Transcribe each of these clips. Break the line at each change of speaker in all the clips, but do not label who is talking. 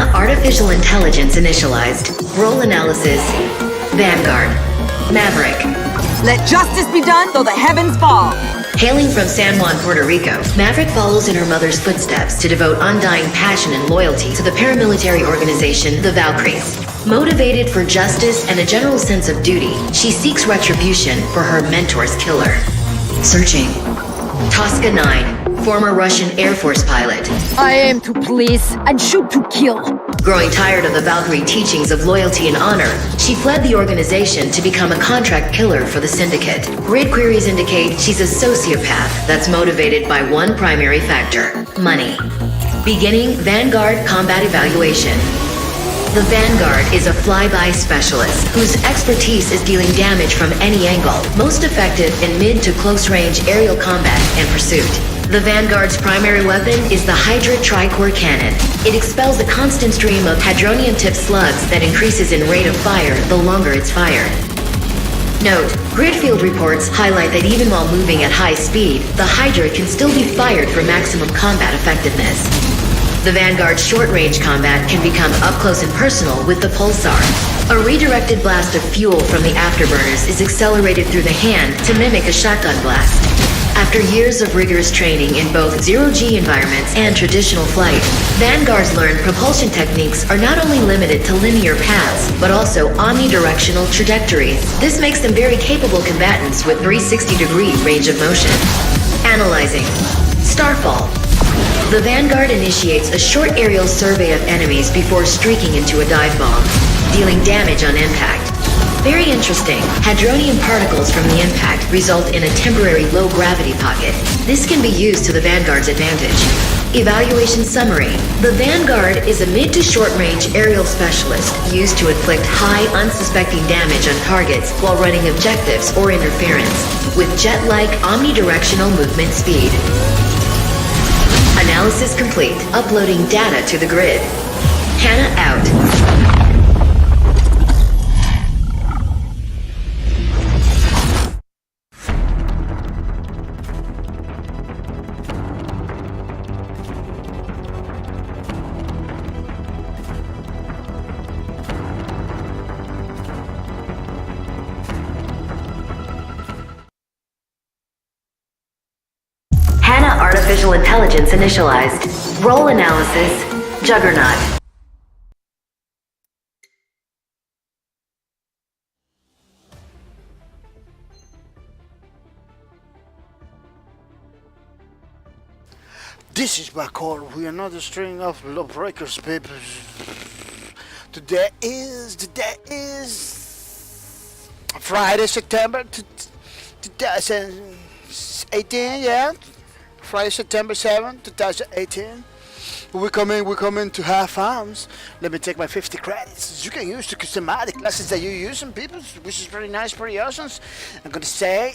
HANA Artificial Intelligence initialized. Role analysis. Vanguard. Maverick.
Let justice be done, though the heavens fall.
Hailing from San Juan, Puerto Rico, Maverick follows in her mother's footsteps to devote undying passion and loyalty to the paramilitary organization, the Valkyries. Motivated for justice and a general sense of duty, she seeks retribution for her mentor's killer. Searching. Tosca 9, former Russian Air Force pilot.
I aim to please and shoot to kill.
Growing tired of the Valkyrie teachings of loyalty and honor, she fled the organization to become a contract killer for the Syndicate. Grid queries indicate she's a sociopath that's motivated by one primary factor: money. Beginning Vanguard Combat Evaluation. The Vanguard is a flyby specialist whose expertise is dealing damage from any angle, most effective in mid to close range aerial combat and pursuit. The Vanguard's primary weapon is the Hydra Tricore Cannon. It expels a constant stream of hadronium-tipped slugs that increases in rate of fire the longer it's fired. Note, grid field reports highlight that even while moving at high speed, the Hydra can still be fired for maximum combat effectiveness. The Vanguard's short-range combat can become up-close and personal with the Pulsar. A redirected blast of fuel from the afterburners is accelerated through the hand to mimic a shotgun blast. After years of rigorous training in both zero-G environments and traditional flight, Vanguard's learned propulsion techniques are not only limited to linear paths, but also omnidirectional trajectories. This makes them very capable combatants with 360-degree range of motion. Analyzing. Starfall. The Vanguard initiates a short aerial survey of enemies before streaking into a dive bomb, dealing damage on impact. Very interesting. Hadronium particles from the impact result in a temporary low-gravity pocket. This can be used to the Vanguard's advantage. Evaluation summary. The Vanguard is a mid to short-range aerial specialist used to inflict high, unsuspecting damage on targets while running objectives or interference, with jet-like omnidirectional movement speed. Analysis complete. Uploading data to the grid. HANA out. HANA Artificial Intelligence initialized. Role analysis. Juggernaut.
This is my call. We are not a string of Lawbreakers papers. Today is Friday, September 2018. Yeah. Friday, September 7th, 2018. We come in to have fun. Let me take my 50 credits. You can use the systematic classes that you're using, people, which is pretty nice, pretty awesome. I'm gonna say,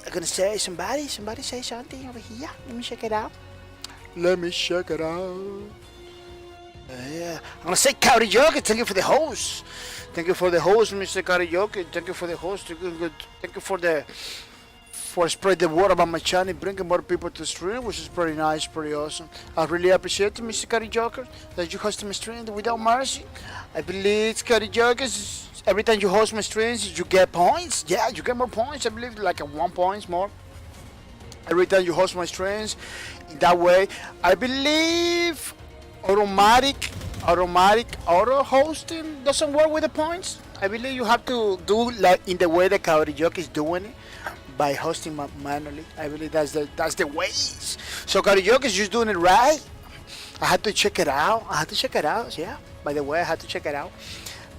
somebody say something over here. Let me check it out. Yeah, I'm gonna say karaoke. Thank you for the host. Thank you for the host, Mr. Karaoke. Thank you for the host. Thank you for spread the word about my channel, bringing more people to the stream, which is pretty nice, pretty awesome. I really appreciate it, Mr. Karaoke, that you host my stream without mercy. I believe Karaoke, every time you host my streams, you get points. Yeah, you get more points. I believe like 1 point more. Every time you host my streams, in that way, I believe automatic auto hosting doesn't work with the points. I believe you have to do like in the way that Karaoke is doing it, by hosting manually. I believe that's the way. So Karaoke is just doing it right. I had to check it out. Yeah. By the way, I had to check it out.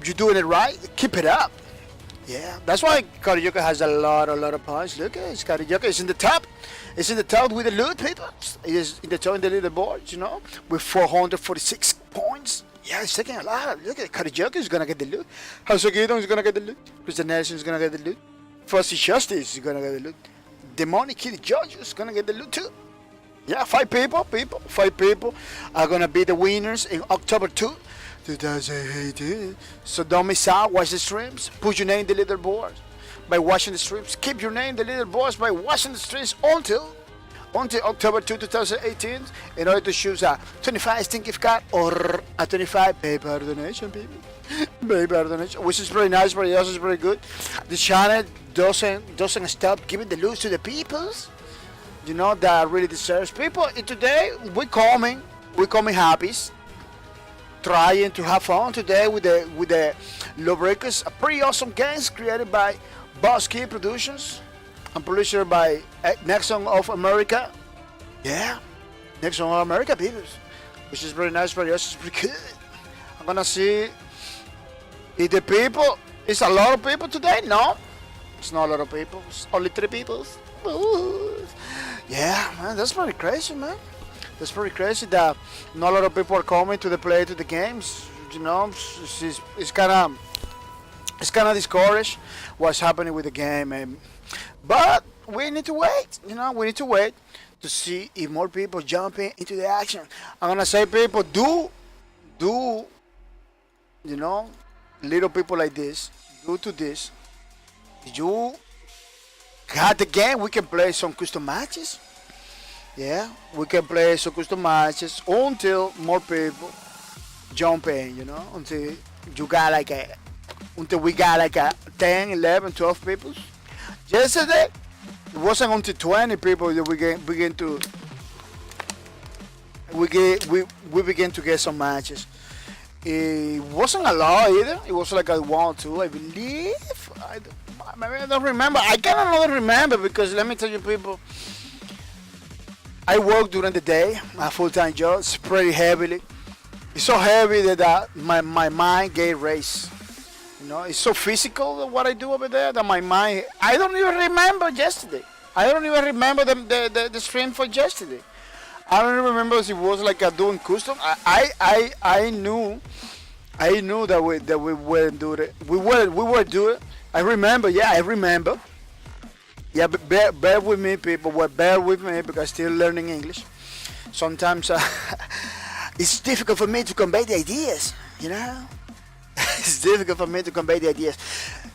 You're doing it right. Keep it up. Yeah. That's why Karaoke has a lot of points. Look at it. Karaoke is in the top. It's in the top with the loot, people. It is in the top in the leaderboard, with 446 points. Yeah, it's taking a lot. Look at Karaoke is gonna get the loot. Hasogito is gonna get the loot. Chris Nelson is gonna get the loot. Frosty Justice is gonna get the loot. Demonic Kitty Judge is gonna get the loot too. Yeah, 5 people are gonna be the winners in October 2, 2018. So don't miss out. Watch the streams. Put your name in the leaderboard by watching the streams. Keep your name in the leaderboards by watching the streams until until October 2, 2018 in order to choose a 25 Steam gift card or a 25 PayPal donation, people. PayPal donation, which is very nice, very awesome, very good. The channel doesn't stop giving the looks to the peoples, you know, that really deserves people. And today we're coming happy, trying to have fun today with the Lawbreakers, a pretty awesome games created by Boss Key Productions and published by Nexon of America. Yeah, Nexon of America, people, which is very nice, very awesome, pretty good. I'm gonna see if the people, it's a lot of people today. No, it's not a lot of people. It's only 3 people. Ooh. Yeah, man, that's pretty crazy, man. That's pretty crazy that not a lot of people are coming to the games. You know, it's kind of discouraged what's happening with the game. But we need to wait. You know, we need to wait to see if more people jumping into the action. I'm gonna say, people, do, you know, little people like this, do to this. You got the game. We can play some custom matches. Yeah, we can play some custom matches until more people jump in, you know, until we got like a 10, 11, 12 people. Yesterday, it wasn't until 20 people that we began to get some matches. It wasn't a lot either. It was like a 1 or 2, I believe. I don't remember. I cannot remember because let me tell you, people, I work during the day, my full-time job. It's pretty heavily. It's so heavy that my mind get raced. You know, it's so physical what I do over there that my mind. I don't even remember yesterday. I don't even remember the stream for yesterday. I don't even remember if it was like doing custom. I knew that we weren't doing it. We were doing it. I remember. Yeah, I remember. Yeah, but bear with me, people. Well, bear with me because I'm still learning English. Sometimes it's difficult for me to convey the ideas, you know? It's difficult for me to convey the ideas.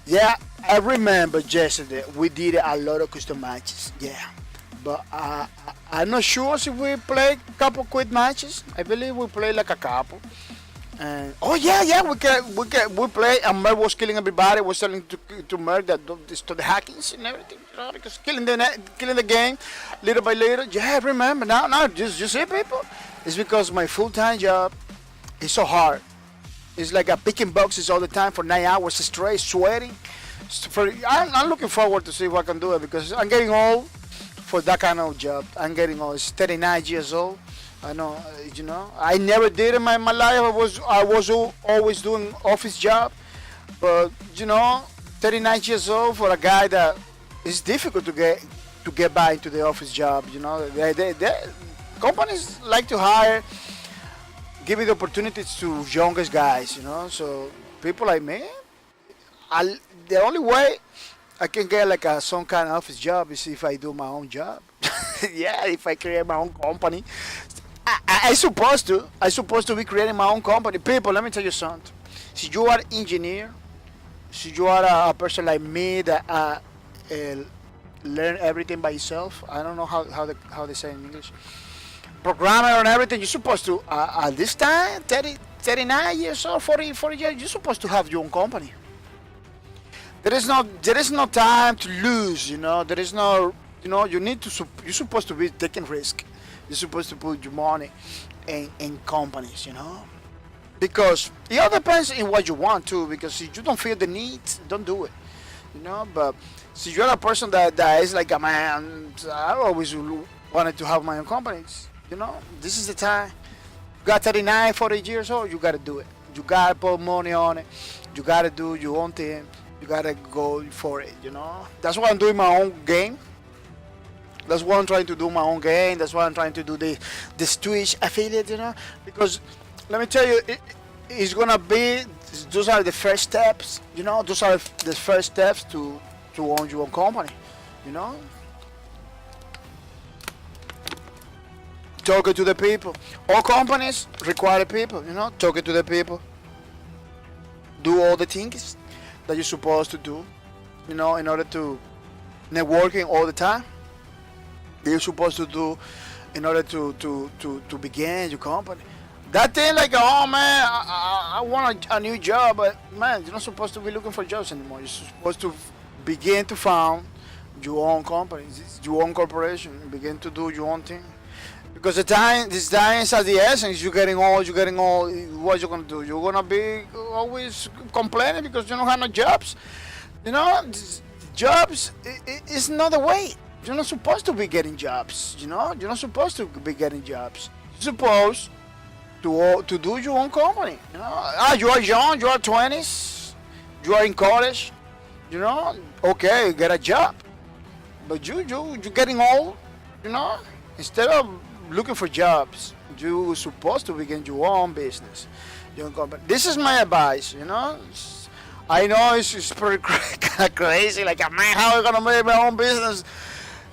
Yeah, I remember yesterday we did a lot of custom matches. Yeah, but I'm not sure if we played a couple quick matches. I believe we played like a couple. And oh yeah, we play. And Merc was killing everybody. Was telling to Merc that to the hackings and everything, you know, because killing the game little by little. Yeah, I remember now. Just you see, people, it's because my full-time job is so hard. It's like picking boxes all the time for 9 hours straight, sweating. I'm looking forward to see if I can do it because I'm getting old for that kind of job. I'm getting old. It's 39 years old. I know, you know, I never did in my life. I was always doing office job, but you know, 39 years old for a guy that it's difficult to get by into the office job. You know, they companies like to hire, give it opportunities to youngest guys. You know, so people like me, the only way I can get like some kind of office job is if I do my own job. Yeah, if I create my own company. I supposed to be creating my own company. People, let me tell you something. If you are an engineer, if you are a person like me that learn everything by yourself, I don't know how they say in English, programmer and everything, you're supposed to, at this time, 39 years old, 40 years, you're supposed to have your own company. There is no time to lose, you know. There is no, you know, you're supposed to be taking risk. You're supposed to put your money in companies, you know, because it all depends on what you want to. Because if you don't feel the need, don't do it, you know. But so you're a person that is like a man. I always wanted to have my own companies, you know. This is the time. You got 39, 40 years old. You gotta do it. You gotta put money on it. You gotta do your own thing. You gotta go for it, you know. That's why I'm doing my own game. That's why I'm trying to do my own game. That's why I'm trying to do this Twitch affiliate, you know. Because let me tell you, it's gonna be. Those are the first steps, you know. Those are the first steps to own your own company, you know. Talking to the people. All companies require people, you know. Talking to the people. Do all the things that you're supposed to do, you know, in order to networking all the time. you're supposed to do in order to begin your company. That thing like, oh man, I want a new job, but man, you're not supposed to be looking for jobs anymore. You're supposed to begin to found your own company, your own corporation, begin to do your own thing. Because this time is at the essence. You're getting old. What you gonna do? You're gonna be always complaining because you don't have no jobs. You know, jobs is not the way. You're not supposed to be getting jobs. You know, you're not supposed to be getting jobs. You're supposed to do your own company. You know, you are young. You are 20s. You are in college. You know, okay, get a job. But you're getting old. You know, instead of looking for jobs, you're supposed to begin your own business, your own company. This is my advice. You know, I know it's pretty kind of crazy. Like, man, how am I gonna make my own business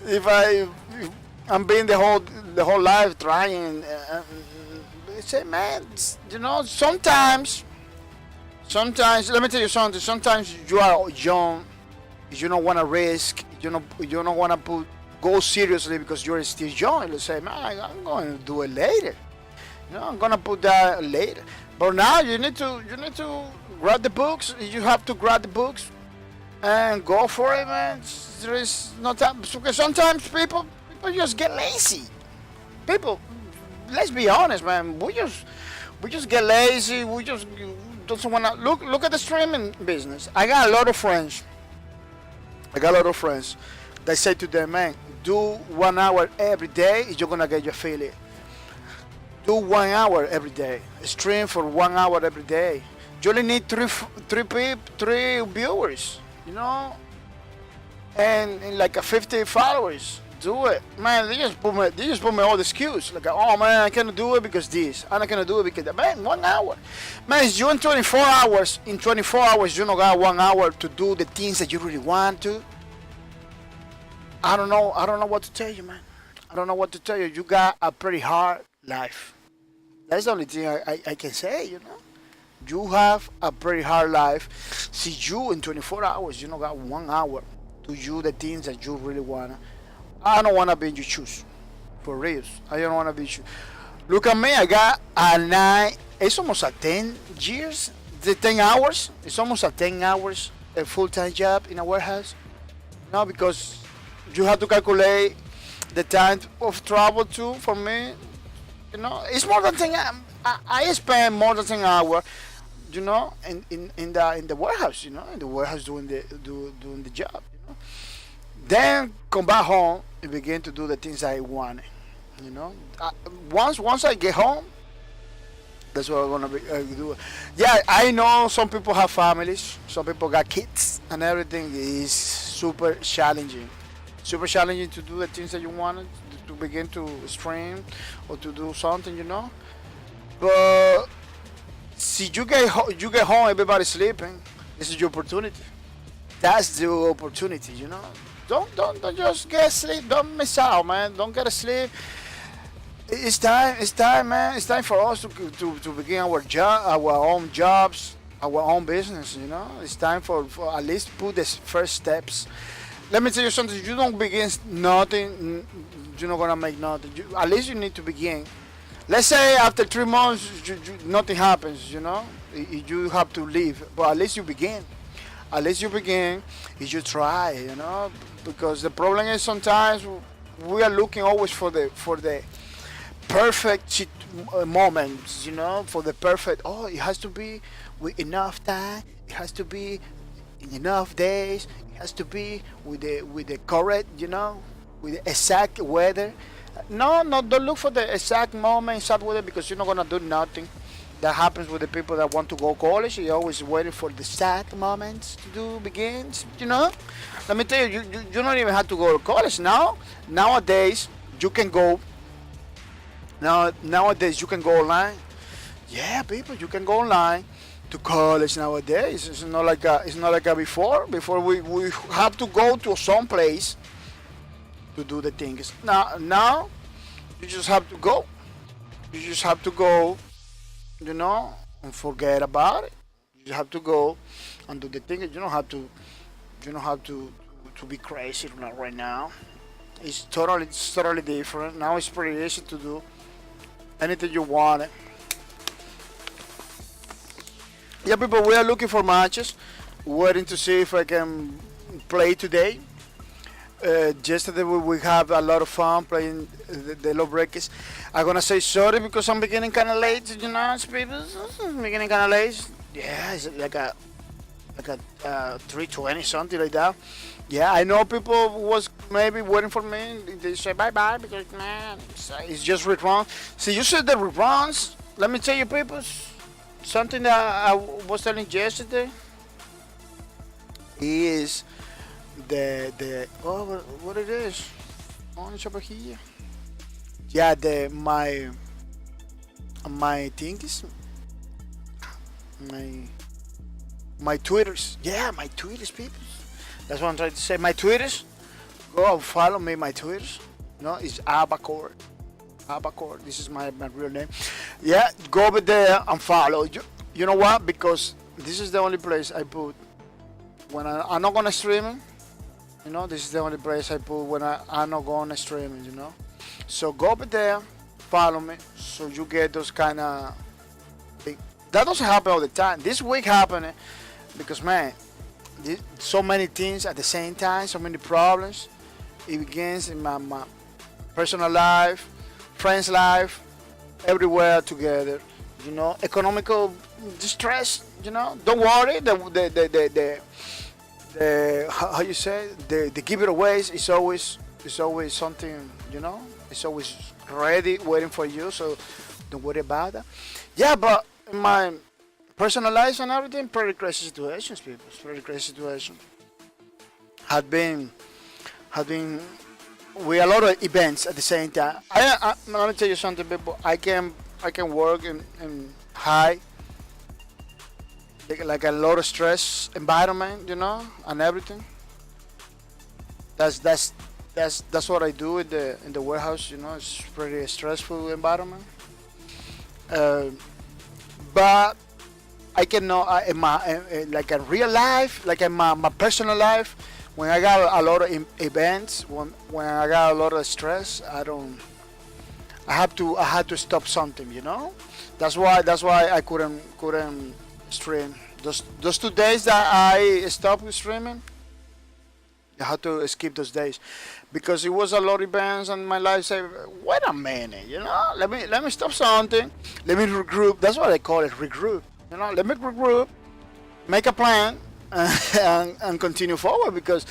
if I'm being the whole life trying? Say, man, you know, sometimes let me tell you something. Sometimes you are young, you don't want to risk, you don't want to go seriously because you're still young. You say, man, I'm going to do it later. You know, I'm going to put that later. But now you need to grab the books. You have to grab the books and go for it, man. There is no time, because sometimes people just get lazy. People, let's be honest, man. We just get lazy. We just don't want to look at the streaming business. I got a lot of friends that say to them, man, do 1 hour every day, you're gonna get your affiliate. Do 1 hour every day. Stream for 1 hour every day. You only need three viewers, you know, and like a 50 followers. Do it, man. They just put me all the excuse. Like, oh man, I cannot do it because this. I'm not gonna do it because that. Man, 1 hour. Man, it's you in 24 hours. In 24 hours, you don't got 1 hour to do the things that you really want to. I don't know what to tell you, man. I don't know what to tell you. You got a pretty hard life. That's the only thing I can say, you know. You have a pretty hard life. See, you in 24 hours, you don't got 1 hour to do the things that you really wanna. I don't wanna be in your shoes. For real. I don't wanna be in your shoes. Look at me, I got a 9, it's almost a 10 years, the 10 hours. It's almost a 10 hours, a full-time job in a warehouse. No, because you have to calculate the time of travel too. For me, you know, it's more than 10. I spend more than 10 hours, you know, in the warehouse, you know, in the warehouse doing the job, you know. Then come back home and begin to do the things I want, you know. Once I get home, that's what I'm gonna do. Yeah, I know some people have families, some people got kids, and everything is super challenging. Super challenging to do the things that you wanted to begin to stream or to do something, you know. But see, you get home, everybody's sleeping. This is your opportunity. That's the opportunity, you know. Don't just get sleep. Don't miss out, man. Don't get asleep. It's time, man. It's time for us to begin our own jobs, our own business. You know, it's time for at least put the first steps. Let me tell you something. You don't begin nothing, you're not gonna make nothing. At least you need to begin. Let's say after 3 months, nothing happens. You know, you have to leave. But at least you begin. At least you begin. You try. You know, because the problem is sometimes we are looking always for the perfect moments, you know, for the perfect. Oh, it has to be with enough time. It has to be in enough days. It has to be with the correct, you know, with the exact weather. No, don't look for the exact moment, exact weather, because you're not gonna do nothing. That happens with the people that want to go college. You're always waiting for the exact moments to do begins. You know, let me tell you, you don't even have to go to college now. Nowadays, you can go. Nowadays you can go online. Yeah, people, you can go online to college nowadays. It's not like before. Before we have to go to some place to do the things. Now you just have to go. You just have to go, you know, and forget about it. You just have to go and do the things. You don't have to be crazy right now. It's totally different. Now it's pretty easy to do anything you want. Yeah, people, we are looking for matches. Waiting to see if I can play today. Yesterday we have a lot of fun playing the Lawbreakers. I'm gonna say sorry because I'm beginning kind of late. People, I'm beginning kind of late. Yeah, it's like a 3:20 something like that. Yeah, I know people was maybe waiting for me. They say bye bye because man, it's just reruns. See, you said the reruns. Let me tell you, people, something that I was telling yesterday is the what it is. Oh, it's over here. Yeah, my thing is my Twitters. Yeah, my Twitters, people. That's what I'm trying to say. My Twitters. Go and follow me. My Twitters. It's Abacord. Abacord. This is my real name. Yeah, go over there and follow. You know what? Because this is the only place I put when I'm not gonna stream it. This is the only place I put when I'm not gonna stream it. So go over there, follow me, so you get those kind of things. That doesn't happen all the time. This week happened because man, so many things at the same time, so many problems. It begins in my personal life, friends' life, everywhere together. Economical distress. Don't worry. The how you say the giveaways is always something. It's always ready, waiting for you. So don't worry about that. Yeah, but in my personal life and everything, pretty crazy situations, people. Pretty crazy situation. Had been with a lot of events at the same time. Let me tell you something, people. I can work in high, like a lot of stress environment, and everything. That's what I do in the warehouse. It's pretty stressful environment. But I cannot like in real life, like in my personal life, when I got a lot of events, when I got a lot of stress, I had to stop something. That's why I couldn't stream. Those 2 days that I stopped streaming, I had to skip those days because it was a lot of events and my life said, wait a minute, let me stop something, let me regroup. That's what I call it, regroup. Let me regroup, make a plan, and continue forward because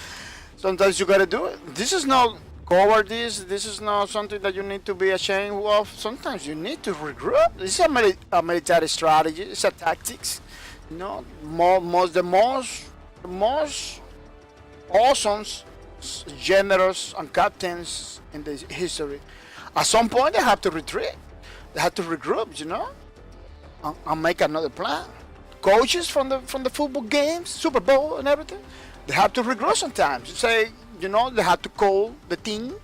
sometimes you gotta do it. This is not cowardice. This is not something that you need to be ashamed of. Sometimes you need to regroup. This is a military strategy. It's a tactics. The most awesome generals and captains in the history. At some point, they have to retreat. They have to regroup. And make another plan. Coaches from the football games, Super Bowl and everything, they have to regroup sometimes. Say, they have to call the team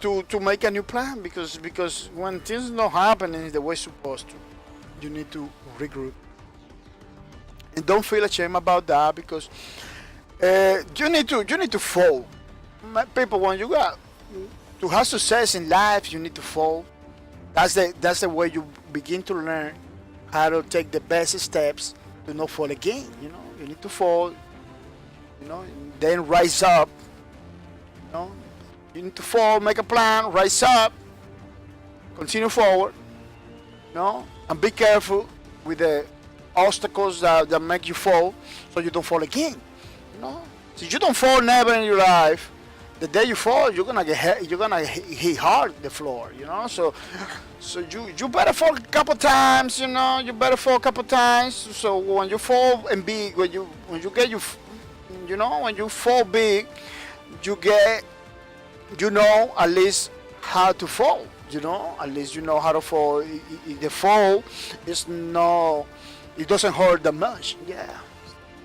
to make a new plan because when things not happening the way it's supposed to, you need to regroup. And don't feel ashamed about that because you need to fall. People, when you got to have success in life, you need to fall. That's the way you begin to learn how to take the best steps to not fall again. You need to fall. Then rise up. You need to fall, make a plan, rise up, continue forward. And be careful with the obstacles that make you fall, so you don't fall again. So you don't fall never in your life. The day you fall, you're gonna hit hard the floor. So you better fall a couple times. You better fall a couple times. So when you fall and big, when you fall big, you get at least how to fall. At least you know how to fall. The fall is no, it doesn't hurt that much. Yeah.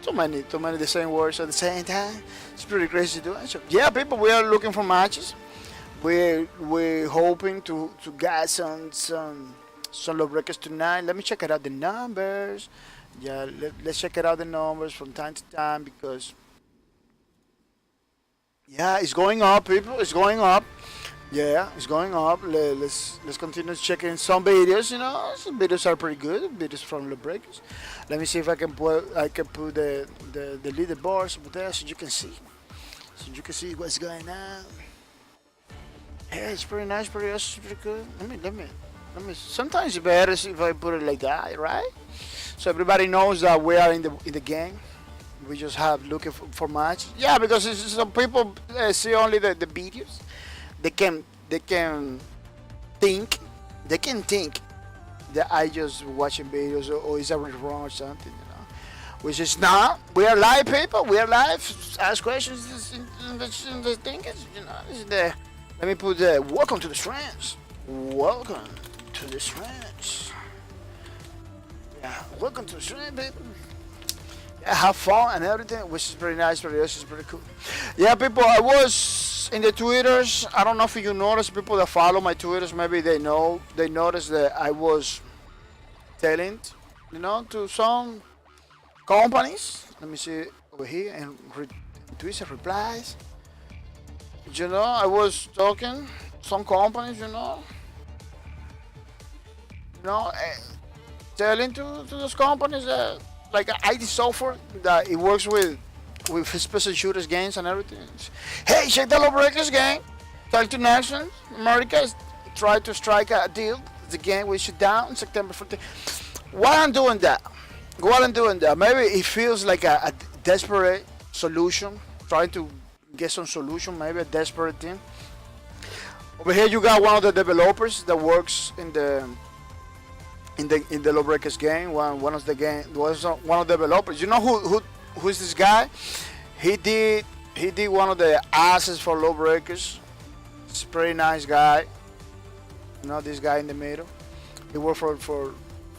Too many the same words at the same time. It's pretty crazy to answer. Yeah, people, we are looking for matches. We're hoping to get some Lawbreakers tonight. Let me check out the numbers. Yeah, let's check out the numbers from time to time because Yeah, it's going up, people. It's going up. Yeah, it's going up. Let's continue checking some videos. Some videos are pretty good. Videos from Lawbreakers. Let me see if I can put the leaderboards over there so you can see. So you can see what's going on. Yeah, it's pretty nice, pretty awesome, pretty good. Let me. Sometimes it's better if I put it like that, right? So everybody knows that we are in the game. We just have looking for match. Yeah, because some people see only the videos. They can think they can think that I just watching videos or is everything wrong or something. Which is not. We are live, people. We are live. Ask questions in the thing. This is the. Let me put the welcome to the streams. Welcome to the streams. Yeah, welcome to the stream, people. Yeah, have fun and everything, which is pretty nice, pretty awesome, pretty cool. Yeah, people, I was in the Twitters. I don't know if you noticed, people that follow my Twitters, maybe they noticed that I was telling, to some companies. Let me see over here and tweets and replies. I was talking some companies, telling to those companies that like ID software that it works with special shooters games and everything. Hey, check the Lawbreakers game. Talk to Nations. America is try to strike a deal. The game will shut down September 14th. While I'm doing that, maybe it feels like a desperate solution. Trying to get some solution, maybe a desperate thing. Over here you got one of the developers that works in the Lawbreakers game. One of the developers. You know who is this guy? He did one of the assets for Lawbreakers. It's a pretty nice guy. This guy in the middle. He worked for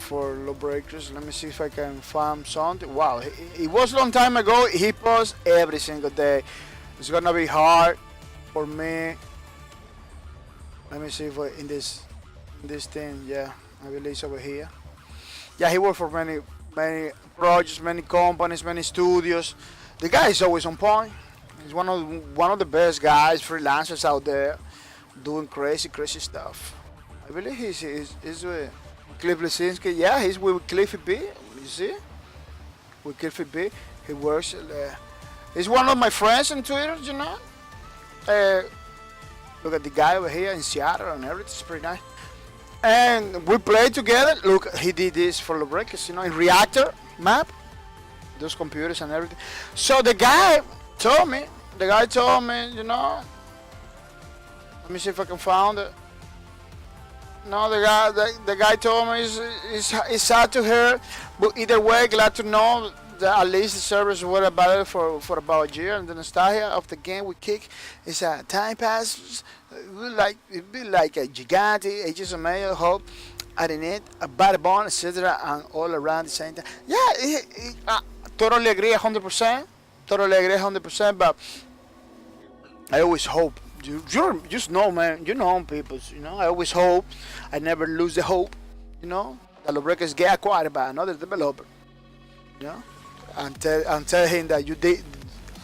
Lawbreakers. Let me see if I can find something. Wow, it was a long time ago. He posts every single day. It's gonna be hard for me. Let me see if in this thing, yeah, I believe it's over here. Yeah, he worked for many projects, many companies, many studios. The guy is always on point. He's one of the best guys, freelancers out there, doing crazy stuff. I believe he's with Cliff Lesinski. Yeah, he's with Cliffy B. You see, with Cliffy B. He works. He's one of my friends on Twitter. Look at the guy over here in Seattle and everything. It's pretty nice. And we played together. Look, he did this for Lawbreakers, in Reactor map, those computers and everything. So the guy told me, let me see if I can find it. No, the guy told me it's sad to hear, but either way, glad to know that at least the servers were available for about a year, and the nostalgia of the game we kick is a time pass. It'd be like a Gigante, Ages of Mayo, Hope, adding it, a bad bond, etc., and all around the same time. Yeah, I totally agree 100%. Totally agree 100%. But I always hope. You just know, man. You know, people. I always hope. I never lose the hope. The Lawbreakers get acquired by another developer. And tell him that you did.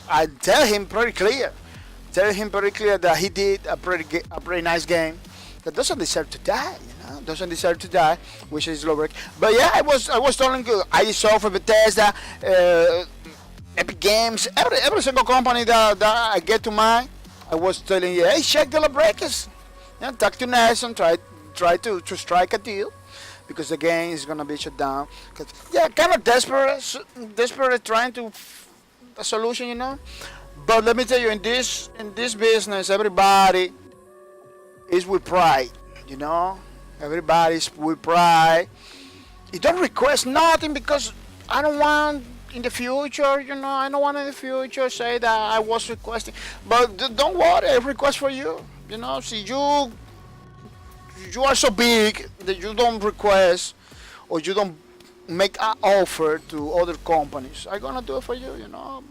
I tell him pretty clear. Tell him pretty clear that he did a pretty nice game that doesn't deserve to die. Doesn't deserve to die, which is Lawbreakers. But yeah, I was telling you, I saw for Bethesda, Epic Games, every single company that I get to mind. I was telling you, hey, check the Lawbreakers. Talk to Nelson, try to strike a deal. Because the game is gonna be shut down. Kind of desperate trying to a solution, But let me tell you, in this business, everybody is with pride, Everybody's with pride. You don't request nothing because I don't want in the future, I don't want in the future say that I was requesting. But don't worry, I request for you, See, you are so big that you don't request or you don't make an offer to other companies. I'm gonna do it for you,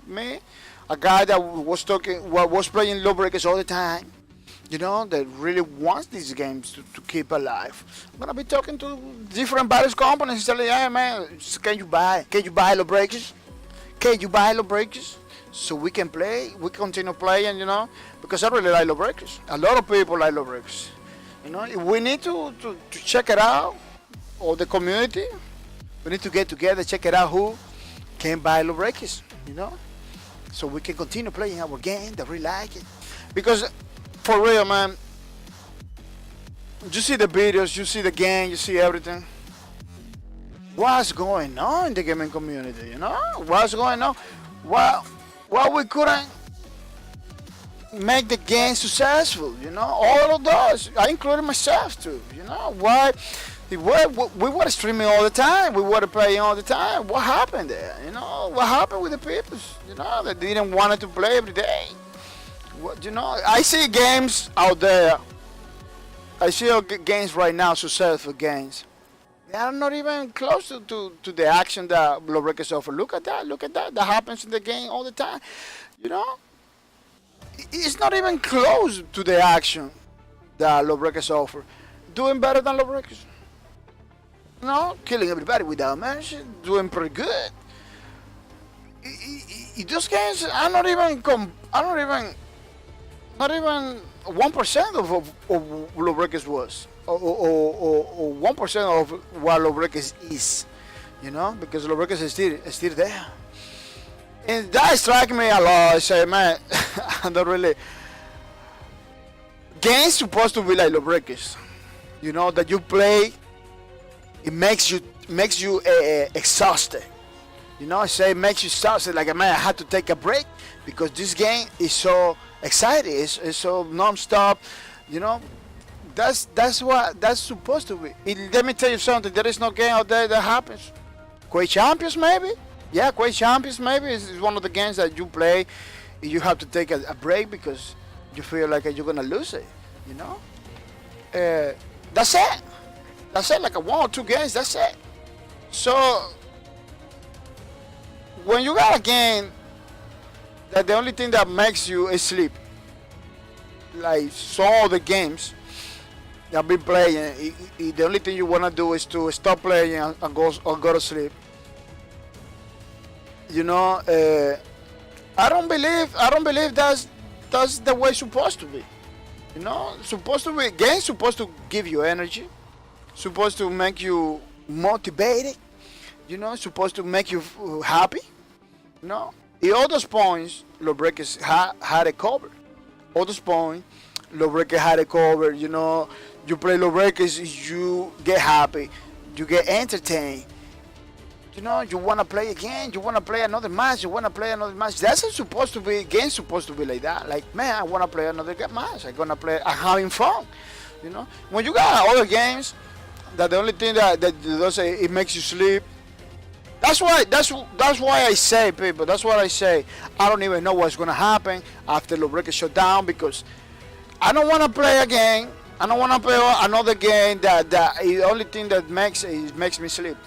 Me, a guy that was playing Lawbreakers all the time, that really wants these games to keep alive. I'm gonna be talking to different various companies, telling, hey man, can you buy Lawbreakers? Can you buy Lawbreakers? so we can play, we continue playing, because I really like Lawbreakers. A lot of people like Lawbreakers. We need to check it out, or the community. We need to get together, check it out who can buy Lawbreakers, so we can continue playing our game that we like it. Because for real, man, you see the videos, you see the game, you see everything. What's going on in the gaming community? What's going on? Why we couldn't make the game successful? All of those, I included myself too. Why? We were streaming all the time. We were playing all the time. What happened there? What happened with the people? That didn't want to play every day. I see games out there. I see games right now, successful games. They are not even close to the action that Lawbreakers offer. Look at that. That happens in the game all the time. It's not even close to the action that Lawbreakers offer. Doing better than Lawbreakers. Killing everybody without mercy. Doing pretty good. Those games are not even 1% of Lawbreakers was, or 1% of what Lawbreakers is, because Lawbreakers is still there, and that struck me a lot. I say, man, I don't really. Games supposed to be like Lawbreakers, that you play, it makes you exhausted. I say it makes you exhausted. Like, man, I had to take a break because this game is so exciting. It's so non-stop. That's what that's supposed to be. Let me tell you something. There is no game out there that happens. Quake Champions, maybe. Yeah, Quake Champions, maybe is one of the games that you play. You have to take a break because you feel like you're gonna lose it. That's it. That's it. Like 1 or 2 games. That's it. So when you got a game that the only thing that makes you is sleep, like all the games I've been playing, the only thing you wanna do is to stop playing and go to sleep. I don't believe that's the way it's supposed to be. Games supposed to give you energy, supposed to make you motivated. Supposed to make you happy. In all those points, Lawbreakers had it covered. All those points, Lawbreakers had it covered. You play Lawbreakers, you get happy, you get entertained. You want to play again, you want to play another match, That's supposed to be, game's supposed to be like that. Like, man, I want to play another match. I'm having fun. When you got other games, that the only thing that does it makes you sleep. That's why I say, people. That's what I say. I don't even know what's gonna happen after Lawbreakers shut down because I don't want to play a game. I don't want to play another game that the only thing that makes me sleep.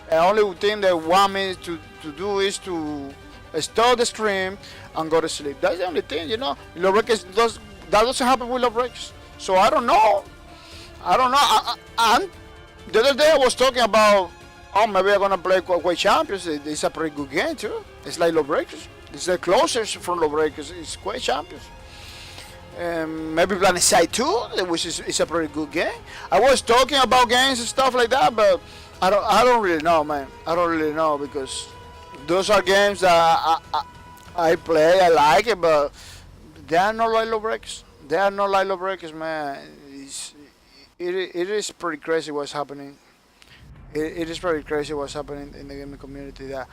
The only thing they want me to do is to start the stream and go to sleep. That's the only thing, Lawbreakers that doesn't happen with Lawbreakers. So I don't know. And the other day I was talking about, maybe I'm gonna play Quake Champions. It's a pretty good game too. It's like Lawbreakers. It's the closest from Lawbreakers. It's Quake Champions. Maybe Planet Side 2, which is a pretty good game. I was talking about games and stuff like that, but I don't really know, man. I don't really know because those are games that I play. I like it, but they are not like Lawbreakers. They are not like Lawbreakers, man. It is pretty crazy what's happening. It is pretty crazy what's happening in the gaming community. That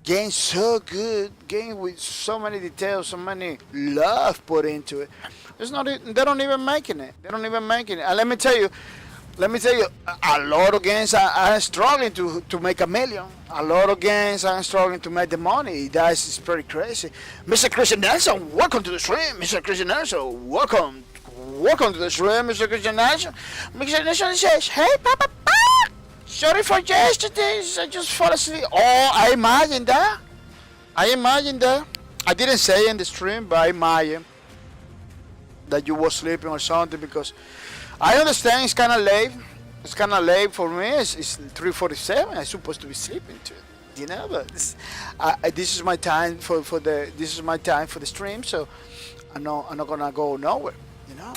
game so good, game with so many details, so many love put into it. It's not. They don't even making it. They don't even making it. And let me tell you, a lot of games are struggling to make $1 million. A lot of games are struggling to make the money. That is pretty crazy. Mr. Christian Nelson, welcome to the stream. Mr. Christian Nelson, welcome to the stream, Mr. Christian Nelson. Mr. Nelson says, "Hey, Papa, sorry for yesterday. I just fall asleep." Oh, I imagine that. I didn't say in the stream, but I imagine that you were sleeping or something because I understand it's kind of late. It's kind of late for me. It's 3:47. I'm supposed to be sleeping too. you know. But this is my time for the stream, so I'm not gonna go nowhere, you know.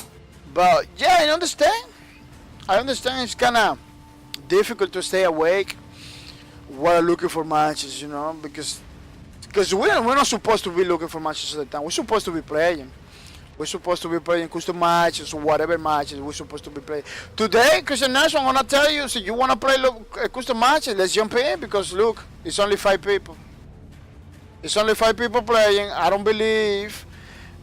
But yeah, I understand. It's kind of difficult to stay awake while looking for matches, you know, because we're not supposed to be looking for matches all the time. We're supposed to be playing. We're supposed to be playing custom matches or whatever matches we're supposed to be playing. Today, Christian Nelson, I'm gonna tell you, so you wanna play custom matches, let's jump in, because look, it's only 5 people. It's only 5 people playing. I don't believe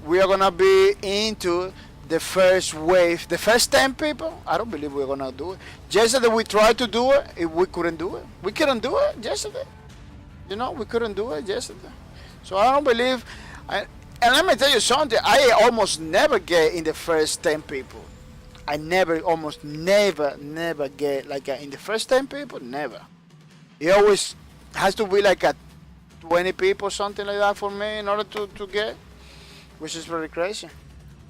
we are gonna be into the first wave. The first 10 people, I don't believe we're gonna do it. Yesterday we tried to do it, we couldn't do it. We couldn't do it yesterday. You know, we couldn't do it yesterday. So I don't believe. And let me tell you something, I almost never get in the first 10 people. I almost never get like in the first 10 people, never. It always has to be like a 20 people, something like that for me in order to get, which is very crazy.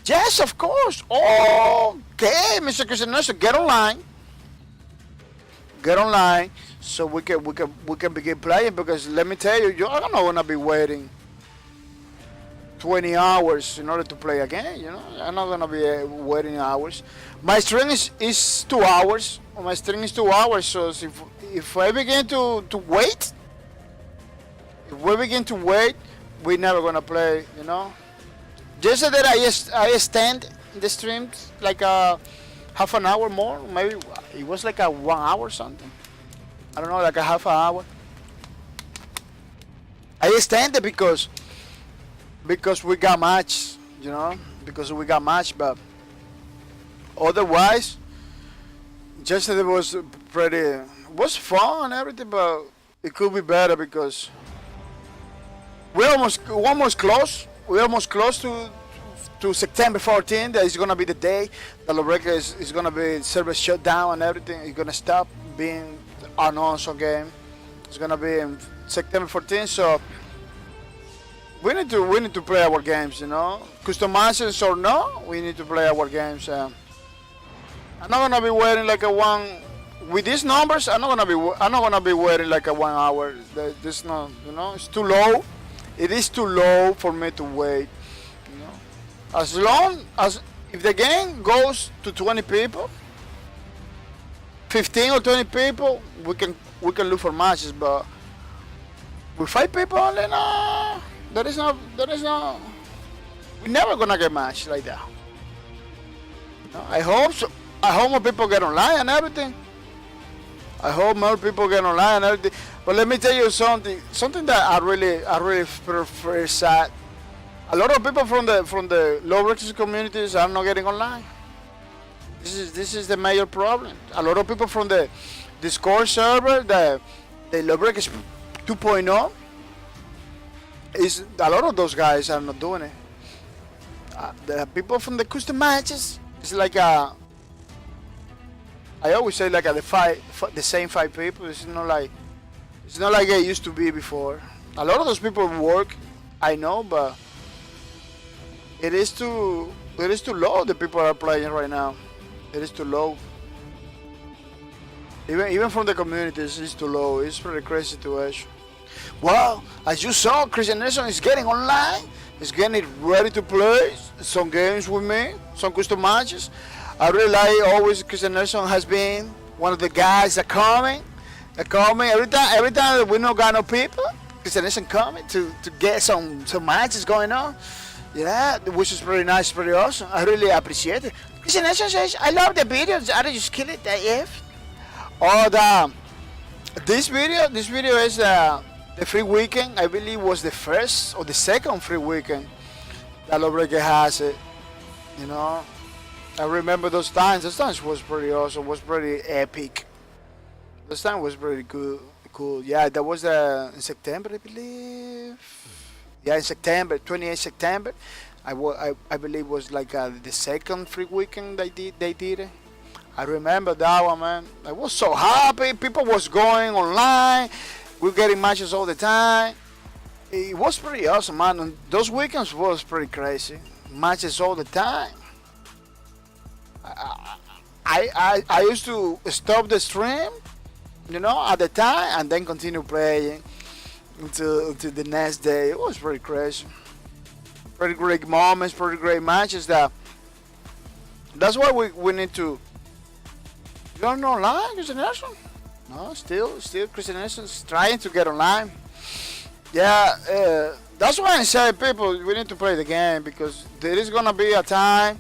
Yes, of course. Okay, Mr. Christian Nelson, get online. Get online so we can begin playing, because let me tell you, you're not gonna be waiting 20 hours in order to play again, you know. I'm not gonna be waiting hours. My stream is 2 hours. My stream is 2 hours, so if I begin to wait, we're never gonna play, you know. Yesterday I extend the stream like a half an hour more, maybe it was like a 1 hour or something. I don't know, like a half an hour. I extended because we got match, you know, but otherwise, yesterday was fun and everything, but it could be better because we're almost close. We're almost close to September 14th. That is gonna be the day that Lawbreakers is gonna be server shut down and everything. It's gonna stop being an awesome game. It's gonna be in September 14th, so. We need to play our games, you know. Customizers or no, we need to play our games. I'm not gonna be waiting like a one with these numbers. I'm not gonna be waiting like a 1 hour. There's no, you know, it's too low. It is too low for me to wait. You know, as long as if the game goes to 20 people, 15 or 20 people, we can look for matches. But with 5 people only, no. There is no. We're never gonna get matched like that. No, I hope so. I hope more people get online and everything. But let me tell you something. Something that I really feel sad. A lot of people from the Lawbreakers communities are not getting online. This is the major problem. A lot of people from the Discord server, the Lawbreakers 2.0. A lot of those guys are not doing it. The people from the custom matches, it's like I always say like the same 5 people. It's not like it used to be before. A lot of those people work, I know, but it is too low. The people are playing right now. It is too low. Even from the communities, it's too low. It's pretty crazy situation. Well, as you saw, Christian Nelson is getting online. He's getting ready to play some games with me, some custom matches. I really like always Christian Nelson has been one of the guys that coming. Every time that we don't got no people, Christian Nelson coming to get some matches going on. Yeah, which is pretty nice, pretty awesome. I really appreciate it. Christian Nelson says, I love the videos. I just kill it. This video is the free weekend. I believe was the first or the second free weekend that Lawbreakers has it. You know, I remember those times. Those times was pretty awesome. Was pretty epic. Those time was pretty good. Cool. Yeah, that was in September, I believe. Yeah, in September, 28 September. I believe was like the second free weekend they did it. I remember that one, man. I was so happy. People was going online. We're getting matches all the time. It was pretty awesome, man. And those weekends was pretty crazy. Matches all the time. I used to stop the stream, you know, at the time and then continue playing. until the next day. It was pretty crazy. Pretty great moments, pretty great matches. That's why we need to. You don't know online, Christian Nelson? No, still, Christian Nelson's trying to get online. Yeah, that's why I say, people, we need to play the game, because there is gonna be a time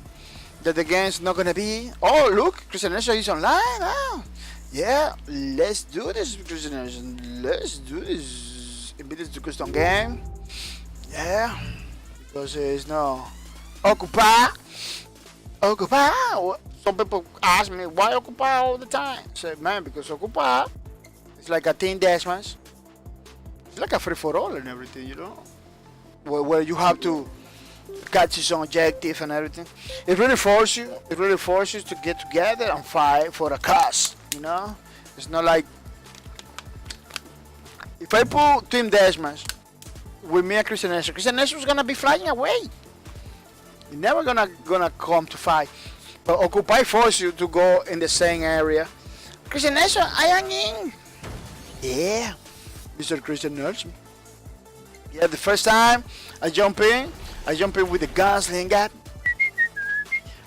that the game's not gonna be. Oh, look, Christian Nelson is online now. Yeah, let's do this, Christian Nelson. Let's do this. Invite us to custom game. Yeah, because it's no occupy. Some people ask me why occupy all the time. I say, man, because occupy it's like a team deathmatch. It's like a free for all and everything, you know, where you have to catch your own objective and everything. It really forces you. It really forces you to get together and fight for a cause. You know, it's not like if I put team deathmatch with me and Christian Nelson is gonna be flying away. You're never gonna come to fight. But occupy force you to go in the same area. Christian Nelson, I am in. Yeah, Mr. Christian Nelson. Yeah, the first time I jump in with the gunslinger.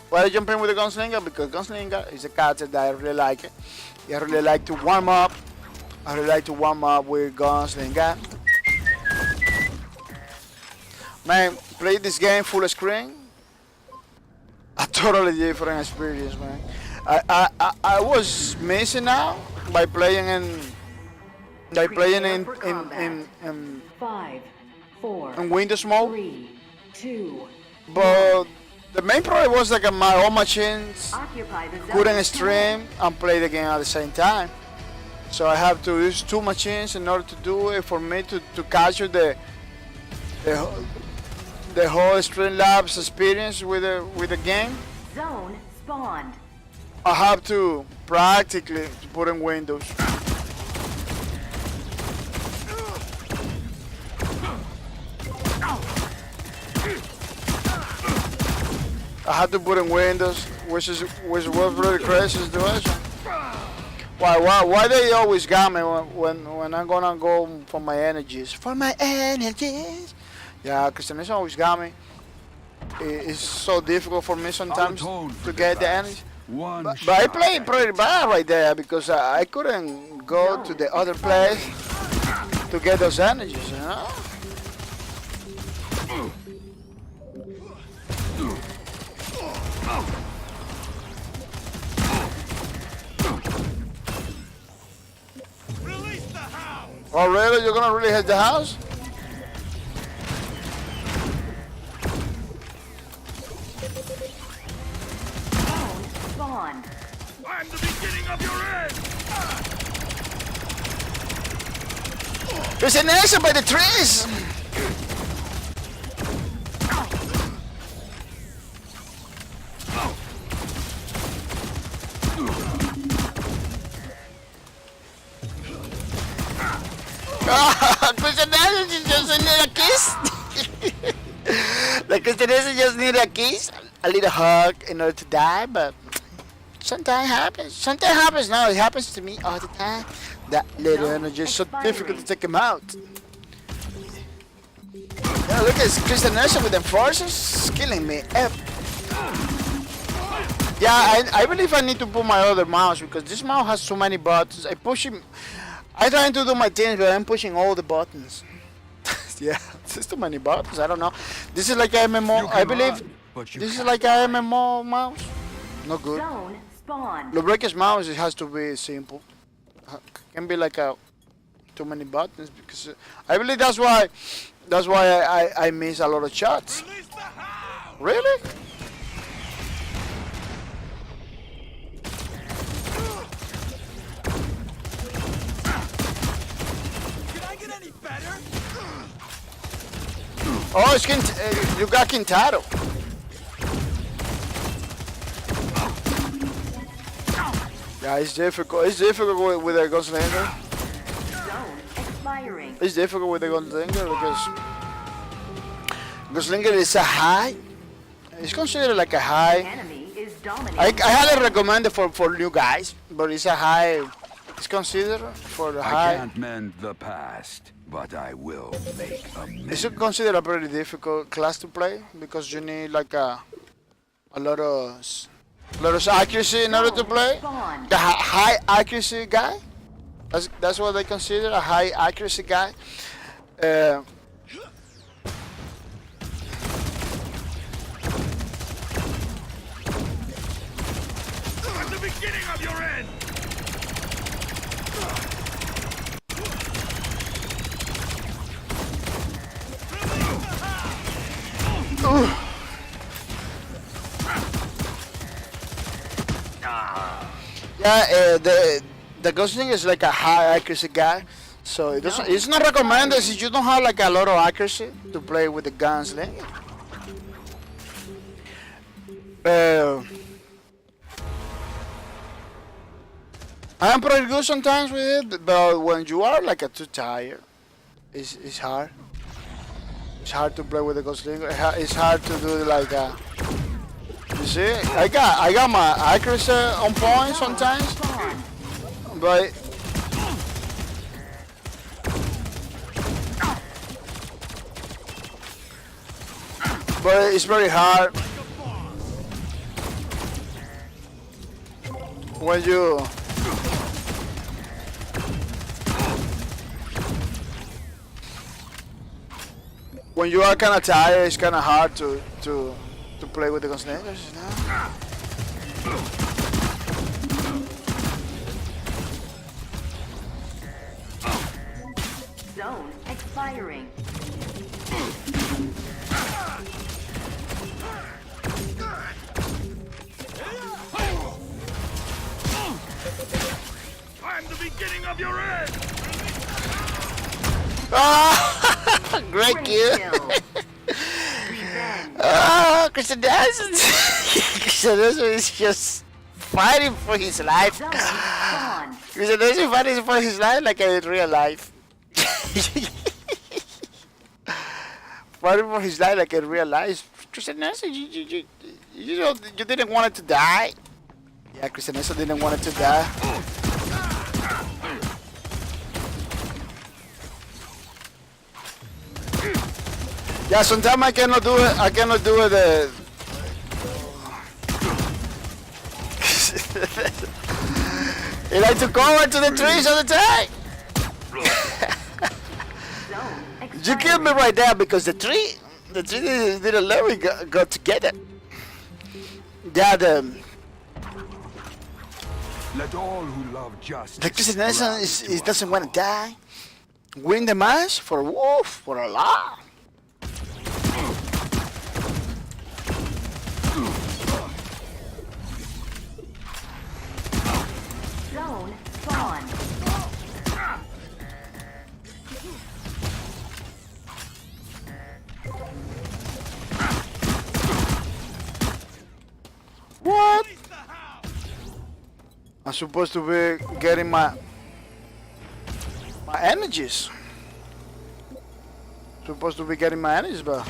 Why I jump in with the gunslinger? Because gunslinger is a character that I really like. I really like to warm up. I really like to warm up with gunslinger. Man, play this game full screen. A totally different experience, man. I was missing out by playing in
5, 4,
in Windows mode.
3, 2.
But the main problem was like my own machines
Occupy the zone.
couldn't stream and play the game at the same time. So I have to use two machines in order to do it, for me to capture the whole Streamlabs experience with the game.
Zone spawned.
I have to practically put in Windows. I had to put in Windows, which was really crazy situation. Why they always got me when I'm gonna go for my energies? For my energies. Yeah, Christian always got me. It's so difficult for me sometimes to get the energy. But I played pretty bad right there, because I couldn't go to the other place to get those energies, you know? Oh really? You're gonna really hit the house?
Zone spawned.
I'm the beginning of your end!
There's an answer by the trees! Christian just need a kiss. Like Christian just need a kiss, a little hug in order to die, but sometimes happens. Sometimes happens. No, it happens to me all the time. That little energy is so difficult to take him out. Yeah, look at Christian with them forces killing me. Yeah, I believe I need to put my other mouse, because this mouse has so many buttons. I push him. I trying to do my things, but I'm pushing all the buttons. Yeah, there's too many buttons. I don't know. This is like a MMO. I believe this is like a MMO mouse. No good.
Zone spawned.
Lawbreakers mouse, it has to be simple. Can be like too many buttons, because I believe that's why I miss a lot of shots. Really? Oh, it's you got Quintaro. Yeah, it's difficult. It's difficult with a gunslinger.
Zone expiring.
It's difficult with the gunslinger because gunslinger is a high. It's considered like a high.
Enemy is dominating.
I highly recommend it for new guys, but it's a high. It's considered for the high.
I can't mend the past. but I will make
It's
amends.
considered a pretty difficult class to play because you need like a lot of accuracy in order to play.
Spawn.
The high accuracy guy. That's what they consider a high accuracy guy.
At the beginning of your end!
Yeah, the ghosting is like a high accuracy guy, so it doesn't. It's not recommended if you don't have like a lot of accuracy to play with the gunsling. I am pretty good sometimes with it, but when you are like too tired, it's hard. It's hard to play with the gunslinger. It's hard to do like you see, I got my accuracy on point sometimes,
Spawn.
but it's very hard when you are kind of tired. It's kind of hard to play with the gunslingers. You know?
Zone expiring.
I'm the beginning of your end!
Ah, great
Great
kill.
kill. Revenge.
Ah, Christian Nelson. Christian Nelson is just fighting for his life.
Zone spawn.
Christian Nelson fighting for his life like in real life. Fighting for his life like in real life. Christian Nelson, you didn't want it to die. Yeah, Christian Nelson didn't want it to die. Yeah, sometimes I cannot do it. I cannot do it. He like to go into the trees all the time.
Zone expiring.
You killed me right there because the tree didn't let me go together. Yeah,
Let all who love justice.
the Christian Nelson he doesn't want to die. Win the match for Wolf for a lot.
Zone spawn.
What? I'm supposed to be getting my energies. Supposed to be getting my energies, but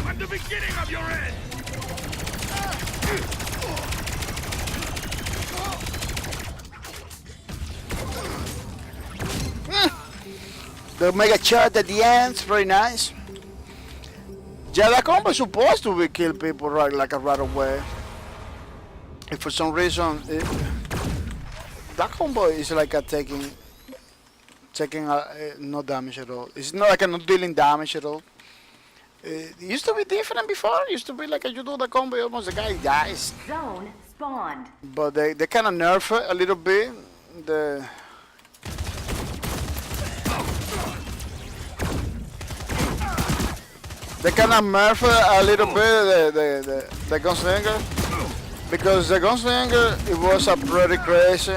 At the beginning of your end!
the mega shot at the end is very nice. Yeah, that combo is supposed to be kill people right away. If for some reason that combo is like a taking no damage at all. It's not like a not dealing damage at all. It used to be different before. It used to be like you do the combo, almost the guy dies.
Zone spawned.
But they kind of nerf it a little bit. They kind of nerf it a little bit the gunslinger, because the gunslinger it was a pretty crazy.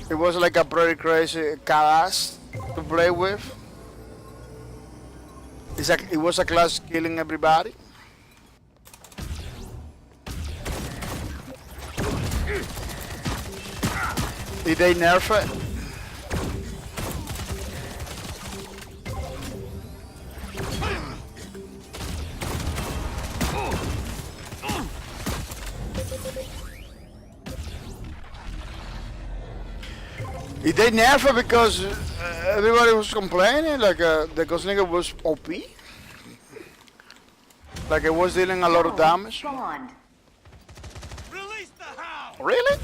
It was like a pretty crazy class to play with. It was a class killing everybody. Did they nerf it? They nerfed it because everybody was complaining, like the Gunslinger was OP. Like it was dealing a lot of
Zone
damage.
Spawned.
Release the hound!
Really?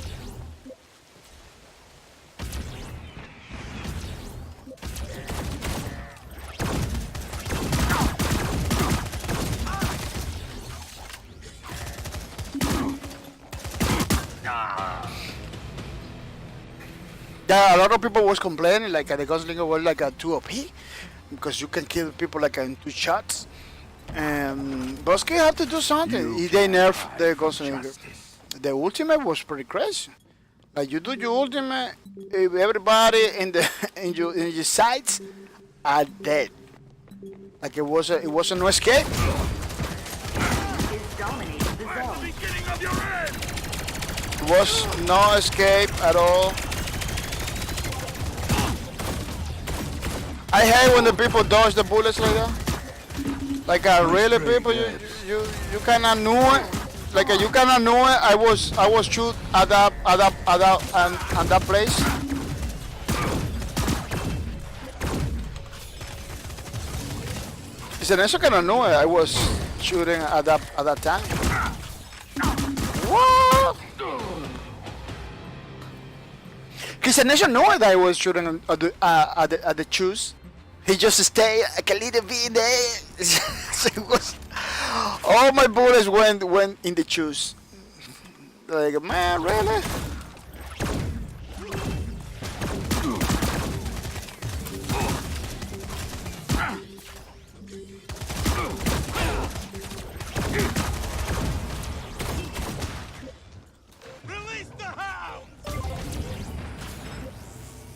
Yeah, a lot of people was complaining like the Gunslinger was like a 2 OP because you can kill people like in 2 shots. Bosky had to do something. They nerfed the Gunslinger. The ultimate was pretty crazy. Like you do your ultimate, everybody in the in your sights are dead. Like it was no escape.
Is dominating the
At the
zone.
beginning of your end!
It was no escape at all. I hate when the people dodge the bullets like that. Like really people, you kind of knew it. Like you kind of knew it. I was shoot at that and that place. It's an eso kind of knew it. I was shooting at that time. What? Because Nation knew that I was shooting at the choose. He just stayed like a little bit there. So it was, all my bullets went in the choose. Like, man, really?
Release the hound!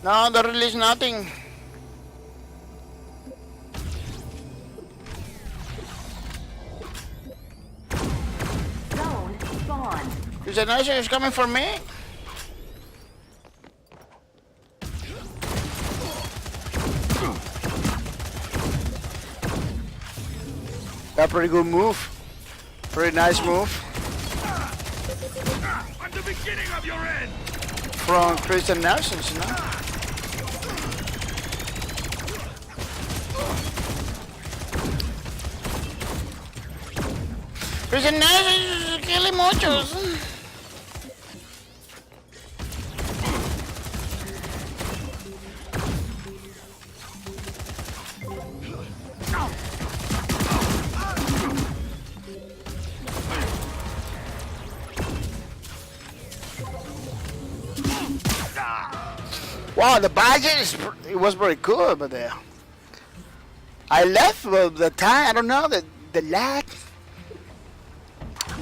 No, they released nothing.
Zone spawned.
Because the Nation is coming for me. That pretty good move. Pretty nice move
At the beginning of your end!
from Christian Nelson, you know. Christian Nelson is killing muchos. Wow, the budget it was very good, but I left the time. I don't know the lag.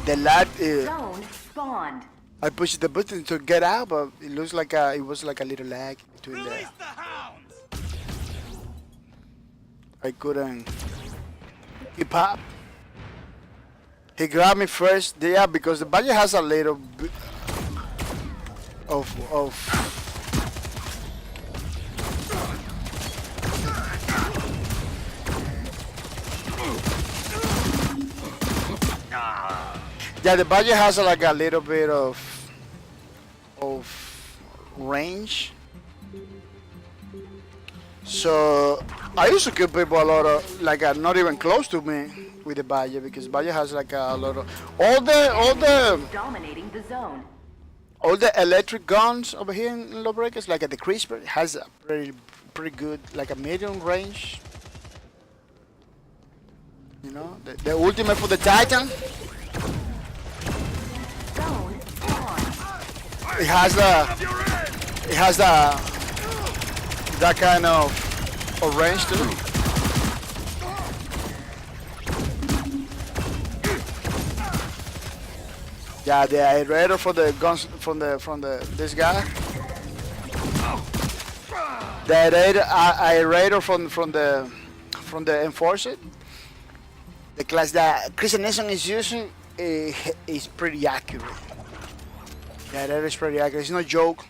The lag.
Zone spawned.
I pushed the button to get out, but it looks like it was like a little lag between
Release
there.
the hounds!
I couldn't keep up. He grabbed me first, yeah, because the budget has a little bit of yeah, the budget has like a little bit of range. So I used to kill people a lot of like not even close to me with the budget because budget has like a lot of all the
Dominating the zone.
all the electric guns over here in Lawbreakers, like the CRISPR has a pretty good like a medium range. You know, the ultimate for the Titan.
Zone spawned.
It has
Of your end!
that kind of range too. Yeah, the aerator for the guns from the this guy. The aerator from the enforcer. The class that Christian Nation is using is pretty accurate. Yeah, that is pretty accurate. It's no joke.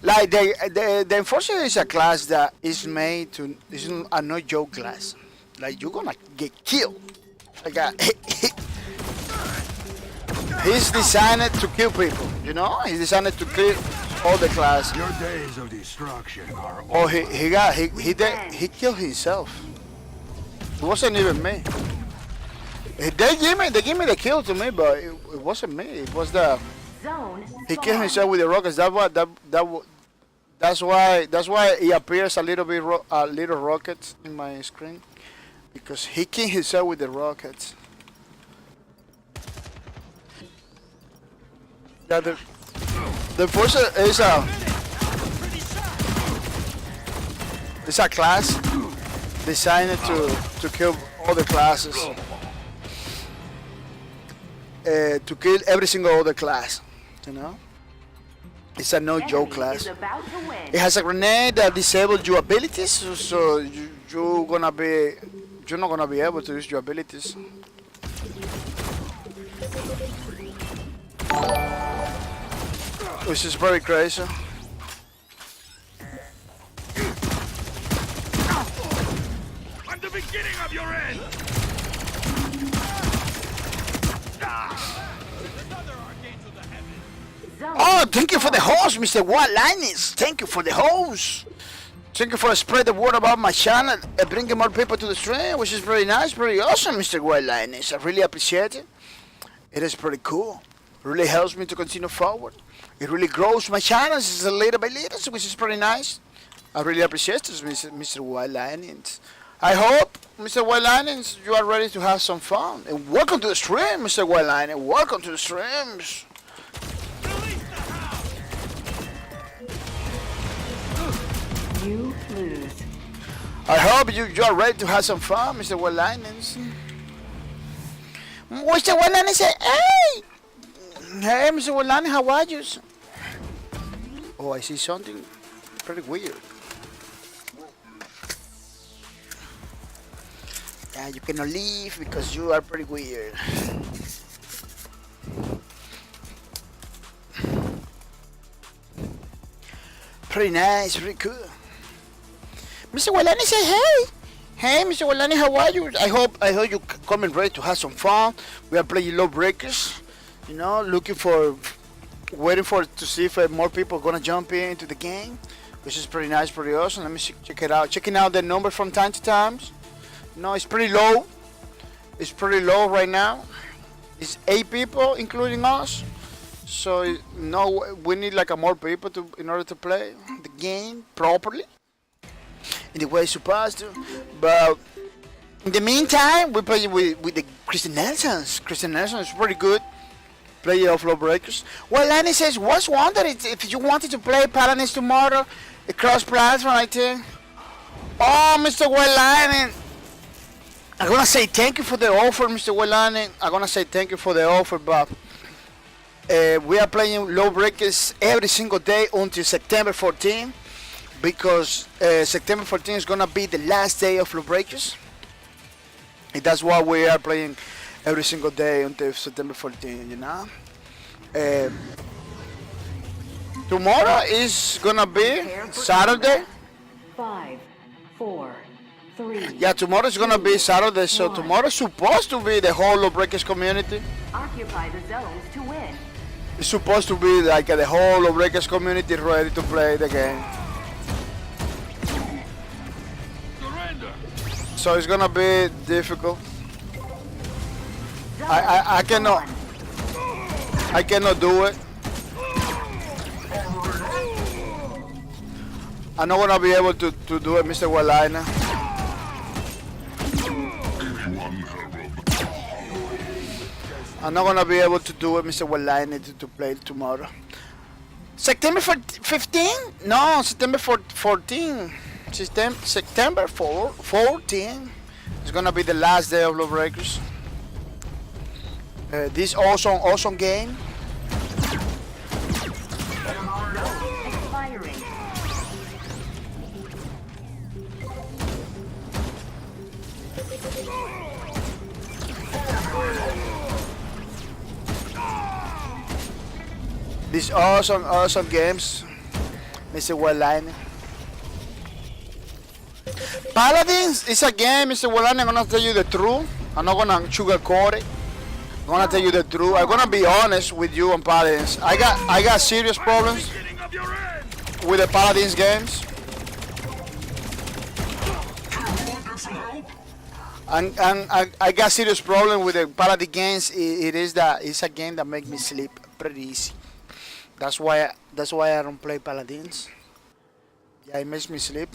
Like the enforcer is a class that is made to. It's a no joke class. Like you're gonna get killed. Like he's designed to kill people. You know, he's designed to kill all the class.
Your days of destruction are
Oh,
over.
he killed himself. It wasn't even me. They give me the kill to me, but it wasn't me. It was the
Zone
he killed
spawned.
himself with the rockets. That's why it appears a little bit a little rockets in my screen, because he killed himself with the rockets. Yeah, the first is a class designed to kill all the classes. To kill every single other class, you know. It's a no joke
Enemy
class.
is about to win.
It has a grenade that disables your abilities, so you're not gonna be able to use your abilities. Which is very crazy.
I'm the beginning of your end.
Zone
Oh, thank you for the host, Mr. White Linus. Thank you for the host. Thank you for spread the word about my channel and bringing more people to the stream, which is very nice, very awesome, Mr. White Linus. I really appreciate it. It is pretty cool. It really helps me to continue forward. It really grows my channel a little by little, which is pretty nice. I really appreciate this, Mr. White Linus. I hope, Mr. White Linus, you are ready to have some fun. And welcome to the stream, Mr. White Linus. Welcome to the streams.
you lose.
I hope you are ready to have some fun, Mr. White Linus. Mr. White Linus said, hey! Hey, Mr. White Linus, how are you? Oh, I see something pretty weird. Yeah, you cannot leave because you are pretty weird. Pretty nice, pretty cool. Mr. Walani said, hey! Hey, Mr. Walani, how are you? I hope you coming ready to have some fun. We are playing Lawbreakers. You know, waiting to see if more people are gonna jump into the game, which is pretty nice, pretty awesome. Let me check it out. Checking out the number from time to time. No, it's pretty low. It's pretty low right now. It's 8 people, including us. So no, we need like more people in order to play the game properly in the way it's supposed to. But in the meantime, we play with the Christian Nelsons. Christian Nelson is pretty good player of Lawbreakers. Well, Lenny says, was wondering if you wanted to play Paladins tomorrow, a cross-platform, I think. Oh, Mr. Wellani, I'm gonna say thank you for the offer, Mr. Wellani. I'm gonna say thank you for the offer, but we are playing Lawbreakers every single day until September 14, because September 14 is gonna be the last day of Lawbreakers. And that's why we are playing every single day until September 14, you know. Tomorrow is gonna be Saturday.
5, 4, 3.
Yeah, tomorrow is gonna be Saturday, so tomorrow is supposed to be the whole Lawbreakers community.
Occupy the zones to win.
It's supposed to be like the whole Lawbreakers community ready to play the game.
Surrender.
So it's gonna be difficult.
Zone
I cannot
spawned.
I cannot do it. I'm not gonna be able to do it, Mr. Walina. I'm not gonna be able to do it, Mr. Walina, to play tomorrow. September 15? No, September 14. September 14 is gonna be the last day of Lawbreakers. This awesome game.
Expiring.
These awesome games, Mr. Wellane. Paladins is a game, Mr. Wellane. I'm gonna tell you the truth. I'm not gonna sugarcoat it. I'm gonna tell you the truth. I'm gonna be honest with you on Paladins. I got serious problems.
Beginning of your
with the Paladins games. And I got serious problem with the Paladin games. It is that it's a game that makes me sleep pretty easy. That's why I don't play Paladins. Yeah, it makes me sleep.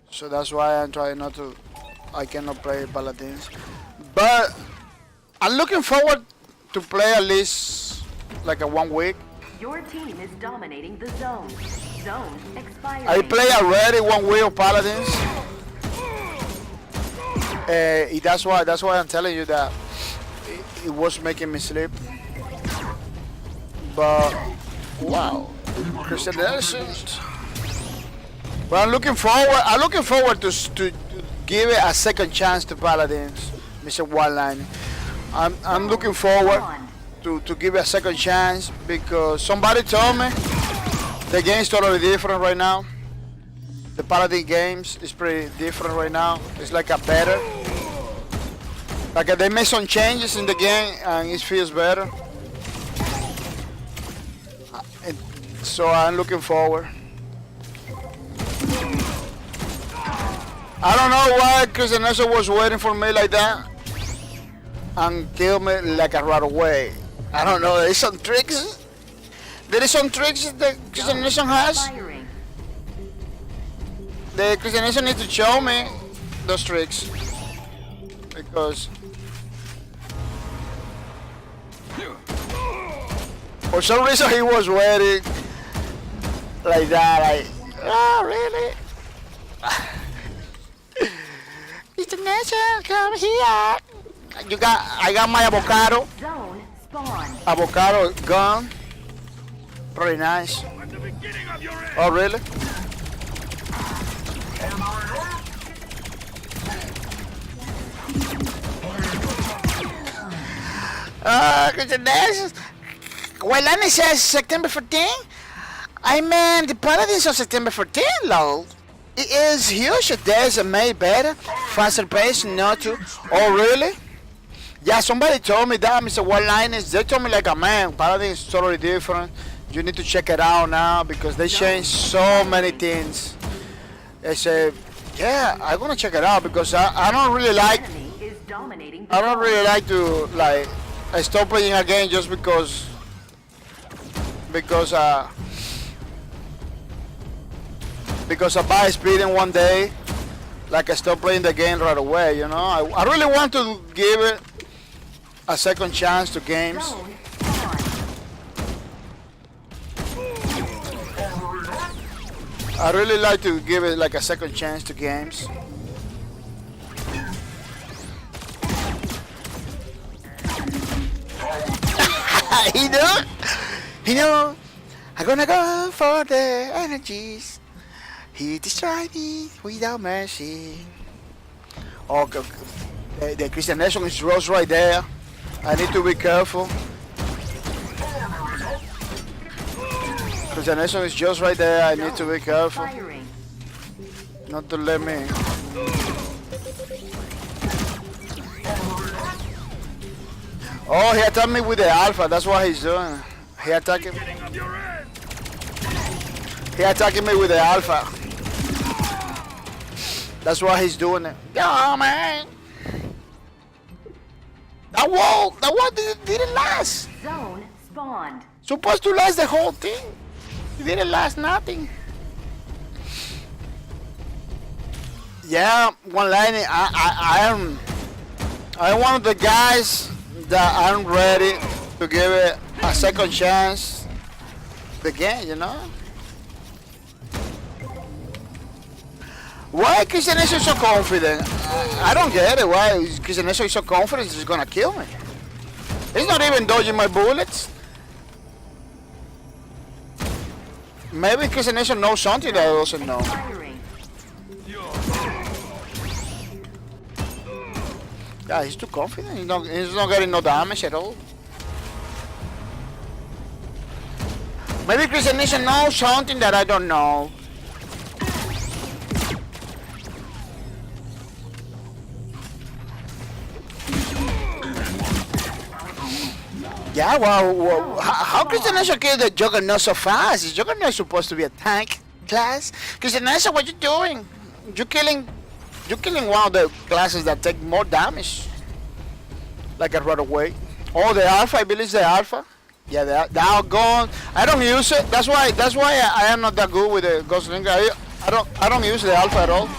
So that's why I'm trying not to. I cannot play Paladins. But I'm looking forward to play at least like a 1 week.
Your team is dominating the zone. Zone expiring.
I play already 1 week of Paladins. That's why I'm telling you that it was making me sleep. But wow, Christian Nelson. But I'm looking forward to give it a second chance to Paladins, Mr. Wildline. I'm looking forward to give it a second chance because somebody told me the game's totally different right now. The Paladin games is pretty different right now. It's like a better. Like they made some changes in the game and it feels better. And so I'm looking forward. I don't know why Christian Nelson was waiting for me like that and killed me like a right away. I don't know. There's some tricks. There is some tricks that Christian Nelson has.
Expiring.
The Christian Nelson needs to show me those tricks because for some reason he was waiting like that. Like, oh really? Christian Nelson, come here. I got my avocado.
Zone spawn.
Avocado gun. Pretty nice.
At the beginning of your end.
Oh really? Christian Nelson. Well, Annie says September 14. I mean, the Paladins of September 14, lol. It is huge. There's a made better, faster pace, not to. Oh, really? Yeah, somebody told me that, Mr. Wildliners. They told me like a man, Paladin is totally different. You need to check it out now because they changed so many things. I said, yeah, I'm gonna check it out because I don't really like.
Enemy is dominating the
I don't
zone.
really like to like. I stop playing a game just because I buy speed in one day. Like I stop playing the game right away, you know. I really want to give it a second chance to games.
Zone spawn.
I really like to give it like a second chance to games. you know, I'm gonna go for the energies. He destroyed me without mercy. Oh, the Christian Nation is rose right there. I need to be careful. Christian Nation is just right there. I need to be careful.
Expiring.
Not to let me. Oh, he attacked me with the alpha. That's what he's doing. He attacking.
Beginning of your end.
He attacking me with the alpha. That's why he's doing it. Yeah, man. That wall didn't last.
Zone spawned.
Supposed to last the whole thing. It didn't last nothing. Yeah, one line. I'm one of the guys that I'm ready to give it a second chance. The game, you know. Why Christian Nation is so confident? I don't get it. Why Christian Nation is so confident he's gonna kill me? He's not even dodging my bullets. Maybe Christian Nation knows something that I doesn't know.
Expiring.
Yeah, he's too confident. He's not getting no damage at all. Maybe Christian Nation knows something that I don't know. Yeah, how Christian Nation killed the Juggernaut so fast? Is Juggernaut supposed to be a tank class? Christian Nation, what you doing? You're killing one of the classes that take more damage. Like a right away. Oh, the Alpha, I believe it's the Alpha. Yeah, the Outgone. I don't use it. That's why I am not that good with the Gunslinger. I don't use the Alpha at all.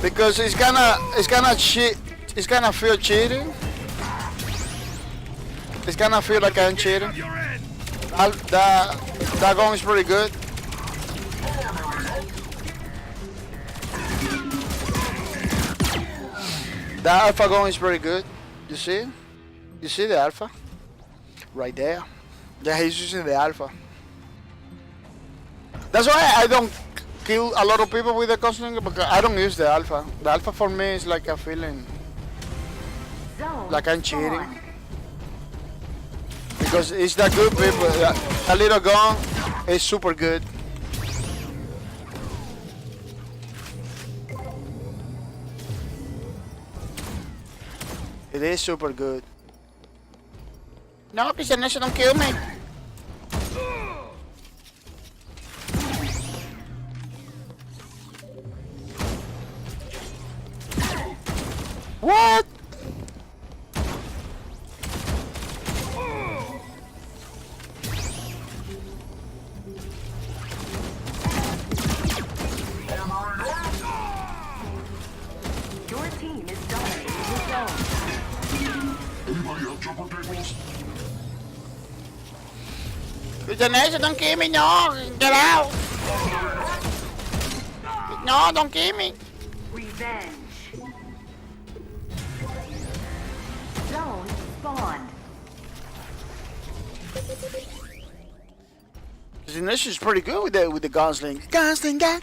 Because it's gonna cheat. It's gonna feel cheating. It's gonna feel like I'm cheating. That gun is pretty good. The Alpha gun is pretty good. You see? You see the Alpha? Right there. Yeah, he's using the Alpha. That's why I don't kill a lot of people with the Gunslinger, because I don't use the Alpha. The Alpha for me is like a feeling like I'm cheating. Because it's that good, people. A little gun is super good. It is super good. No, Christian Nation, don't kill me. What?
Your team is dominating the zone.
Christian Nation, don't kill me, no. Get out. No, don't kill me.
Revenge. Zone spawned.
Christian Nation is pretty good with the Gunslinger. Gunslinger.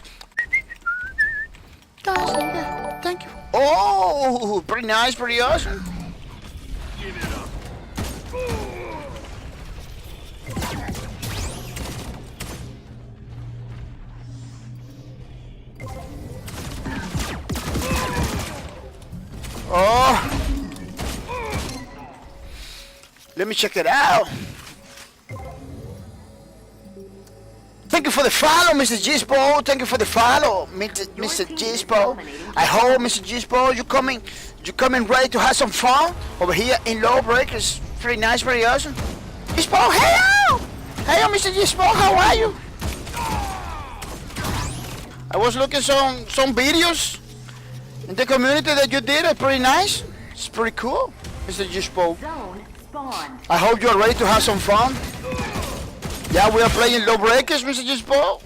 Gunslinger. Thank you. Oh, pretty nice, pretty awesome.
Give it up.
Oh. Let me check it out. Thank you for the follow, Mr. Gispo. Thank you for the follow, Mr. Gispo. I hope, Mr. Gispo, you coming ready to have some fun over here in Lawbreakers. Pretty nice, pretty awesome. Gispo, hello! Hello, Mr. Gispo, how are you? I was looking some videos in the community that you did. It's pretty nice. It's pretty cool, Mr. Gispo.
Zone spawned.
I hope you are ready to have some fun. Yeah, we are playing Lawbreakers, Mr. Gispo.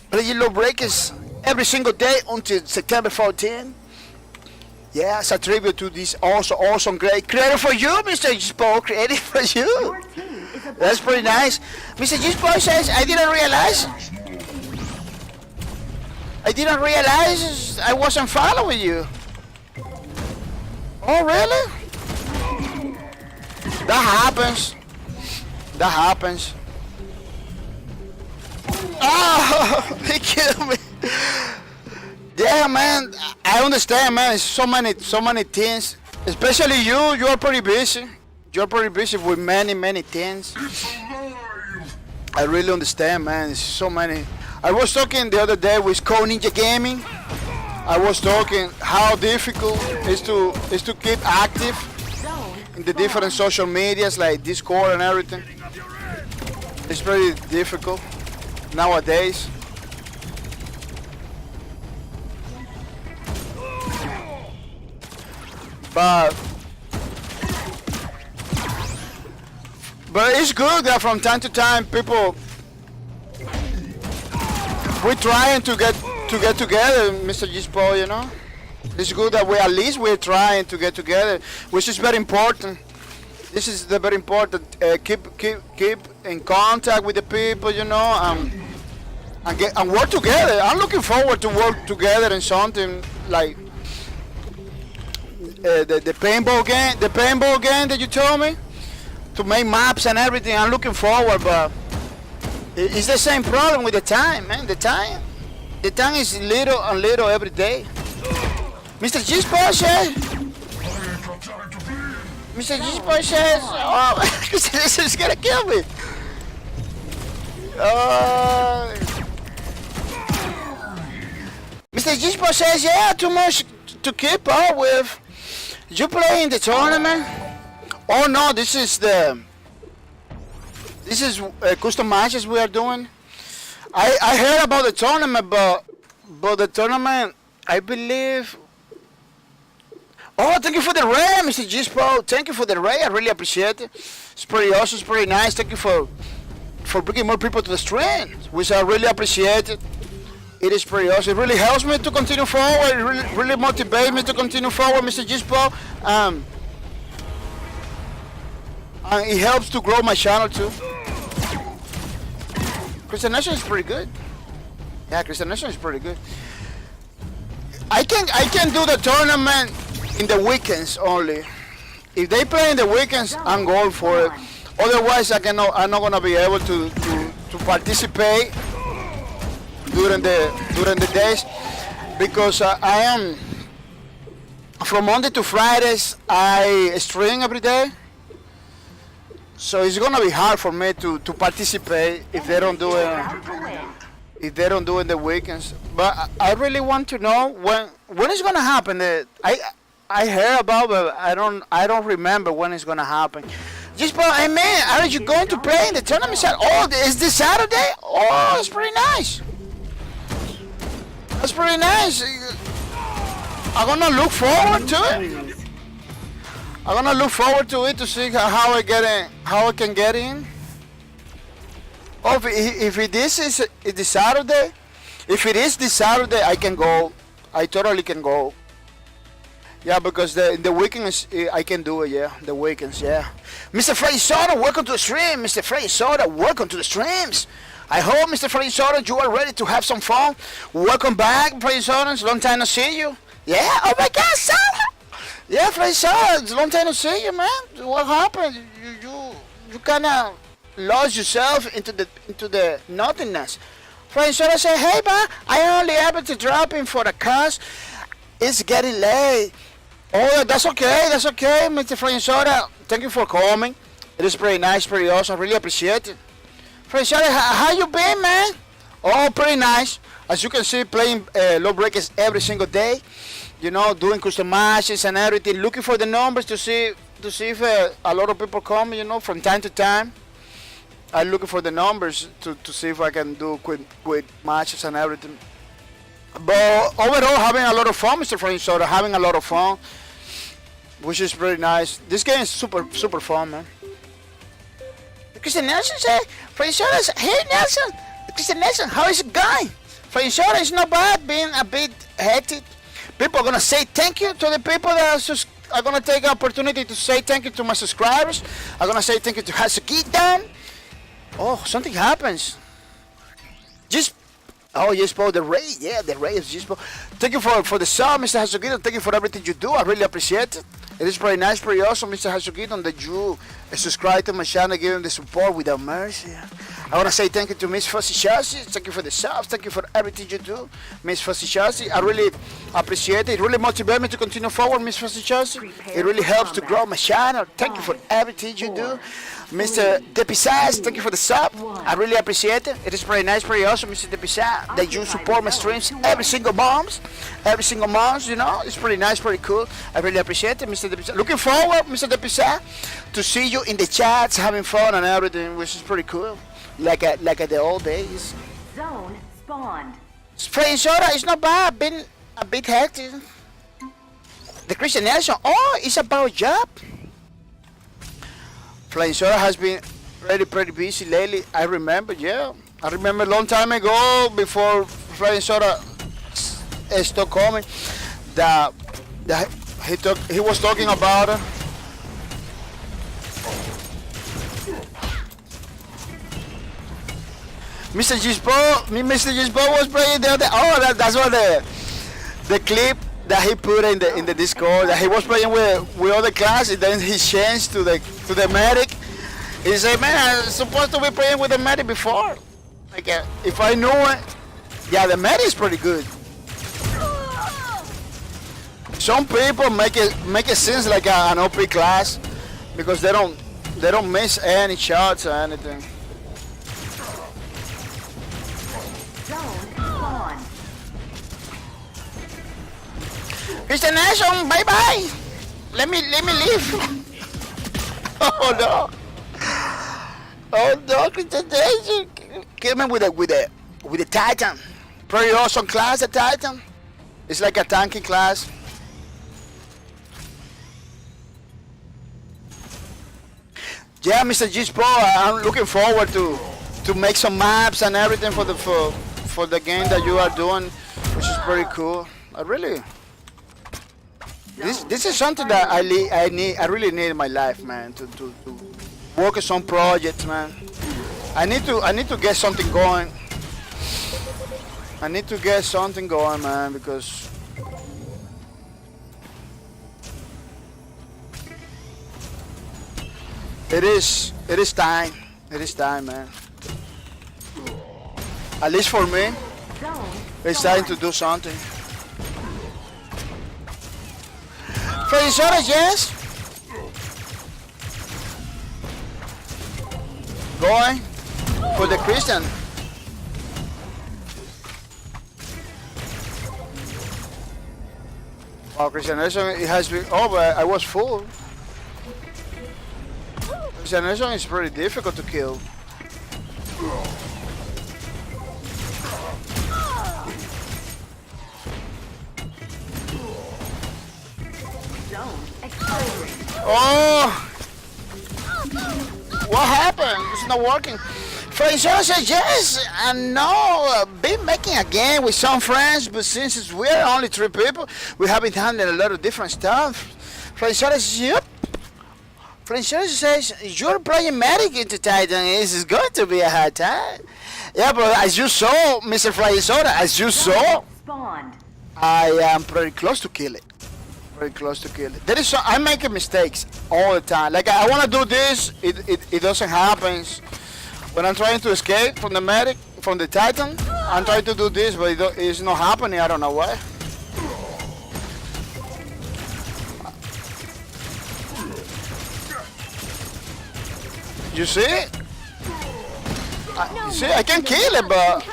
Playing Lawbreakers every single day until September 14. Yeah, it's a tribute to this awesome great creator for you, Mr. Gispo. Created for you.
Your team is about
That's pretty nice. Mr. Gispo says, I didn't realize I wasn't following you. Oh, really? That happens. That happens. Oh, he killed me. Yeah, man. I understand, man. It's so many things. Especially you are pretty busy. You're pretty busy with many things. I really understand, man. It's so many. I was talking the other day with Code Ninja Gaming. I was talking how difficult it is to keep active in the different social medias like Discord and everything. It's very difficult nowadays. But it's good that from time to time people we're trying to get together, Mr. Gispo, you know. It's good that we're trying to get together, which is very important. This is the very important. Keep in contact with the people, you know, and work together. I'm looking forward to work together in something like the paintball game that you told me to make maps and everything. I'm looking forward, but it's the same problem with the time, man. The time is little and little every day. Mr. G-Spot says. Mr. G-Spot says. Oh, this is gonna kill me. Mr. G-Spot says, yeah, too much to keep up with. You play in the tournament? Oh no, this is custom matches we are doing. I heard about the tournament, but the tournament, I believe. Oh, thank you for the ray, Mr. Gispo. Thank you for the ray. I really appreciate it. It's pretty awesome. It's pretty nice. Thank you for bringing more people to the stream, which I really appreciate it. It is pretty awesome. It really helps me to continue forward. It really motivates me to continue forward, Mr. Gispo. It helps to grow my channel too. Christian Nation is pretty good. Yeah, Christian Nation is pretty good. I can do the tournament in the weekends only. If they play in the weekends, I'm going for it. Otherwise, I'm not gonna be able to participate during the days, because I am from Monday to Fridays. I stream every day. So it's gonna be hard for me to participate if they don't do it. If they don't do it in the weekends. But I really want to know when it's gonna happen. I heard about, but I don't remember when it's gonna happen. Just but hey man, are you going to play in the tournament? Oh, is this Saturday? Oh, that's pretty nice. That's pretty nice. I'm gonna look forward to it. I'm gonna look forward to it to see how I can get in. Oh, if it is this Saturday, if it is this Saturday, I can go. I totally can go. Yeah, because the weekends I can do it. Yeah, the weekends. Yeah. Mr. Freddy Soda, welcome to the stream. Mr. Freddy Soda, welcome to the streams. I hope, Mr. Freddy Soda, you are ready to have some fun. Welcome back, Freddy Soda. It's a long time to see you. Yeah. Oh my God, Soda. Yeah, Freddy Soda, it's a long time to see you, man. What happened? You kind of lost yourself into the nothingness. Freddy Soda said, hey, man, I only able to drop in for the cause. It's getting late. Oh, that's okay, Mr. Freddy Soda. Thank you for coming. It is pretty nice, pretty awesome. Really appreciate it. Freddy Soda, how you been, man? Oh, pretty nice. As you can see, playing Lawbreakers every single day. You know, doing custom matches and everything. Looking for the numbers to see if a lot of people come. You know, from time to time. I'm looking for the numbers to see if I can do quick matches and everything. But overall, having a lot of fun, Mr. Freddy Soda. Having a lot of fun, which is pretty nice. This game is super fun, man. Christian Nelson said, Freddy Soda said, hey Nelson, Christian Nelson, how is it going? Freddy Soda is not bad, being a bit hectic. People are gonna say thank you to the people that are gonna take the opportunity to say thank you to my subscribers. I'm gonna say thank you to Hasukita. Oh, something happens. Yes, Paul, the Ray. Yeah, the Ray is just. Thank you for the sub, Mr. Hasukita. Thank you for everything you do. I really appreciate it. It is pretty nice, pretty awesome, Mr. Hasukita, that you subscribe to my channel, giving the support without mercy. I want to say thank you to Miss Fussy Chassis. Thank you for the subs. Thank you for everything you do, Miss Fussy Chassis. I really appreciate it. It really motivates me to continue forward, Miss Fussy Chassis. It really helps to grow my channel. Thank you for everything you do. Mr. Depisaz, thank you for the sub. I really appreciate it. It is pretty nice, pretty awesome, Mr. Depisaz, that you support my streams every single month, you know. It's pretty nice, pretty cool. I really appreciate it, Mr. Depisaz. Looking forward, Mr. Depisaz, to see you in the chats, having fun and everything, which is pretty cool. Like at the old days.
Zone spawned.
Spraying soda is not bad, been a bit hectic. The Christian Nelson, oh, it's about job. Flying Soda has been pretty busy lately. I remember, yeah. I remember a long time ago, before Flying Soda stopped coming, that he was talking about it. Mr. Gispo was playing the other. Oh, that's what the clip that he put in the Discord, that he was playing with other class, and then he changed to the medic. He said, man, I was supposed to be playing with the medic before. Like, if I knew it, yeah, the medic is pretty good. some people make it seems like an OP class because they don't miss any shots or anything.
Zone spawn.
Christian Nation, bye bye. Let me leave. Oh no. Oh no, Christian Nation. Kill me with the Titan. Pretty awesome class, the Titan. It's like a tanking class. Yeah, Mr. G-Sport, I'm looking forward to make some maps and everything for the game that you are doing, which is pretty cool. I really, this is something that I really need in my life, man. To work on some projects, man. I need to get something going. I need to get something going, man, because it is time. It is time, man. At least for me,
Zone
it's time to do something. Freddy Soda, yes. Going for the Christian. Oh, Christian Nelson, it has been. Oh, but I was full. Christian Nelson is pretty difficult to kill.
zone expiring.
Oh! What happened? It's not working. Fraser says yes and no. Been making a game with some friends, but since we're only 3 people, we have been handling a lot of different stuff. Fraser says yep. Fraser says you're playing Medic into Titan. This is going to be a hard time. Yeah, but as you saw, Mr. Fraser, as you saw,
Spawned.
I am pretty close to kill it. Very close to kill it. There is I'm making mistakes all the time. Like I want to do this, it doesn't happen. When I'm trying to escape from the medic, from the Titan, I'm trying to do this, but it's not happening. I don't know why. You see? See, I can kill it, but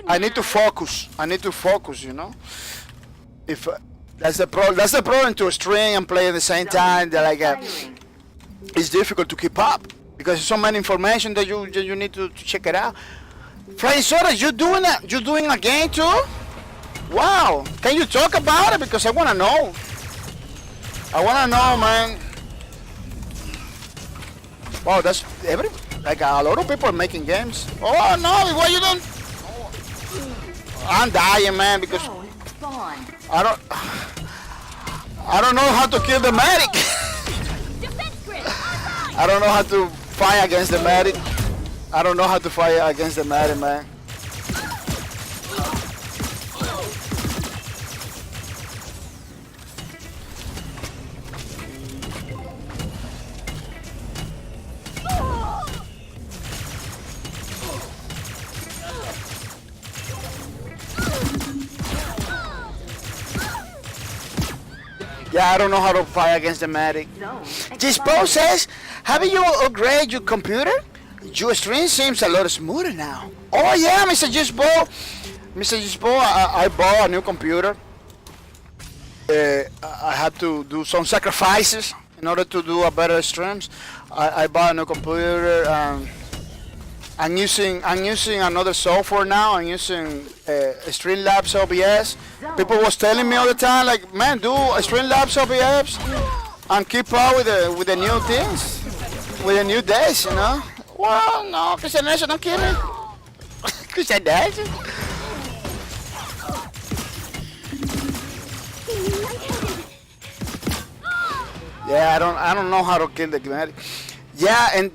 I need to focus. I need to focus. You know. If that's the problem to string and play at the same time. That it's difficult to keep up because there's so many information that you need to check it out. Freddy Soda, you doing a game too? Wow! Can you talk about it because I wanna know. I wanna know, man. Wow, that's like a lot of people are making games. Oh no! Why you don't? I'm dying, man, because
Zone spawned.
I don't know how to kill the medic. I don't know how to fight against the medic. I don't know how to fight against the medic, man. Yeah, I don't know how to fight against the medic.
Zone
GeForce says, have you upgraded your computer? Your stream seems a lot smoother now. Oh yeah, Mr. GeForce. Mr. GeForce, I bought a new computer. I had to do some sacrifices in order to do a better streams. I bought a new computer. I'm using another software now. I'm using Streamlabs OBS. People was telling me all the time, like, man, do Streamlabs OBS and keep up with the new things, with the new days, you know. Well, no, Christian Nation, don't kill me. Christian Nation. Yeah, I don't know how to kill the medic. Yeah, and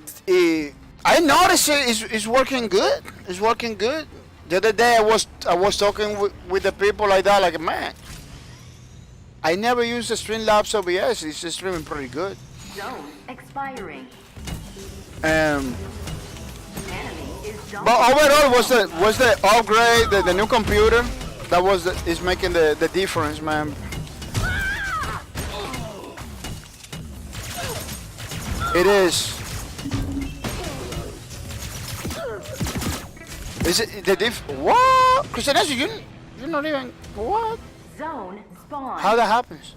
I noticed it's working good. It's working good. The other day I was talking with the people like that, like, man, I never used the Streamlabs OBS. It's streaming pretty good.
zone expiring.
Um,
Enemy is
but
dominating.
overall, was the upgrade, the new computer, that is making the difference, man. It is. Is it the diff? What? Christian, you're not even. What?
Zone spawn.
How that happens?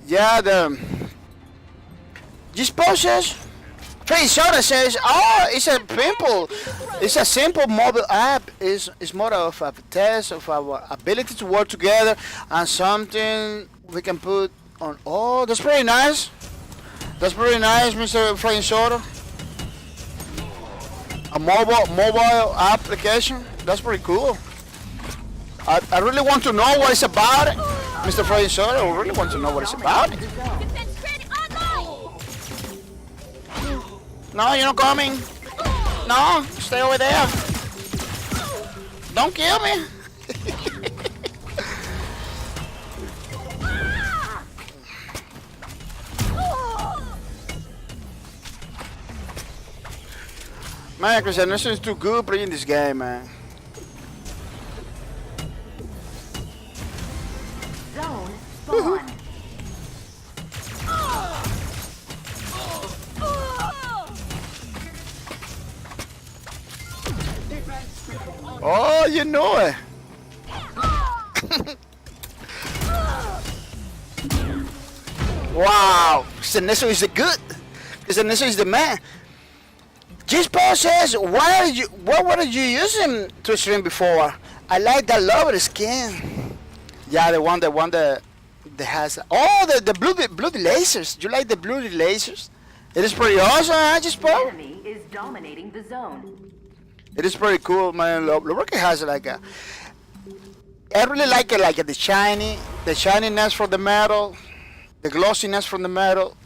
Yeah, GeForce says. Soda says, oh, it's a simple. It's a simple mobile app. It's more of a test of our ability to work together and something we can put on. Oh, that's pretty nice. That's pretty nice, Mr. Frank Soda. A mobile application. That's pretty cool. I really want to know what it's about, Mr. Frank Soda. I really want to know what it's about. No, you're not coming. No, stay over there. Don't kill me. Man, Christian, this is too good playing this game, man.
Zone spawn.
Oh, you know it. Wow, Sinesso is the good. Sinesso is the man. GeForce says, what were you using to stream before? I like that lower skin. Yeah, the one that has. Oh, the bloody lasers. You like the bloody lasers? It is pretty awesome, huh, GeForce?
Enemy is dominating the zone.
It is pretty cool, man. Lawbreakers has like a. I really like it, like the shininess from the metal, the glossiness from the metal.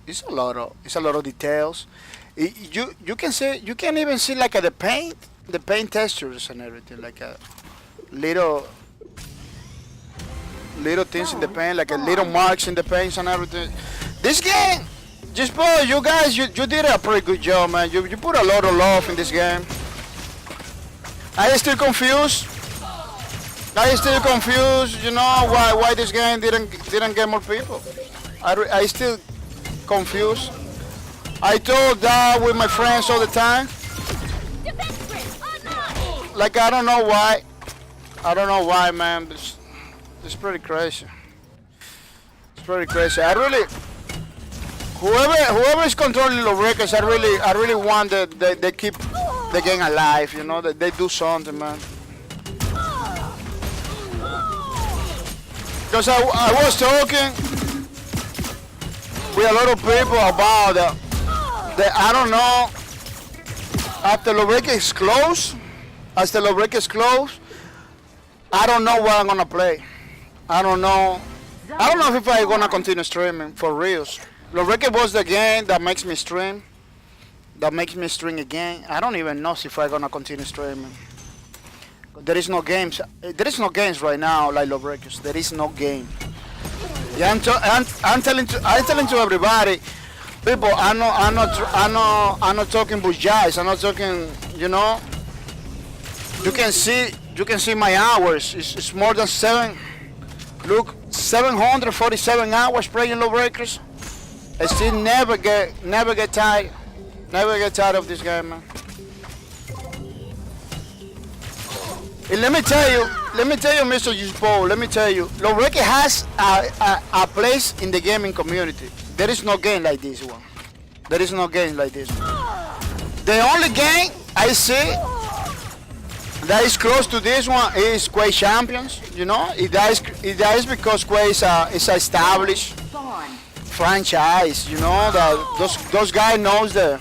It's a lot of details. You can even see like the paint textures and everything, like a little things in the paint, like a little marks in the paints and everything. This game, just boy, you guys, you did a pretty good job, man. You put a lot of love in this game. I still confused. You know why this game didn't get more people. I still confused. I told that with my friends all the time. Like I don't know why, man. It's pretty crazy. It's pretty crazy. I really, whoever is controlling Lawbreakers, I really want that they keep the game alive. You know, that they do something, man. Because I was talking with a lot of people about the I don't know, after Lawbreakers close, I don't know what I'm gonna play. I don't know if I'm gonna continue streaming for reals. Lawbreakers was the game that makes me stream, again. I don't even know if I'm gonna continue streaming. There is no games right now like Lawbreakers. There is no game. Yeah, I'm telling to everybody, people. I'm not talking bullshit. I'm not talking. You know. You can see my hours. It's more than 747 hours playing Lawbreakers. I still never get tired. Never get tired of this game, man. And let me tell you, Mr. Yuspo, Lawbreakers has a place in the gaming community. There is no game like this one. The only game I see that is close to this one is Quake Champions. You know, that is because Quake is a established franchise. You know, that those guys knows the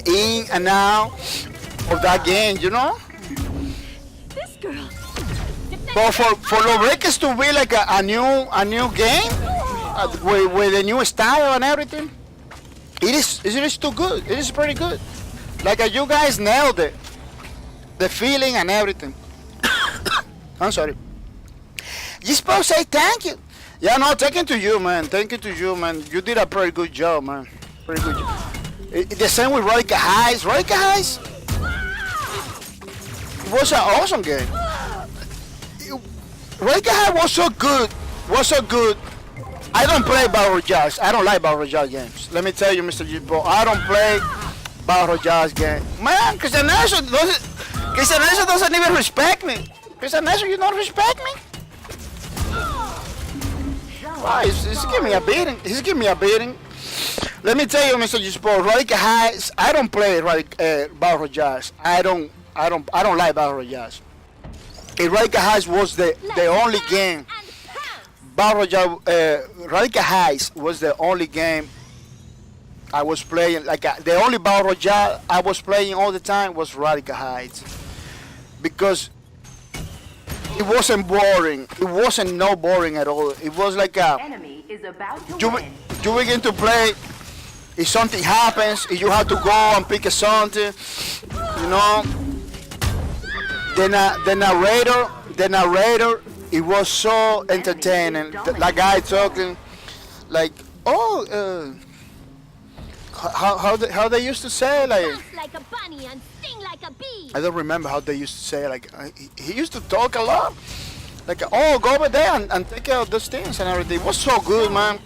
in and out of that game. You know. But for Lawbreakers to be like a new game with a new style and everything, it is too good. It is pretty good. Like you guys nailed it, the feeling and everything. I'm sorry. You're supposed to say thank you. Yeah, no, thank you to you, man. You did a pretty good job, man. Pretty good job. The same with Lawbreakers Heist. Lawbreakers Heist was an awesome game. Lawbreakers Heist was so good I don't play Battle Royale. I don't like Battle Royale games. Let me tell you, Mr. G-Bro, I don't play Battle Royale game. Man, Christian Nelson doesn't even respect me. Christian Nelson, you don't respect me? Wow, he's giving me a beating. He's giving me a beating. Let me tell you, Mr. G-Bro, Radical Heights, I don't play Battle Royale. I don't like Battle Royale. Radical Heights was the only game. Battle Royale, Radical Heights was the only game I was playing. The only Battle Royale I was playing all the time was Radical Heights, because it wasn't boring. It wasn't no boring at all. It was like
Enemy is about to win.
you begin to play. If something happens, if you have to go and pick a something, you know. The narrator, it was so entertaining. That guy talking, like, how they used to say, like
a bunny and sting like a bee.
I don't remember how they used to say, like, he used to talk a lot, like, oh, go over there and take care of those things and everything. It was so good, man.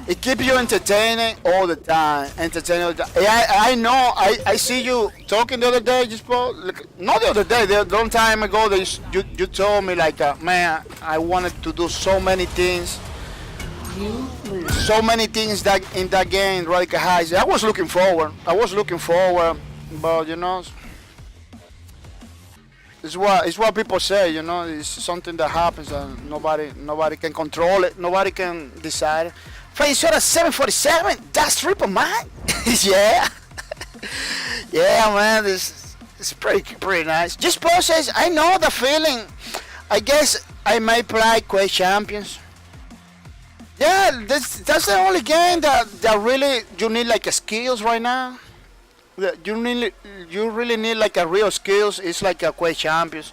It keeps you entertaining all the time. I know. I see you talking the other day, just not the other day, the long time ago. That you told me, like, man, I wanted to do so many things. So many things that in that game, Radical Heights. I was looking forward, but you know, it's what people say. You know, it's something that happens and nobody can control it. Nobody can decide. Playing shot at 747. That's triple mine. Yeah, yeah, man. It's pretty nice. Just says, I know the feeling. I guess I may play Quake Champions. Yeah, that's the only game that really you need like a skills right now. You really need like a real skills. It's like a Quake Champions.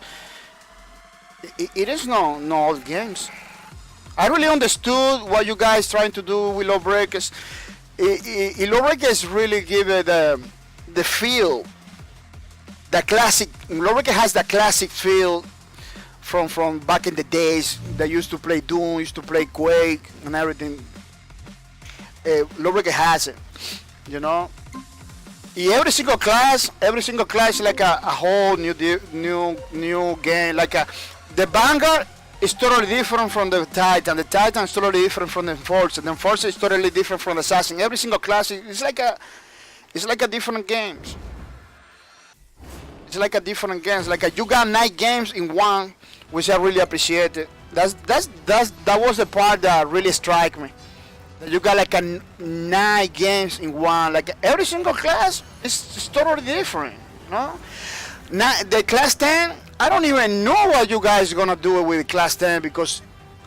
It is no old games. I really understood what you guys trying to do with Lawbreakers. Lawbreakers really give it the feel, the classic. Lawbreakers has the classic feel from back in the days. They used to play Doom, used to play Quake and everything. Lawbreakers has it, you know. Every single class is like a whole new game. Like the Vanguard is totally different from the Titan. The Titan is totally different from the Enforcer. The Enforcer is totally different from the Assassin. Every single class is like a different games. It's like a different games. Like you got 9 games in one, which I really appreciate it. That was the part that really struck me. You got like 9 games in one. Like every single class is totally different. No, now the class 10. I don't even know what you guys gonna do with class 10, because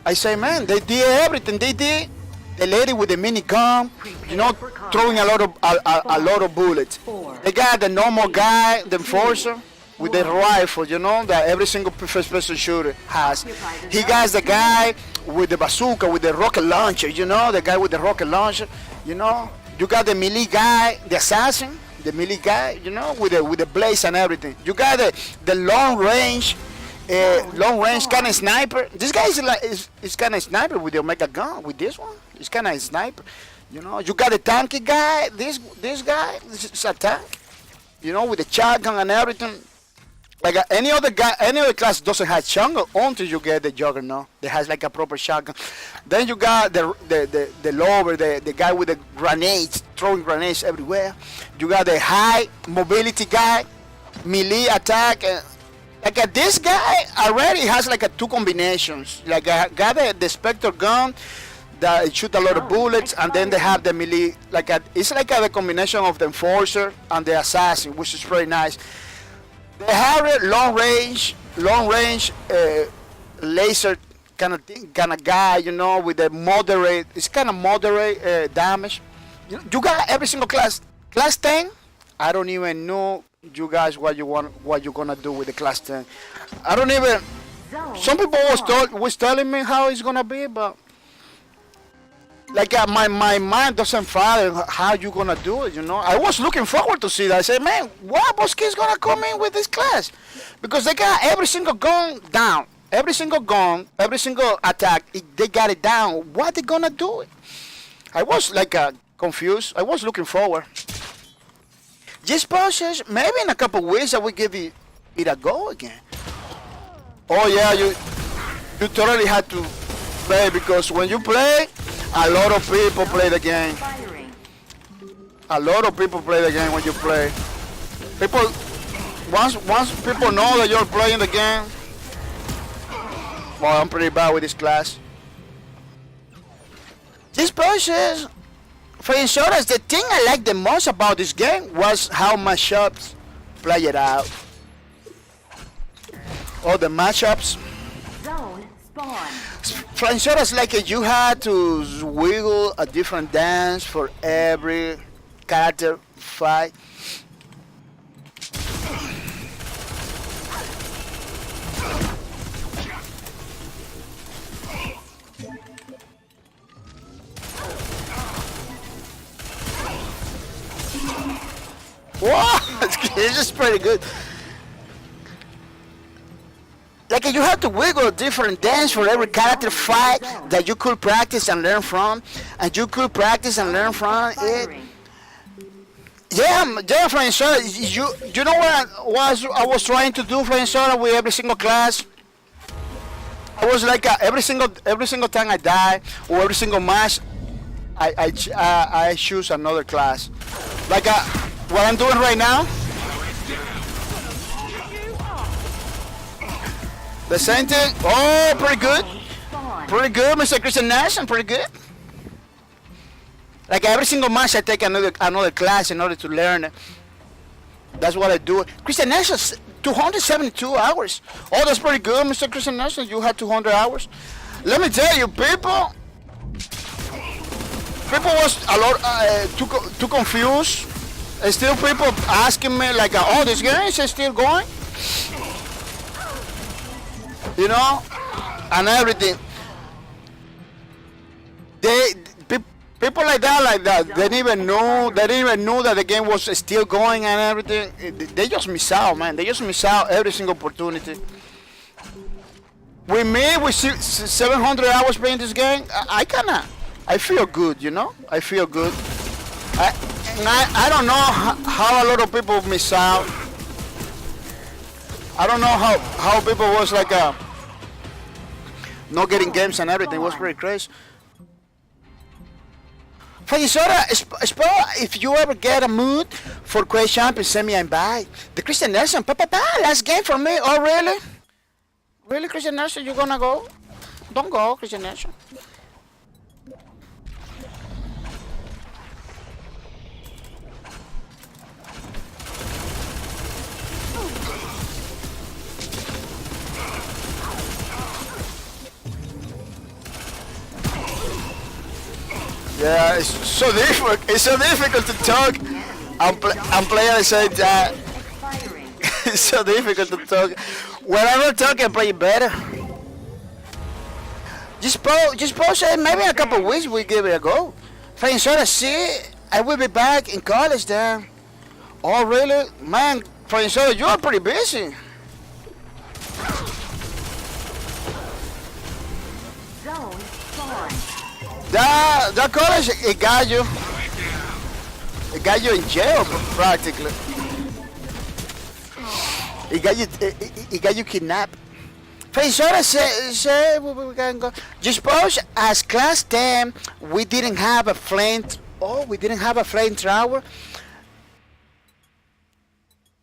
I say, man, they did everything. They did the lady with the minigun, you know, throwing a lot of bullets. They got the normal guy, the enforcer, with the rifle, you know, that every single first-person shooter has. He got the guy with the bazooka, with the rocket launcher, you know, the guy with the rocket launcher, you know. You got the melee guy, the assassin, the melee guy, you know, with the blaze and everything. You got the long range kind of sniper. This guy is kind of sniper with the Omega gun. With this one, it's kind of sniper. You know, you got the tanky guy. This guy is a tank. You know, with the shotgun and everything. Like any other class doesn't have shotgun until you get the Juggernaut. That has like a proper shotgun. Then you got the lower, the guy with the grenades, throwing grenades everywhere. You got the high mobility guy, melee attack. Like this guy already has like 2 combinations. Like got the Spectre gun that shoot a lot of bullets, and then they have the melee. It's like a combination of the Enforcer and the Assassin, which is very nice. They have a long range laser kind of guy, you know, with a moderate. It's kind of moderate damage. You got every single class. Class 10, I don't even know you guys what you're gonna do with the class 10. I don't even. Some people was telling me how it's gonna be, but like my mind doesn't follow how you gonna do it, you know. I was looking forward to see that. I said, man, what Bosquet's gonna come in with this class? Because they got every single gun down. every single gun, every single attack, they got it down. What they gonna do? I was like confused. I was looking forward. Just process. Maybe in a couple weeks I will give it a go again. Oh yeah, you totally had to play, because when you play, a lot of people play the game.
Firing.
A lot of people play the game when you play. People, once people know that you're playing the game. Well, I'm pretty bad with this class. This process, for insurance, the thing I like the most about this game was how matchups play it out. All the matchups.
Zone spawn.
For insurance, like you had to wiggle a different dance for every character fight. Wow, it's just pretty good. Like you have to wiggle a different dance for every character fight that you could practice and learn from, and you could practice and learn from it.
Firing.
Yeah, friend, sir. You know what I was trying to do, friend, sir, with every single class. I was like every single time I die or every single match, I choose another class. Like what I'm doing right now. The same thing. Oh, pretty good.
Spawn.
Pretty good, Mr. Christian Nash. I'm pretty good. Like every single match, I take another class in order to learn it. That's what I do. Christian Nash is 272 hours. Oh, that's pretty good, Mr. Christian Nash. You had 200 hours. Let me tell you, people was a lot too confused. And still people asking me like, oh, this game is still going? You know, and everything. People like that, they didn't even know that the game was still going and everything. They just miss out, man. They just miss out every single opportunity. With me, with 700 hours playing this game, I feel good, you know. I feel good. I don't know how a lot of people miss out. I don't know how people was like not getting games and everything. It was pretty crazy. If you ever get a mood for Crazy Champion, send me an invite. The Christian Nelson, last game for me. Oh, really? Really, Christian Nelson, you gonna go? Don't go, Christian Nelson. Yeah, it's so difficult. It's so difficult to talk. I'm playing at the same time.
Expiring.
It's so difficult to talk. When I'm not talking, I'm playing better. Just post it. Maybe in a couple of weeks we give it a go. Playing Soda, see, I will be back in college then. Oh, really? Man, playing Soda, you are pretty busy.
Zone spawn.
That college, it got you. It got you in jail, practically. It got you kidnapped. Professor say we can go. Just suppose as class 10, we didn't have a flamethrower.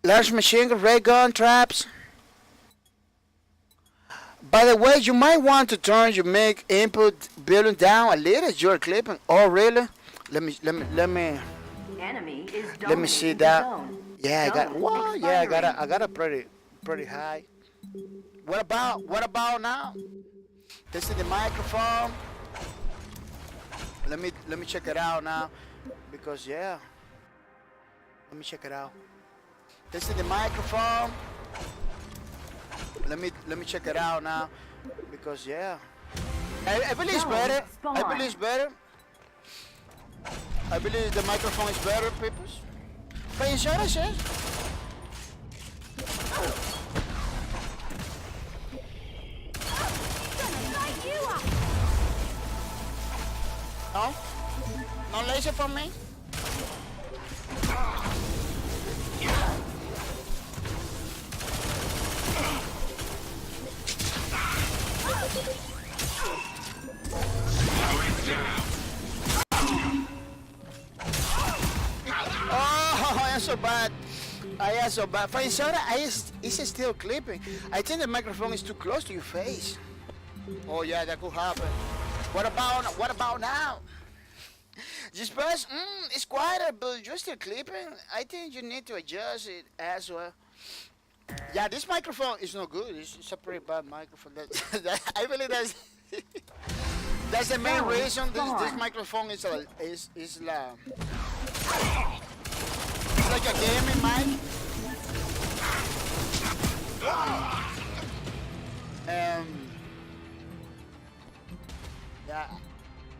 Large machine gun, ray gun, traps. By the way, you might want to turn your mic input volume down a little as you're clipping. Oh, really? Let me
Enemy is
let me see
dominating the
that.
zone.
Yeah, I got.
Zone
Well, yeah,
expiring.
I got a pretty high. What about now? This is the microphone. Let me check it out now, because yeah. Let me check it out. This is the microphone. Let me check it out now, because yeah. I believe it's better. I believe it's better. I believe the microphone is better, people. But insurance, yes. No? No laser from me? Oh, I am so bad. I am so bad. Friendsora, it's still clipping. I think the microphone is too close to your face. Oh yeah, that could happen. What about now? This bus, it's quieter, but you're still clipping. I think you need to adjust it as well. Yeah, this microphone is not good. It's a pretty bad microphone. I believe that's the main reason this microphone is like it's like a gaming mic. Yeah,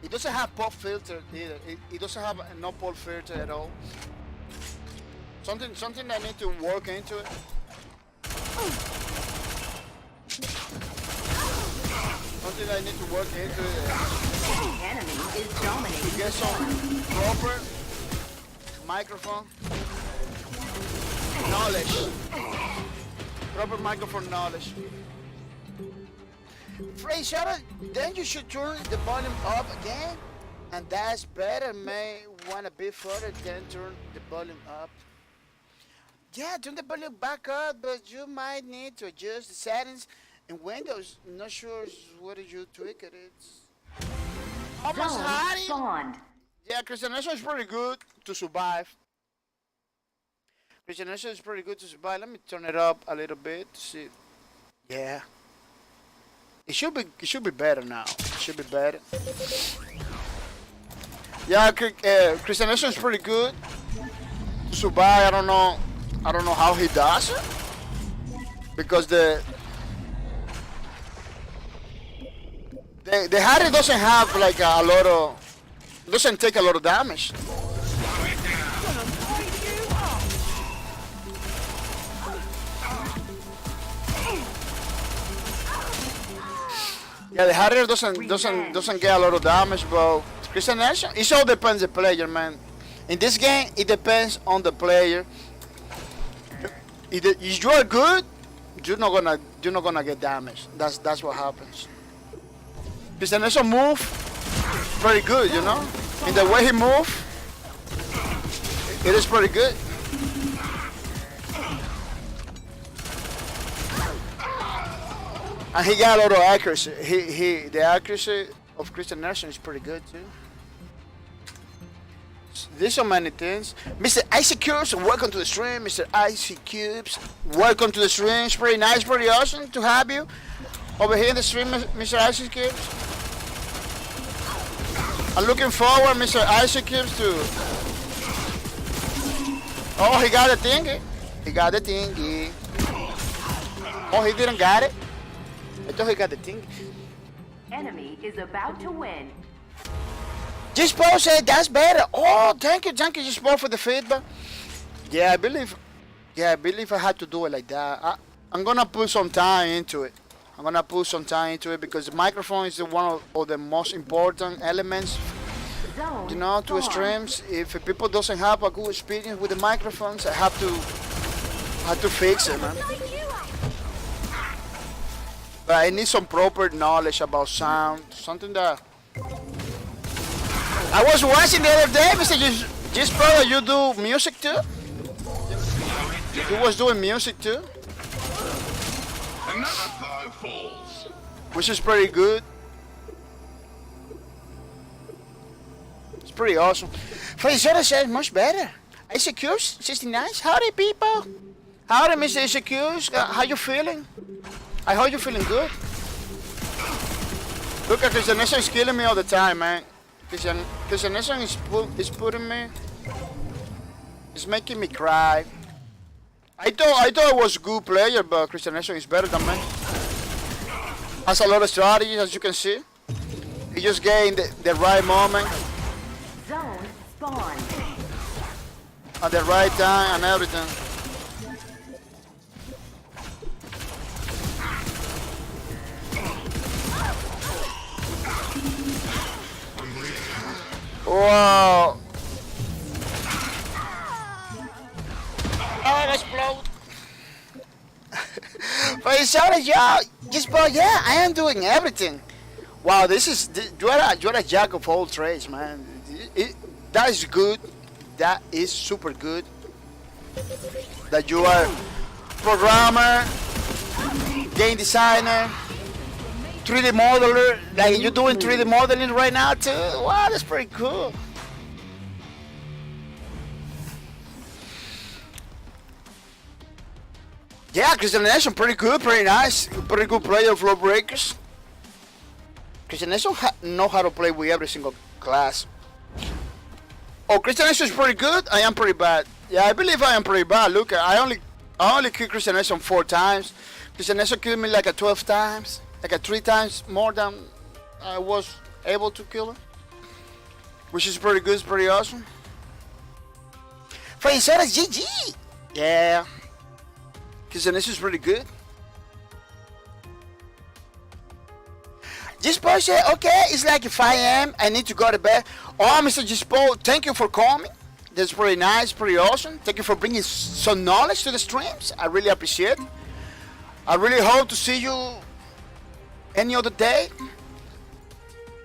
it doesn't have pop filter either. It doesn't have no pop filter at all. Something I need to work into it. Something I need to work into it.
The enemy is dominating.
To get some proper microphone knowledge. Proper microphone knowledge. Fraser, then you should turn the volume up again. And that's better. May want a bit further, then turn the volume up. Yeah, turn the volume back up, but you might need to adjust the settings in Windows. I'm not sure whether you tweak it. It's almost
Zone
hot.
spawned.
Yeah, Christian Nation is pretty good to survive. Christian Nation is pretty good to survive. Let me turn it up a little bit to see. Yeah. It should be better now. It should be better. Yeah, Christian Nation is pretty good to survive. I don't know how he does it because the Harry doesn't have like a lot of doesn't take a lot of damage. Yeah, the Harrier doesn't get a lot of damage, but Christian Nation, it all depends on the player, man. In this game, it depends on the player. If you are good, you're not gonna get damaged. That's what happens. Christian Nation move very good, you know. In the way he move, it is pretty good. And he got a lot of accuracy. The accuracy of Christian Nation is pretty good too. There's so many things. Mr. Icy Cubes, welcome to the stream. Mr. Icy Cubes, welcome to the stream. It's pretty nice, pretty awesome to have you over here in the stream, Mr. Icy Cubes. I'm looking forward, Mr. Icy Cubes, to. Oh, he got a thingy. He got a thingy. Oh, he didn't got it. I thought he got the thing.
Enemy is about to win.
GeForce said that's better. Oh, thank you, GeForce, for the feedback. Yeah, I believe I had to do it like that. I'm gonna put some time into it. Because the microphone is one of the most important elements,
Zone
you know, to
spawned.
streams. If people doesn't have a good experience with the microphones, I have to fix it, man. But I need some proper knowledge about sound, something that I was watching the other day, Mr. GeForce, you do music too? You was doing music too?
Another foe falls.
Which is pretty good. It's pretty awesome. Fraser says much better. Isacuse 69. Howdy people. Howdy Mr. Isacuse. How you feeling? I hope you're feeling good. Look at Christian Nation is killing me all the time, man. Christian Nation is putting me. It's making me cry. I thought I was a good player, but Christian Nation is better than me. Has a lot of strategies, as you can see. He just gained the right moment.
Zone spawned.
At the right time and everything. Whoa. Oh, explode. But it's out of y'all. Just bro, yeah, I am doing everything. Wow, you're a jack of all trades, man. That is good. That is super good. That you are programmer, game designer, 3D modeler. Like you're doing 3D modeling right now too. Wow, that's pretty cool. Yeah, Christian Nation, pretty good, pretty nice, pretty good player of Lawbreakers. Christian Nation know how to play with every single class. Oh, Christian Nation is pretty good. I am pretty bad. Yeah, I believe I am pretty bad. Look, I only killed Christian Nation 4 times. Christian Nation killed me like 12 times, like 3 times more than I was able to kill him, which is pretty good. It's pretty awesome. Faiceras GG. Yeah. Christian Nation is pretty good. Gispo said, okay, it's like 5 a.m. I need to go to bed. Oh, Mr. Gispo, thank you for coming. That's pretty nice, pretty awesome. Thank you for bringing some knowledge to the streams. I really appreciate it. I really hope to see you any other day.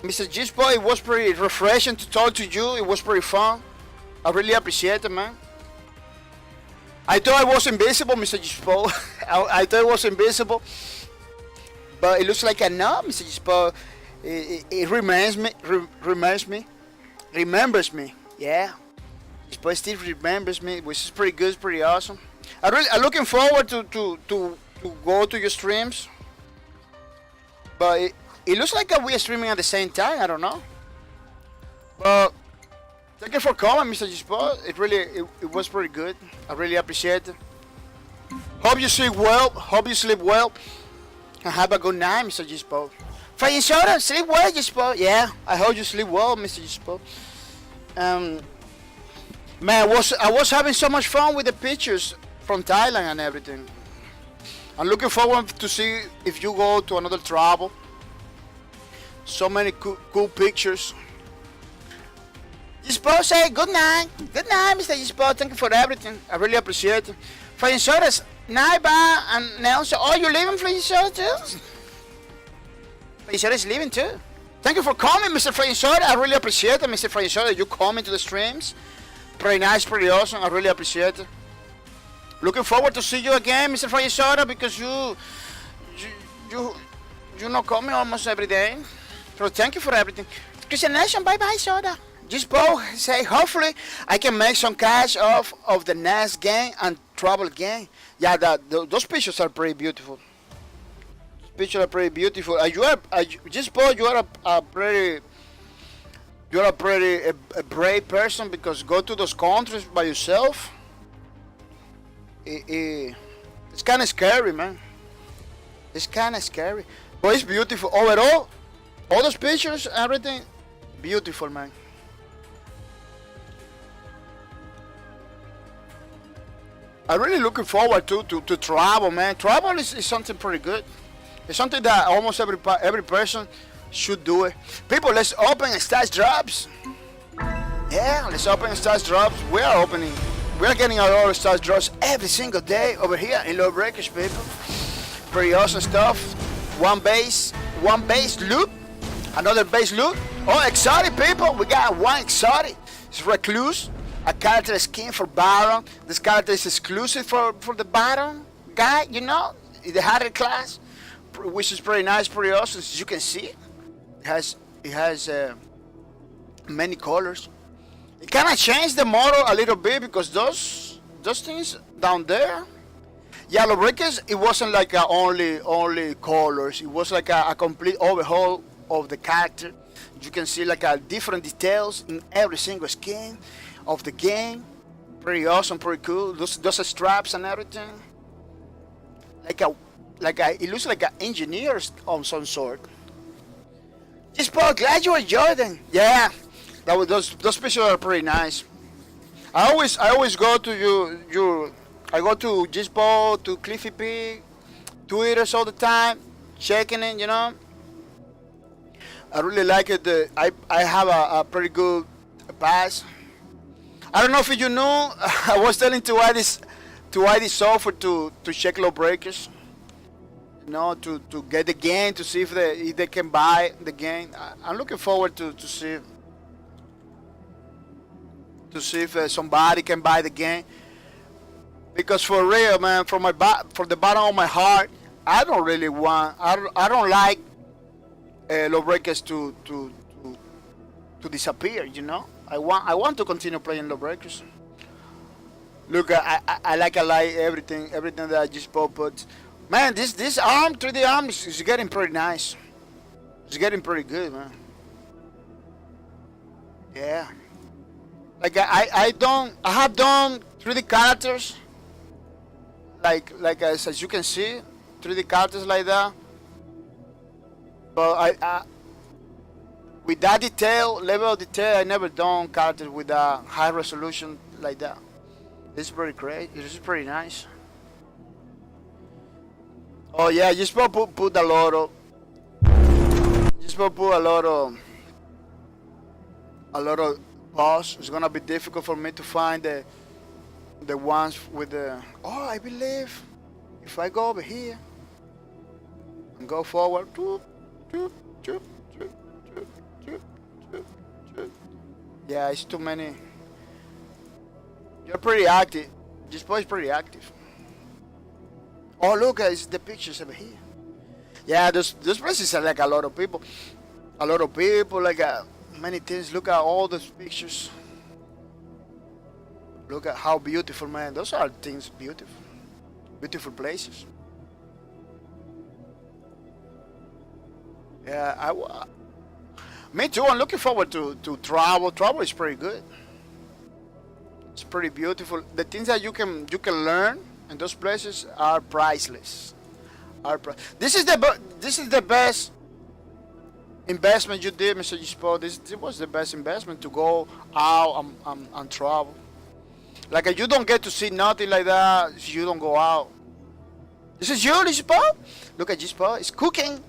Mr. Gispo, it was pretty refreshing to talk to you. It was pretty fun. I really appreciate it, man. I thought I was invisible, Mr. Gispo. I thought I was invisible. But it looks like I know, Mr. Gispo. It remembers me. Yeah. Gispo still remembers me, which is pretty good, pretty awesome. I'm looking forward to go to your streams. But it looks like we are streaming at the same time. I don't know. But thank you for coming, Mr. Gispo. It was pretty good. I really appreciate it. Hope you sleep well. Hope you sleep well. And have a good night, Mr. Gispo. Fire soda, sleep well, Gispo. Yeah, I hope you sleep well, Mr. Gispo. Man, I was having so much fun with the pictures from Thailand and everything. I'm looking forward to see if you go to another travel. So many cool pictures. Gispo say good night. Good night, Mr. Gispo. Thank you for everything. I really appreciate it. Flying Sodas, Naiba and Nelson. Oh, you're leaving, Flying Soda too? Flying Soda is leaving too. Thank you for coming, Mr. Flying Soda. I really appreciate it, Mr. Flying Soda. You coming to the streams. Pretty nice, pretty awesome. I really appreciate it. Looking forward to see you again, Mr. Flying Soda, because you're not coming almost every day. So thank you for everything. Christian Nation, bye-bye, Soda. Just Bo say, hopefully I can make some cash off of the NAS game and travel game. Yeah, those pictures are pretty beautiful. Those pictures are pretty beautiful. Just Bo, you are a pretty brave person, because go to those countries by yourself. It's kind of scary, man. It's kind of scary, but it's beautiful overall. All those pictures, everything, beautiful, man. I'm really looking forward to travel, man. Travel is something pretty good. It's something that almost every person should do it. People, let's open and start drops. Yeah, let's open and start drops. We are getting our start drops every single day over here in Lawbreakers, people. Pretty awesome stuff. One base loot, another base loot. Oh, exotic, people. We got one exotic. It's Recluse. A character skin for Baron. This character is exclusive for the Baron guy, you know, the harder class, which is pretty nice, pretty awesome. As you can see, it has many colors. It kind of changed the model a little bit, because those things down there, yeah, Lawbreakers, it wasn't like only colors. It was like a complete overhaul of the character. You can see like different details in every single skin of the game. Pretty awesome, pretty cool. Those straps and everything. It looks like an engineer of some sort. Just Paul, glad you enjoyed them. Yeah, those pictures are pretty nice. I always go to I go to Gispo, to Cliffy Pig, Twitters all the time, checking it, you know. I really like it. I have a pretty good pass. I don't know if you know. I was telling to add this software to check Lawbreakers. To get the game, to see if they can buy the game. I'm looking forward to see if somebody can buy the game. Because for real, man, from the bottom of my heart, I don't really want. I don't like Lawbreakers to disappear. I want to continue playing Lawbreakers. Look, I like everything that I just put. Man, this 3D arm is getting pretty nice. It's getting pretty good, man. Yeah. Like I have done 3D characters. Like as you can see, 3D characters like that. But I with that level of detail, I never done characters with a high resolution like that. This is pretty great. This is pretty nice. Oh yeah, you're supposed to put a lot of. You're supposed to put a lot of boss. It's gonna be difficult for me to find the ones with the. Oh, I believe if I go over here and go forward. Yeah, it's too many. You're pretty active. This boy is pretty active. Oh, look, it's the pictures over here. Yeah, those places are like a lot of people. Like many things. Look at all those pictures. Look at how beautiful, man. Those are things beautiful. Beautiful places. Yeah, me too. I'm looking forward to travel. Travel is pretty good. It's pretty beautiful. The things that you can learn in those places are priceless. This is the best investment you did, Mr. Gispo. This was the best investment to go out and travel. Like you don't get to see nothing like that if you don't go out. This is you, Gispo. Look at Gispo. It's cooking.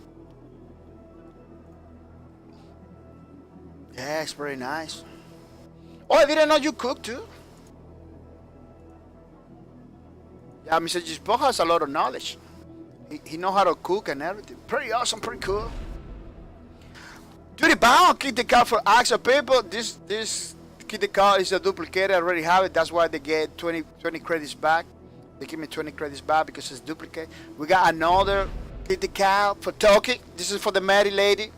Yeah, it's very nice. Oh, I didn't know you cook too. Yeah, Mr. Gispo has a lot of knowledge. He knows how to cook and everything. Pretty awesome, pretty cool. Duty bound, keep the card for extra people. This keep the card is a duplicate. I already have it. That's why they get 20 credits back. They give me 20 credits back because it's duplicate. We got another keep the card for Toki. This is for the married lady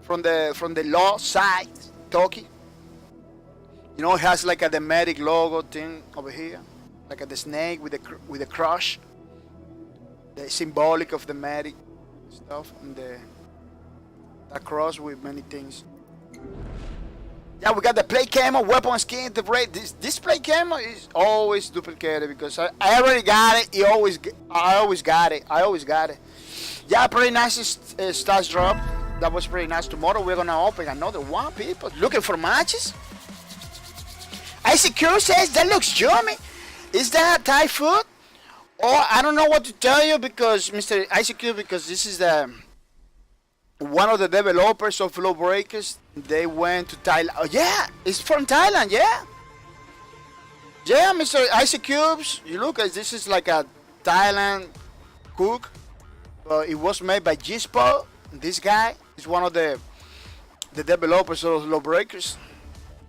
from the law side, Toki. It has like a Dematic logo thing over here. Like the snake with the crush, the symbolic of the magic stuff, and the cross with many things. Yeah, we got the play camo, weapon skin, the rate. This play camo is always duplicated because I already got it. I always got it. Yeah, pretty nice stats drop. That was pretty nice. Tomorrow we're gonna open another one. People looking for matches. ICQ says that looks yummy. Is that Thai food? Or I don't know what to tell you because Mr. ICQ, because this is one of the developers of Lawbreakers. They went to Thailand. Oh yeah, it's from Thailand. Yeah, Mr. ICQs. You look at this is like a Thailand cook. It was made by Gispo. This guy is one of the developers of Lawbreakers.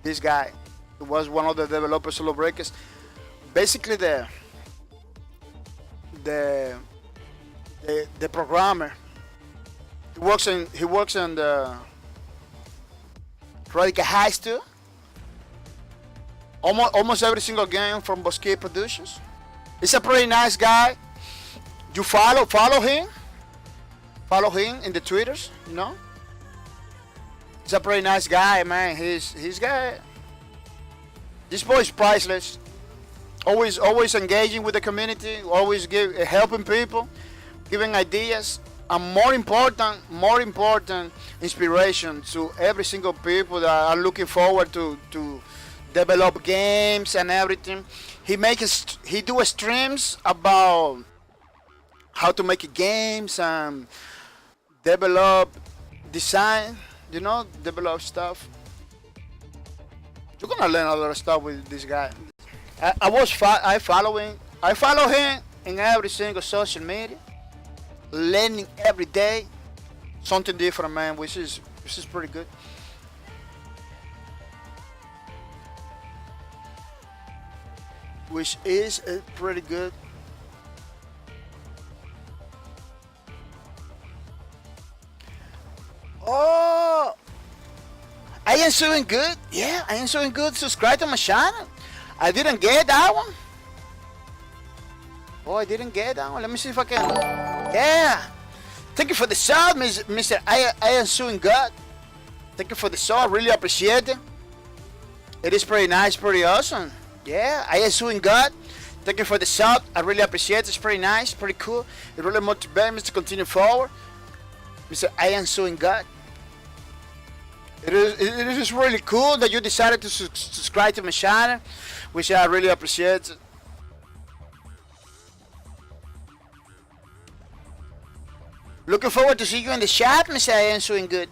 This guy was one of the developers of Lawbreakers. Basically, the programmer. He works in the Radical Heights too. Almost every single game from Bosque Productions. He's a pretty nice guy. You follow him. Follow him in the Twitters. He's a pretty nice guy, man. He's got. This boy is priceless. Always engaging with the community, always helping people, giving ideas, and more important, inspiration to every single people that are looking forward to develop games and everything. He do streams about how to make games and develop design, develop stuff. You're gonna learn a lot of stuff with this guy. I follow him in every single social media, learning every day something different, man, which is pretty good. Which is pretty good. Oh, I am doing good. Yeah, I am doing good. Subscribe to my channel. I didn't get that one. Oh, I didn't get that one. Let me see if I can. Yeah. Thank you for the sub, Mr. I am doing good. Thank you for the sub. Really appreciate it. It is pretty nice, pretty awesome. Yeah, I am doing good. Thank you for the sub. I really appreciate it. It's pretty nice, pretty cool. It really motivates me to continue forward. Mr. I am doing good. It is really cool that you decided to subscribe to my channel, which I really appreciate. Looking forward to see you in the chat, Mr. I am doing good.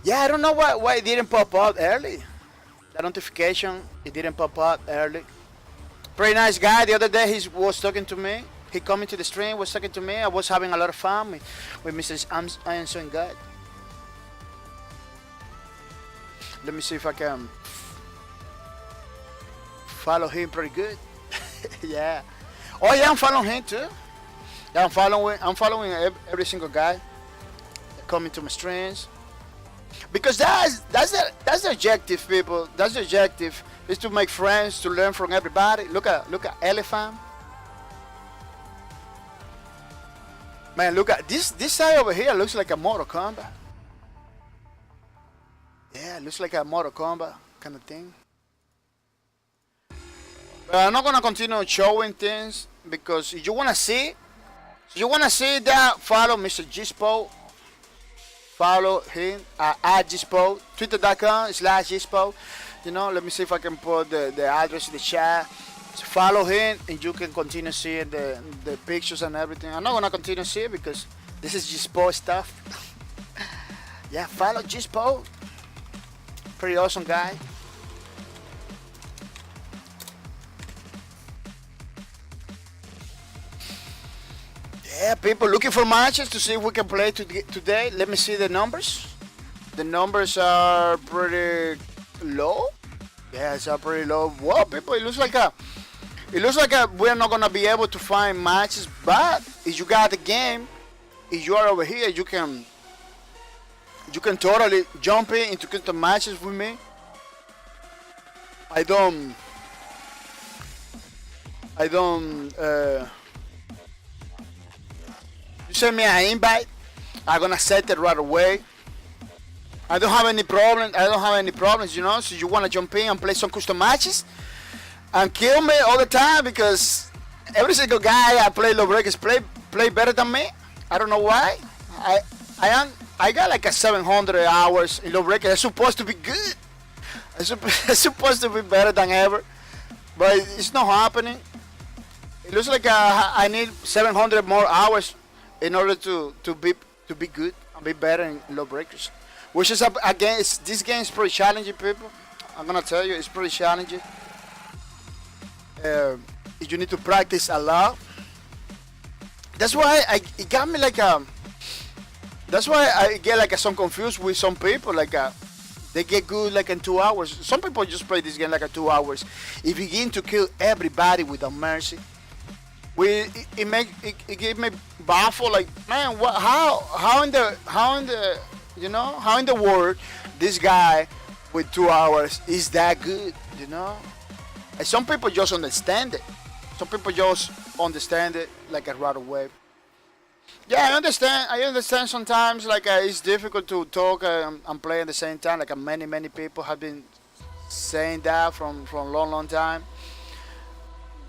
Yeah, I don't know why it didn't pop up early. The notification, it didn't pop up early. Pretty nice guy. The other day he was talking to me. He coming to the stream, was talking to me. I was having a lot of fun with Mr. I am doing good. Let me see if I can follow him pretty good. Yeah. Oh yeah, I'm following him too. Yeah, I'm following every single guy coming to my streams. Because that's the objective, people. That's the objective, is to make friends, to learn from everybody. Look at Elephant. Man, look at this side over here. Looks like a Mortal Kombat. Yeah, it looks like a Mortal Kombat kind of thing. But I'm not gonna continue showing things because if you wanna see, that, follow Mr. Gispo. Follow him at Gispo, twitter.com/Gispo. You know, let me see if I can put the address in the chat. So follow him and you can continue seeing the pictures and everything. I'm not gonna continue seeing because this is Gispo stuff. Yeah, follow Gispo. Pretty awesome guy. Yeah, people looking for matches to see if we can play today. Let me see the numbers. The numbers are pretty low. Yeah, it's pretty low. Wow, people, it looks like we're not gonna be able to find matches. But if you got the game, if you are over here, you can totally jump into custom matches with me. I don't you send me an invite, I'm gonna set it right away. I don't have any problems, you know. So you wanna jump in and play some custom matches and kill me all the time because every single guy I play Lawbreakers play better than me. I don't know why. I got like a 700 hours in Lawbreakers. It's supposed to be good. It's supposed to be better than ever, but it's not happening. It looks like I need 700 more hours in order to be good and be better in Lawbreakers. Which is again, this game is pretty challenging, people. I'm gonna tell you, it's pretty challenging. You need to practice a lot. That's why it got me like that's why I get like some confused with some people. Like they get good like in 2 hours. Some people just play this game like 2 hours. It begin to kill everybody without mercy. It gave me baffled. Like, man, how in the world this guy with 2 hours is that good? You know, and some people just understand it. Some people just understand it like right away. Yeah, I understand sometimes like it's difficult to talk and play at the same time. Like many people have been saying that from a long time.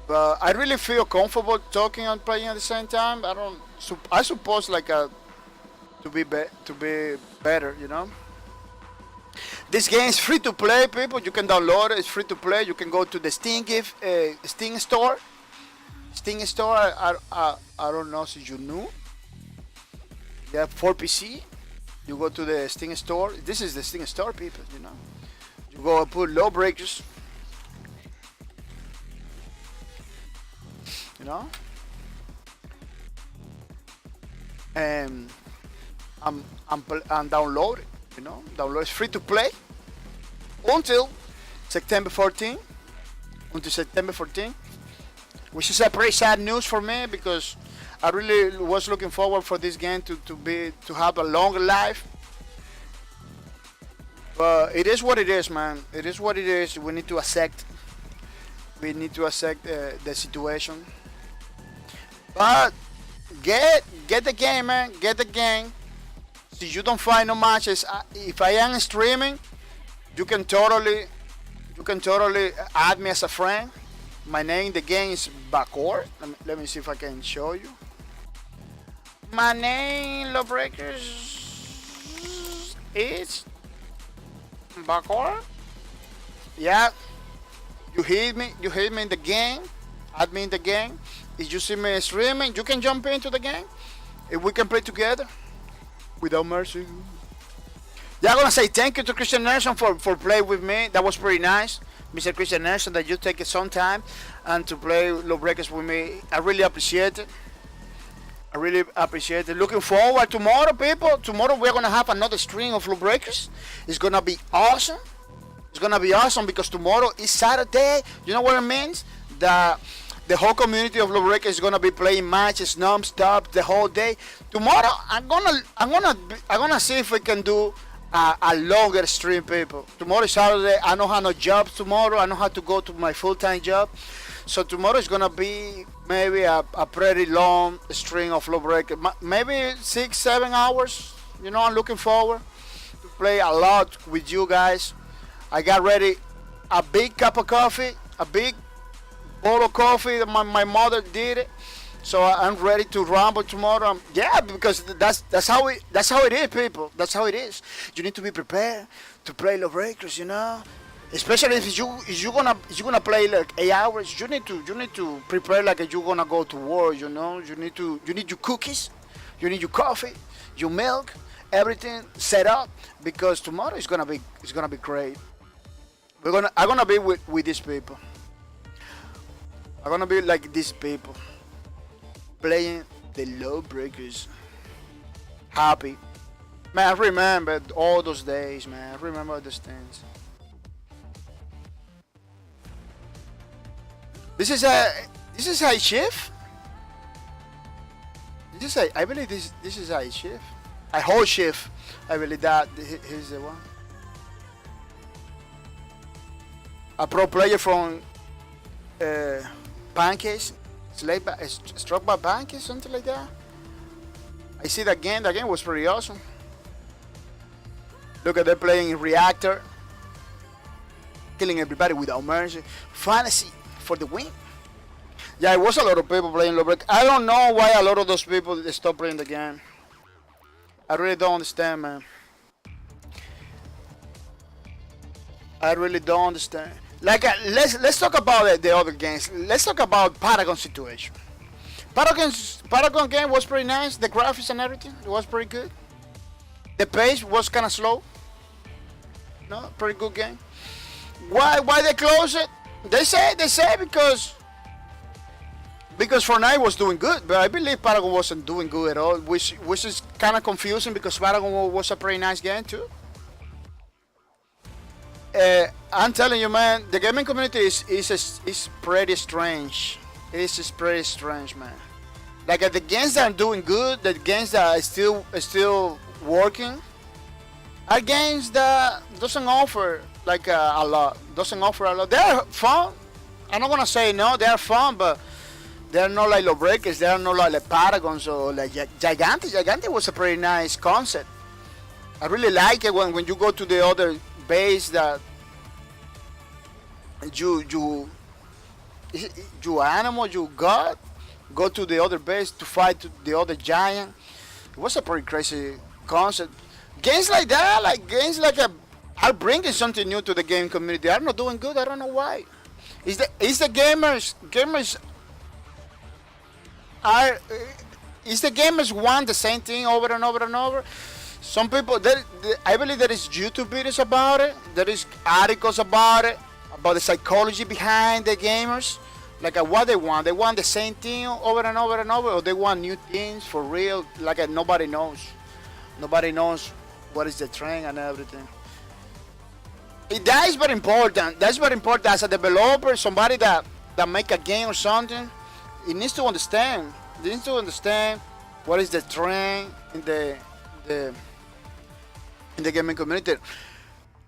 But I really feel comfortable talking and playing at the same time. I suppose like to be better, you know. This game is free to play, people. You can download it. It's free to play. You can go to the Steam store. Steam store. I don't know if you knew. Yeah, for PC. You go to the Steam store. This is the Steam store, people. You know. You go and put Lawbreakers. You know, and I'm download it. You know, download it's free to play until September 14. Until September 14, which is a pretty sad news for me because I really was looking forward for this game to have a longer life. But it is what it is, man. It is what it is. We need to accept. We need to accept the situation. But get the game, man. Get the game. So you don't find no matches. If I am streaming, you can totally add me as a friend. My name in the game is Bakor. Let me see if I can show you. My name, Lawbreakers, is Bakor. Yeah, you hit me in the game. Add me in the game. If you see me streaming, you can jump into the game. If we can play together, without mercy. Yeah, I'm gonna say thank you to Christian Nelson for playing with me. That was pretty nice, Mr. Christian Nelson, that you take some time and to play Lawbreakers with me. I really appreciate it. I really appreciate it. Looking forward tomorrow, people. Tomorrow we're gonna have another stream of Lawbreakers. It's gonna be awesome. It's gonna be awesome because tomorrow is Saturday. You know what it means? The whole community of Lawbreakers is gonna be playing matches non-stop the whole day. Tomorrow I'm gonna see if we can do a longer stream, people. Tomorrow is Saturday. I don't have no job tomorrow. I don't have to go to my full-time job. So tomorrow is gonna be maybe a pretty long string of Lawbreakers. Maybe 6-7 hours. You know, I'm looking forward to play a lot with you guys. I got ready a big cup of coffee, a big bowl of coffee that my mother did it. So I'm ready to rumble tomorrow. Yeah, because that's how it is, people. That's how it is. You need to be prepared to play Lawbreakers, you know. Especially if you're gonna play like 8 hours, you need to prepare like you're gonna go to war, you know. You need your cookies, you need your coffee, your milk, everything set up because tomorrow is gonna be great. I'm gonna be with these people. I'm gonna be like these people. Playing the Lawbreakers. Happy. Man, I remember all those days, man. I remember those things. This is a shift. I believe this is a shift. A whole shift. I believe that here's the one. A pro player from Pancakes. Struck by Pancakes, something like that. I see that game. That game was pretty awesome. Look at them playing Reactor. Killing everybody without mercy. Fantasy for the win. Yeah, it was a lot of people playing Lawbreakers. I don't know why a lot of those people stopped playing the game. I really don't understand, man. I really don't understand. Like, let's talk about the other games. Let's talk about Paragon situation. Paragon game was pretty nice. The graphics and everything, it was pretty good. The pace was kind of slow. No, pretty good game. Why they close it? They say because Fortnite was doing good, but I believe Paragon wasn't doing good at all, which is kind of confusing because Paragon was a pretty nice game too. I'm telling you, man, the gaming community is pretty strange. It's pretty strange, man. Like the games that are doing good, the games that are still working, are games that doesn't offer like a lot. Doesn't offer a lot. They're fun. I'm not gonna say no. They're fun, but they're not like Lawbreakers. They're not like Paragons or like Gigante. Gigante was a pretty nice concept. I really like it when you go to the other base that you animal, you god, go to the other base to fight the other giant. It was a pretty crazy concept. Games like that, are bringing something new to the game community. They're not doing good. I don't know why. Is the gamers want the same thing over and over and over? Some people, I believe there is YouTube videos about it. There is articles about it, about the psychology behind the gamers, like what they want. They want the same thing over and over and over, or they want new things for real. Like nobody knows. Nobody knows what is the trend and everything. That is very important. That's very important as a developer, somebody that make a game or something. It needs to understand. They need to understand what is the trend in the gaming community.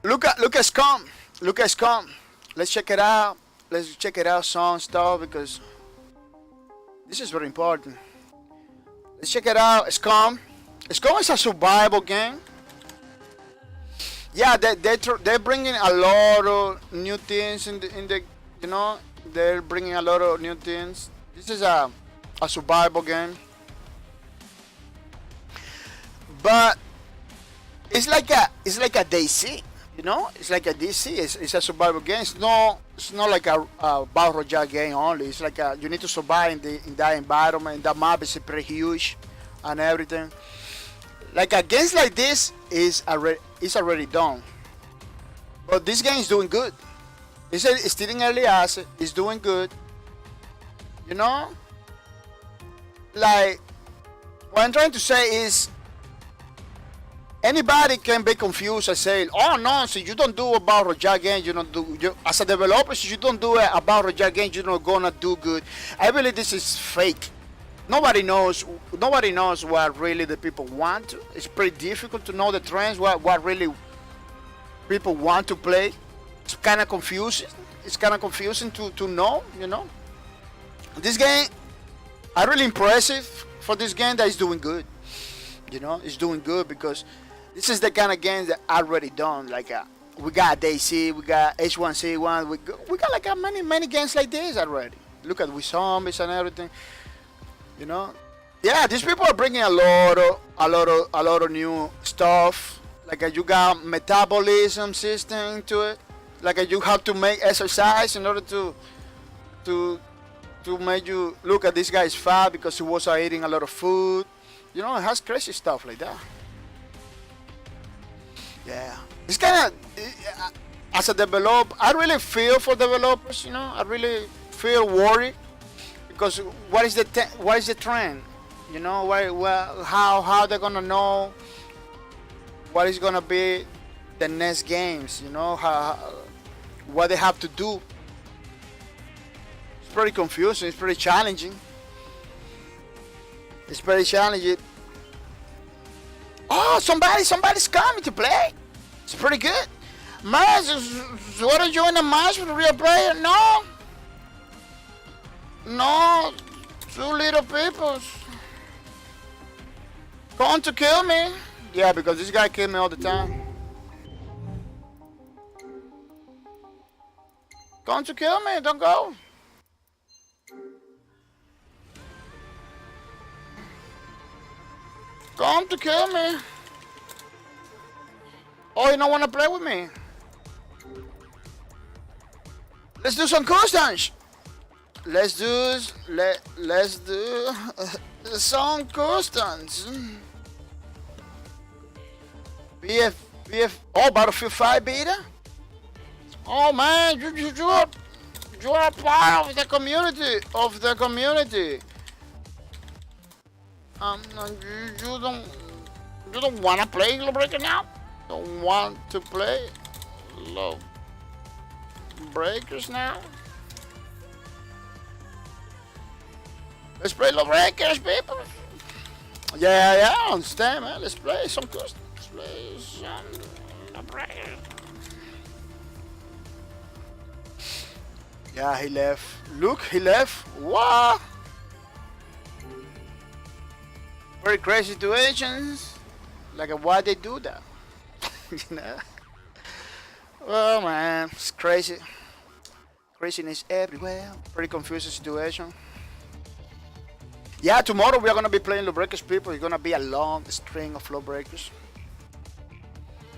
Look at Scum. Look at Scum. Let's check it out. Let's check it out, some stuff, because this is very important. Let's check it out. Scum. Scum is a survival game. Yeah, they're bringing a lot of new things in the you know, they're bringing a lot of new things. This is a survival game, but it's like a DC, you know. It's like a DC. It's a survival game. It's not like a battle royale game only. It's like you need to survive in that environment. That map is pretty huge and everything. Like a game like this is already done, but this game is doing good. It's still in early access. It's doing good. You know, like what I'm trying to say is, anybody can be confused and say, "Oh no, so you don't do a battle royale game. You don't do as a developer. So you don't do a battle royale game. You're not gonna do good." I believe this is fake. Nobody knows what really the people want. It's pretty difficult to know the trends. What really people want to play. It's kind of confusing. It's kind of confusing to know. You know. This game, I'm really impressive for this game that is doing good. You know, it's doing good because this is the kind of games that are already done. Like we got DC, we got H1C1, we got like many games like this already. Look at with zombies and everything. You know, yeah, these people are bringing a lot of new stuff. Like you got metabolism system to it. Like you have to make exercise in order to make you look at this guy's fat because he was eating a lot of food. You know, it has crazy stuff like that. Yeah, it's kind of as a developer, I really feel for developers. You know, I really feel worried because what is the trend? You know, how they're gonna know what is gonna be the next games? You know, what they have to do. It's pretty confusing. It's pretty challenging. It's pretty challenging. Oh, somebody's coming to play. It's pretty good. Man, so what are you in a match with a real player? No, two little people. Going to kill me. Yeah, because this guy kills me all the time. Going to kill me, don't go. Come to kill me. Oh, you don't want to play with me? Let's do some customs. Let's do some customs. BF. Oh, Battlefield 5 beta. Oh man, you are part of the community. You don't want to play Lawbreakers now? Don't want to play Lawbreakers now? Let's play Lawbreakers, people. Yeah, I understand, man. Let's play some customs. Let's play some Lawbreakers. Yeah, he left. Look, he left. What? Very crazy situations. Like why they do that? You know? Oh man, it's crazy. Craziness everywhere. Pretty confusing situation. Yeah, tomorrow we are gonna be playing Lawbreakers, people. It's gonna be a long string of Lawbreakers.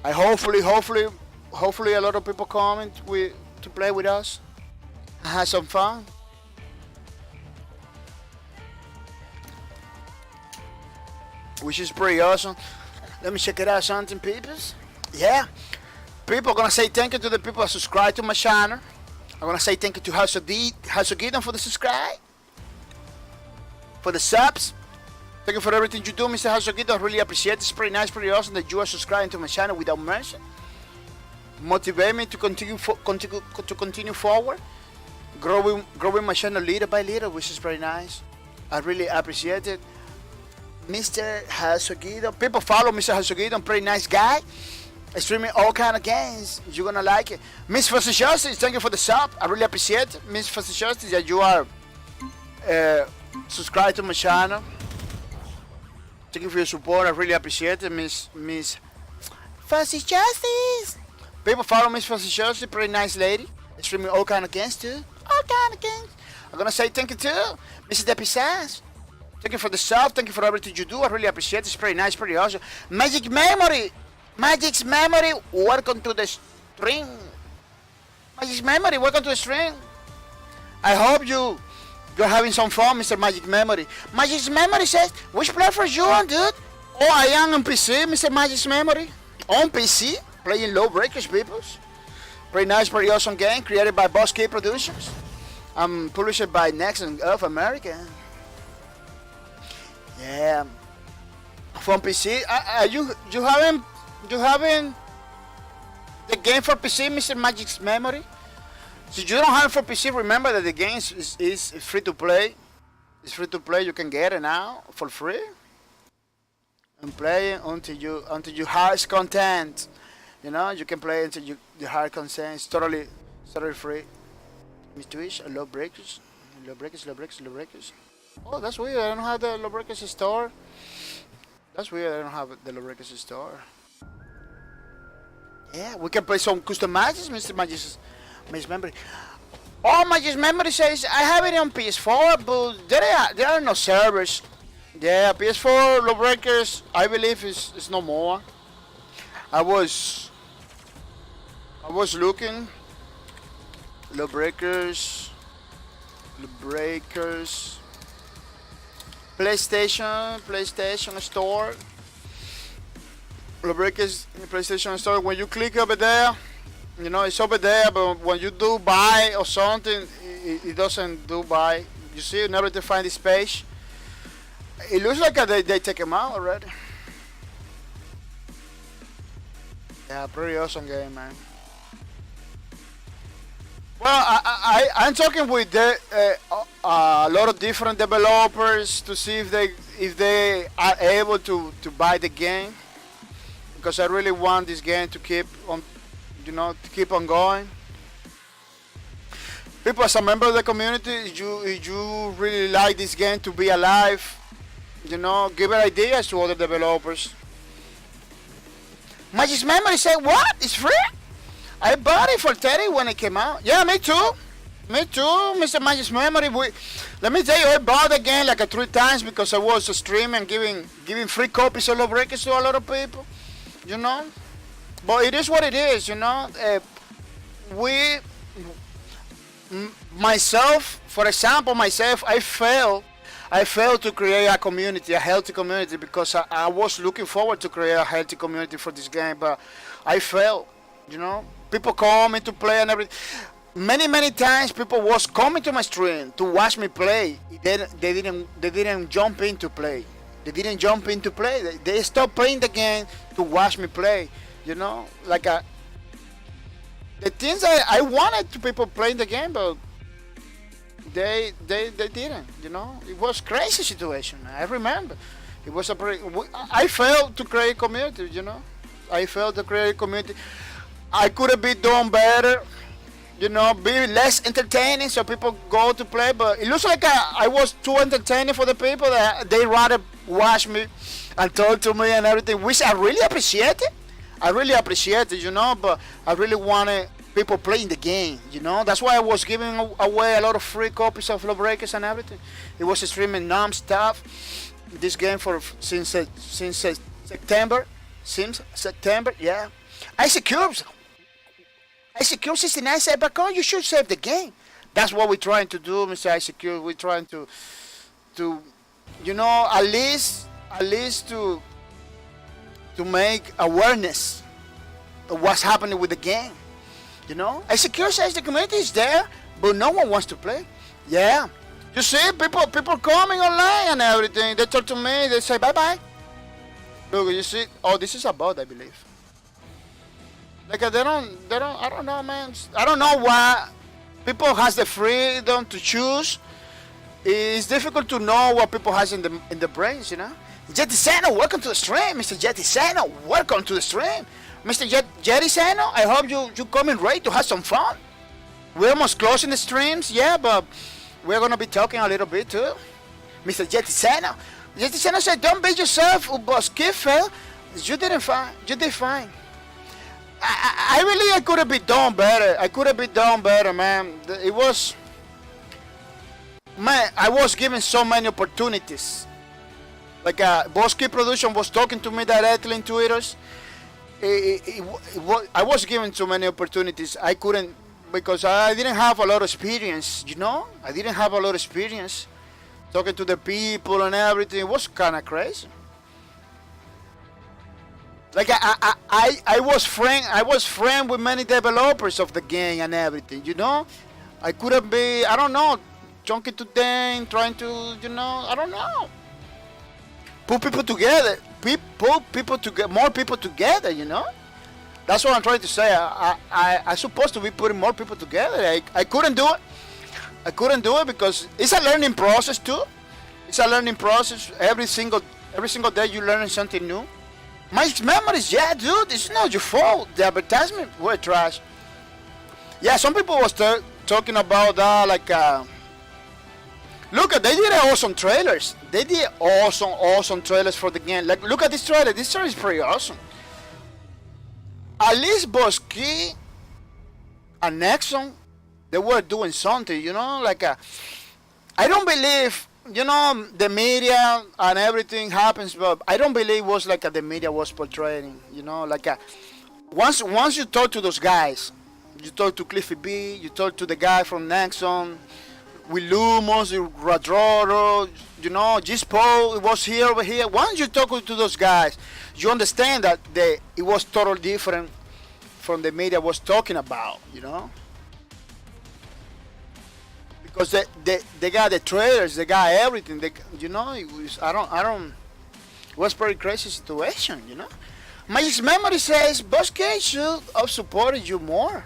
I hopefully a lot of people come to play with us. Have some fun. Which is pretty awesome. Let me check it out, something, peoples. Yeah. People are gonna say thank you to the people that subscribe to my channel. I'm gonna say thank you to Hasogidon for the subscribe. For the subs. Thank you for everything you do, Mr. Hasogidon. I really appreciate it. It's pretty nice, pretty awesome that you are subscribing to my channel without mercy. Motivate me to continue forward. Growing my channel little by little, which is very nice. I really appreciate it. Mr. Hasogidon. People follow Mr. Hasogidon, pretty nice guy. Streaming all kind of games. You're gonna like it. Miss Foster Justice, thank you for the sub. I really appreciate it. Miss Foster Justice, that you are subscribed to my channel. Thank you for your support. I really appreciate it, Miss Foster Justice. People follow Miss Foster Justice, pretty nice lady. Streaming all kind of games too. All kind of games. I'm gonna say thank you too, Mrs. Depisas. Thank you for the sub. Thank you for everything you do. I really appreciate it. It's pretty nice, pretty awesome. Magic Memory. Magic's Memory, welcome to the stream. Magic's Memory, welcome to the stream. I hope you're having some fun, Mr. Magic Memory. Magic's Memory says, which platform you on, dude? Oh, I am on PC, Mr. Magic's Memory. On PC, playing Lawbreakers, peoples. Pretty nice, pretty awesome game, created by Boss Key Productions. I'm published by Next and of America. Yeah. From PC, you having the game for PC, Mr. Magic's Memory? So you don't have it for PC, remember that the game is free to play. It's free to play, you can get it now for free. And play until you harvest content. You know, you can play until you hard content. It's totally free. Miss Twitch, Lawbreakers. Oh, that's weird, I don't have the Lawbreakers store. That's weird, I don't have the Lawbreakers store. Yeah, we can play some custom matches, Mr. Magic's Memory. Oh, Magic's Memory says, I have it on PS4, but there are no servers. Yeah, PS4 Lawbreakers, I believe is no more. I was looking. Lawbreakers. PlayStation Store. Lawbreakers PlayStation Store. When you click over there, you know it's over there. But when you do buy or something, it doesn't do buy. You see, in order to find this page, it looks like they take them out already. Yeah, pretty awesome game, man. Well, I'm talking with a lot of different developers to see if they are able to buy the game, because I really want this game to keep on, to keep on going. People, as a member of the community, if you really like this game to be alive, give it ideas to other developers. Magic's Memory said, what? It's free? I bought it for 30 when it came out. Yeah, me too. Me too, Mr. Magic's Memory. Let me tell you, I bought the game like 3 times because I was streaming, giving free copies of Lawbreakers to a lot of people. But it is what it is, For example, I failed to create a community, a healthy community, because I was looking forward to create a healthy community for this game, but I failed, People call me to play and everything. Many times people was coming to my stream to watch me play. They didn't jump in to play. They stopped playing the game to watch me play, the things I wanted to people playing the game, but they didn't, It was crazy situation. I remember. It was I failed to create community, I failed to create community. I could have been done better, be less entertaining so people go to play, but it looks like I was too entertaining for the people that they rather watch me and talk to me and everything, which I really appreciate it. But I really wanted people playing the game, That's why I was giving away a lot of free copies of Lawbreakers and everything. It was streaming non-stop. This game since September. Yeah. Isaac Cubes 69 said, but you should save the game. That's what we're trying to do, Mr. Isaac Cubes. We're trying to at least to to make awareness of what's happening with the game. You know, I secure says the community is there, but no one wants to play. Yeah, you see, people coming online and everything. They talk to me. They say bye bye. Look, you see. Oh, this is a bot, I believe. Like they don't. I don't know, man. I don't know why people has the freedom to choose. It's difficult to know what people has in the brains, you know. Jetty Sano, welcome to the stream, Mr. Jetty Sano. Welcome to the stream. Mr. Jerry Sano, I hope you coming ready to have some fun. We're almost closing the streams, yeah, but we're gonna be talking a little bit too. Mr. Jetty Sano. Jetty Sano said, don't beat yourself, boss kid fell. You did fine. I could have been done better. Man. It was, man, I was given so many opportunities. Like Boss Kid Production was talking to me directly in Twitter. I was given so many opportunities. I couldn't, because I didn't have a lot of experience, you know? I didn't have a lot of experience talking to the people and everything. It was kind of crazy. Like I was friend with many developers of the game and everything, you know? I couldn't be, I don't know, chunking to them, trying to, you know, I don't know. Put people together, more people together, you know. That's what I'm trying to say. I'm supposed to be putting more people together. I couldn't do it because it's a learning process too. It's a learning process. Every single day you learn something new. My memories, yeah, dude, it's not your fault. The advertisement were trash. Yeah, some people was talking about that, like. Look, they did awesome trailers. They did awesome trailers for the game. Like, look at this trailer. This trailer is pretty awesome. At least Bosky and Nexon, they were doing something, you know? Like, I don't believe, you know, the media and everything happens, but I don't believe it was like the media was portraying, you know? Like, once you talk to those guys, you talk to Cliffy B, you talk to the guy from Nexon, with Lumos, Radroro, you know, Gispo, it was here, over here. Once you talk to those guys, you understand that it was totally different from the media was talking about, you know? Because they got the trailers, they got everything, you know, it was, it was pretty crazy situation, you know? My memory says, Boss-K should have supported you more.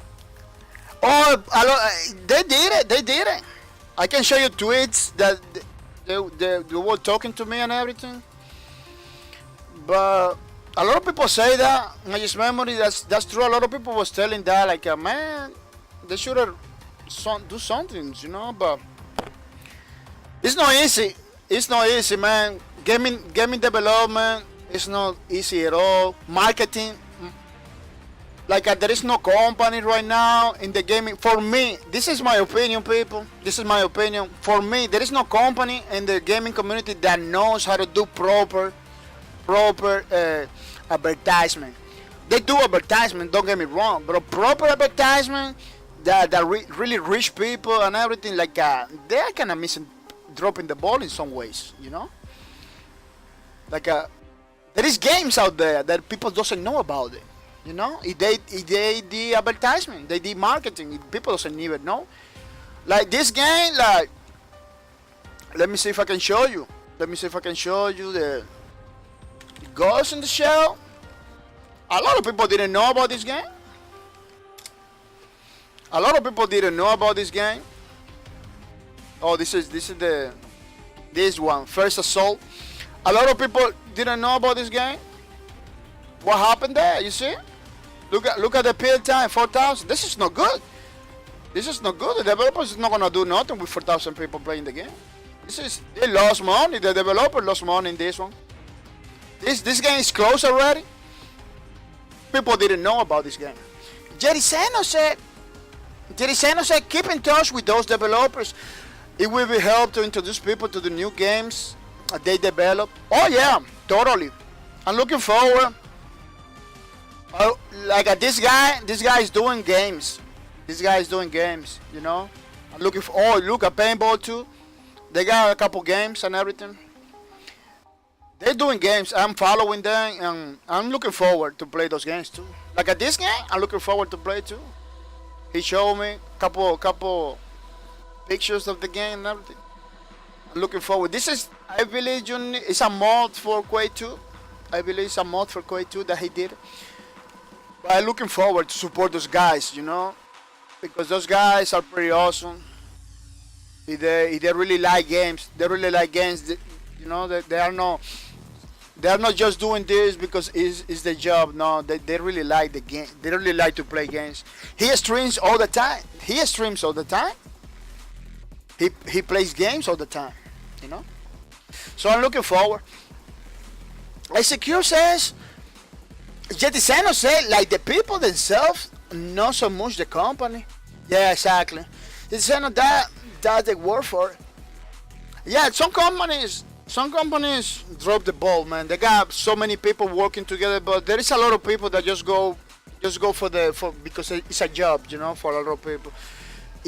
Oh, they did it. I can show you tweets that they were talking to me and everything. But a lot of people say that. My memory, that's true. A lot of people was telling that, like, man, they should have do something, you know. But it's not easy. It's not easy, man. Gaming development is not easy at all. Marketing. Like there is no company right now in the gaming. For me, this is my opinion, people. This is my opinion. For me, there is no company in the gaming community that knows how to do proper advertisement. They do advertisement, don't get me wrong, but a proper advertisement that really reach people and everything, like they are kind of dropping the ball in some ways, you know. Like there is games out there that people doesn't know about it. You know, if they did advertisement, they did marketing, people doesn't even know. Like this game, like, let me see if I can show you. The Ghost in the Shell. A lot of people didn't know about this game. Oh, this one, First Assault. A lot of people didn't know about this game. What happened there? You see? Look at the build time, 4,000. This is not good. The developers is not gonna do nothing with 4,000 people playing the game. They lost money. The developer lost money in this one. This game is closed already. People didn't know about this game. Jerry Sano said, keep in touch with those developers. It will be help to introduce people to the new games they develop. Oh yeah, totally. I'm looking forward. Oh, like this guy is doing games. You know. I'm looking for. Oh, look at paintball too. They got a couple games and everything. they're doing games. I'm following them, and I'm looking forward to play those games too. Like at this game, I'm looking forward to play too. He showed me couple pictures of the game and everything. I'm looking forward. This is, I believe, it's a mod for Quake 2. I believe it's a mod for Quake 2 that he did. But I'm looking forward to support those guys, because those guys are pretty awesome. If they really like games, they are not just doing this because it's their job. No, they really like the game. They really like to play games. He streams all the time. He plays games all the time, So I'm looking forward. Secure says, Jetiseno said, like the people themselves, not so much the company. Yeah, exactly. Jetiseno, that's the word for it. Yeah, some companies drop the ball, man. They got so many people working together, but there is a lot of people that just go for because it's a job, for a lot of people.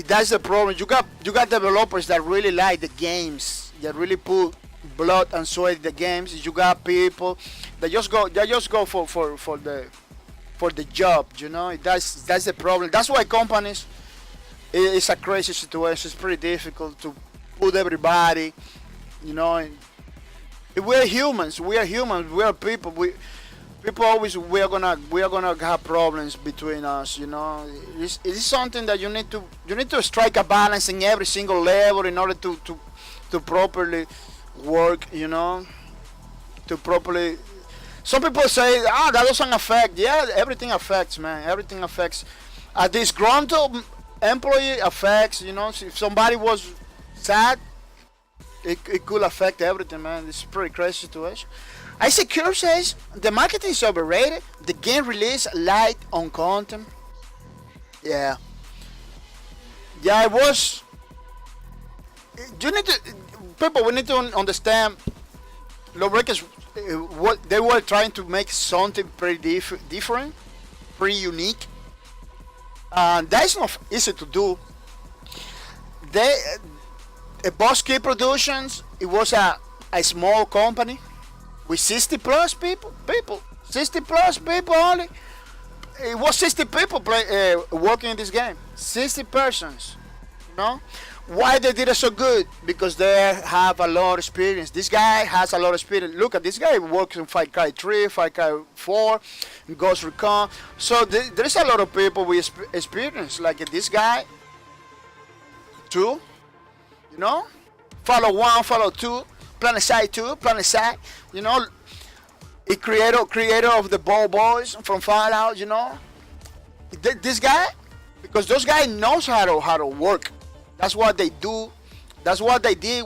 That's the problem. You got developers that really like the games, that really put blood and sweat in the games. You got people that just go for the job, That's the problem. That's why companies, it's a crazy situation. It's pretty difficult to put everybody, we're humans. We are people. People always we are gonna have problems between us. It is something that you need to strike a balance in every single level in order to properly work. To properly. Some people say, that doesn't affect. Yeah, everything affects, man. Everything affects. A disgruntled employee affects. If somebody was sad, it could affect everything, man. It's a pretty crazy situation. Secure says the marketing is overrated. The game release light on content. Yeah, it was. We need to understand. Lawbreakers, what they were trying to make something pretty different, pretty unique. That's not easy to do. Boss Key Productions, it was a small company with 60 plus people. 60 plus people only. It was 60 people working in this game. 60 persons. Why they did it so good? Because they have a lot of experience. This guy has a lot of experience. Look at this guy. He works in Far Cry 3, Far Cry 4, Ghost Recon. So there's a lot of people with experience. Like this guy, too. Follow 1, follow 2, Planet Side 2, Planet Side. The creator of the Ball Boys from Fallout. This guy, because those guys knows how to work. That's what they do. That's what they did.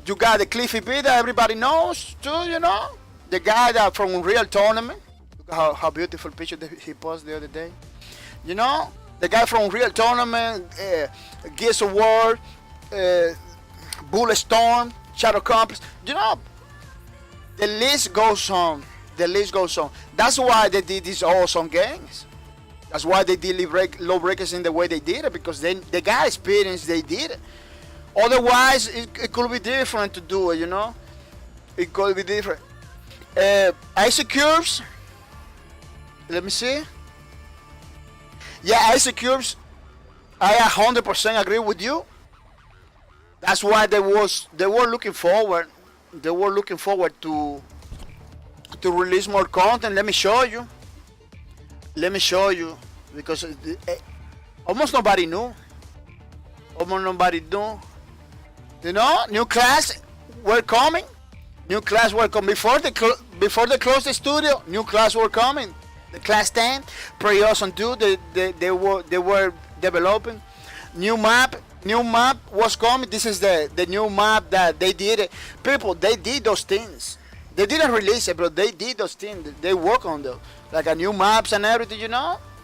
You got the Cliffy B that everybody knows too. The guy that from Unreal Tournament. Look at how beautiful picture that he posted the other day. The guy from Unreal Tournament, Gears of War, Bullet Storm, Shadow Complex. The list goes on. That's why they did these awesome games. That's why they did Lawbreakers in the way they did it, because they got experience. They did it. Otherwise, it could be different to do it. It could be different. Isocubes. Let me see. Yeah, Isocubes. I 100% agree with you. That's why they were looking forward. They were looking forward to release more content. Let me show you. Because almost nobody knew. New class were coming. Before they closed the studio. New class were coming. The class 10, pretty awesome dude. They were developing. New map was coming. This is the new map that they did. People, they did those things. They didn't release it, but they did those things. They work on them, like a new maps and everything.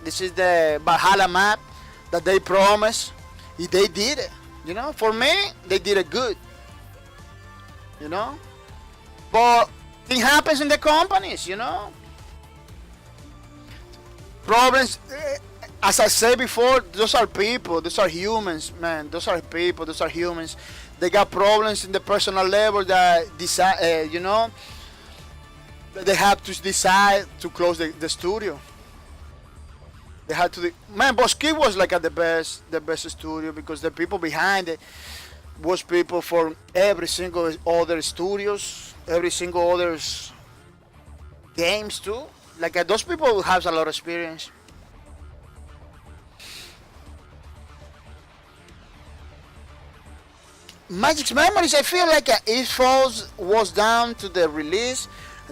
This is the Valhalla map that they promised. They did it. For me, they did it good. But it happens in the companies. Problems. As I said before, those are people. Those are humans, man. Those are people. Those are humans. They got problems in the personal level that decide, they have to decide to close the studio. They had to. Man, Bosque was like at the best studio because the people behind it was people from every single other studios, every single other's games too. Like those people have a lot of experience. Magic's Memories, I feel like it was down to the release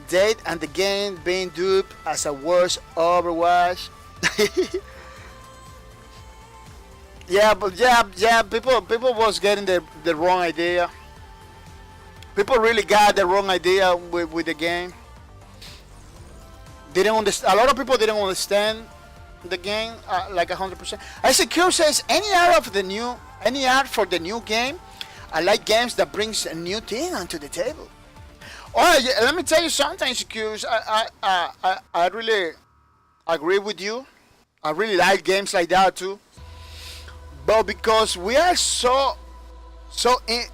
date and the game being duped as a worse Overwatch. People was getting the wrong idea. People really got the wrong idea with the game. Didn't understand. A lot of people didn't understand the game like 100%. ICQ says any art for the new game. I like games that brings a new thing onto the table. Oh, yeah, let me tell you something, ICQ. I really agree with you. I really like games like that too. But because we are so in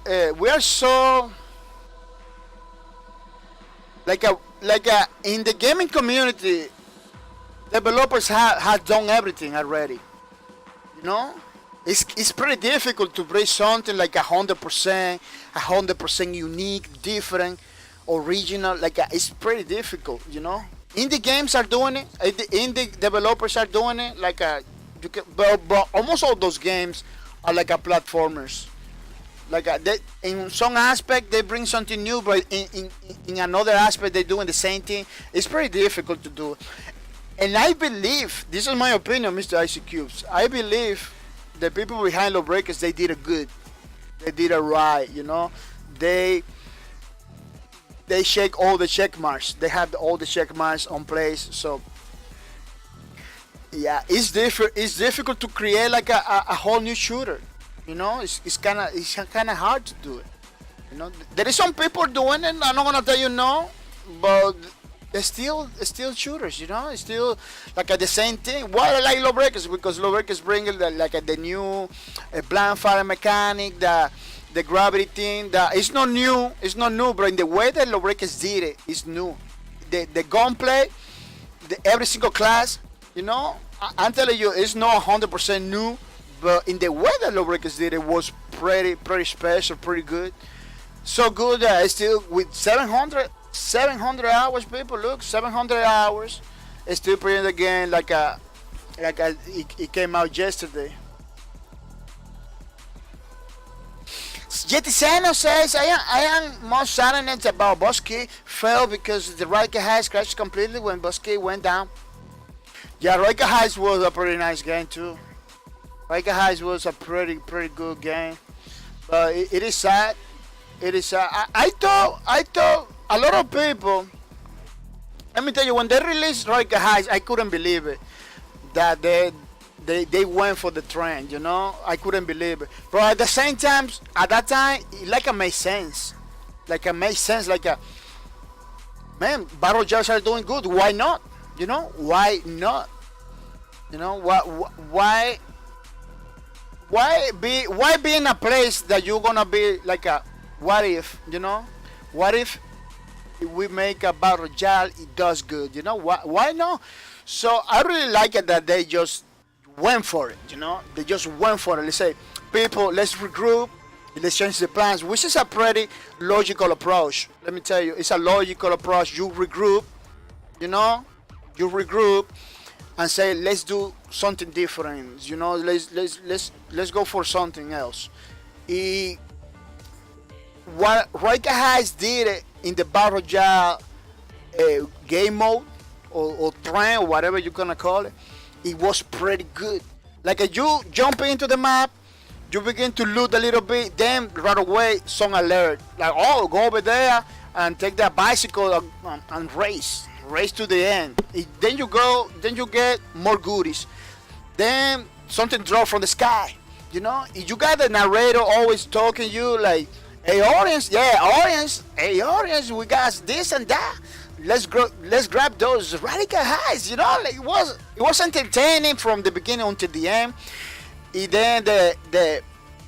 the gaming community, developers have done everything already. You know, it's pretty difficult to bring something like 100% unique, different, original. It's pretty difficult. You know, indie games are doing it. Indie developers are doing it. But almost all those games are like platformers. In some aspect they bring something new, but in another aspect they're doing the same thing. It's pretty difficult to do. And I believe, this is my opinion, Mr. Icy Cubes, I believe the people behind Lawbreakers, they did it good. They did it right, you know. They shake all the check marks. They have all the check marks on place. So yeah, it's difficult to create like a whole new shooter. You know, it's kind of hard to do it. You know, there is some people doing it. I'm not gonna tell you no, but they're still shooters. You know, it's still like the same thing. Why I like Lawbreakers? Because Lawbreakers bring the new blind fire mechanic, the gravity thing. It's not new. It's not new, but in the way that Lawbreakers did it, it's new. The gunplay, every single class. You know, I'm telling you, it's not 100% new. But in the way that Lawbreakers did it was pretty special, pretty good. So good that I still, with 700 hours, people, look, 700 hours, it's still playing the game it came out yesterday. Jetisano says, I am most saddened about Bosque fell because the Riker Heights crashed completely when Bosque went down. Yeah, Riker Heights was a pretty nice game too. Riker Heights was a pretty good game, but it is sad. It is sad. I thought a lot of people. Let me tell you, when they released Riker Heights, I couldn't believe it that they went for the trend. You know, I couldn't believe it. But at the same time, at that time, it made sense. Man, battle jars are doing good. Why not? You know, why not? You know, why be in a place that you're gonna be like a what if, you know? What if we make a battle royale, it does good, you know? Why not? So I really like it that they just went for it, you know? They just went for it. Let's say, people, let's regroup, let's change the plans, which is a pretty logical approach. Let me tell you, it's a logical approach. You regroup, you know? You regroup and say, let's do something different, you know, let's go for something else. What Riker Heights did it in the battle royale game mode or trend or whatever you're gonna call it, it was pretty good. Like you jump into the map, you begin to loot a little bit, then right away some alert, like, oh, go over there and take that bicycle and race to the end. Then you get more goodies. Then something drop from the sky. You know, you got the narrator always talking you like, hey audience, hey audience, we got this and that. Let's grab those radical highs. You know, like it was entertaining from the beginning until the end. And then the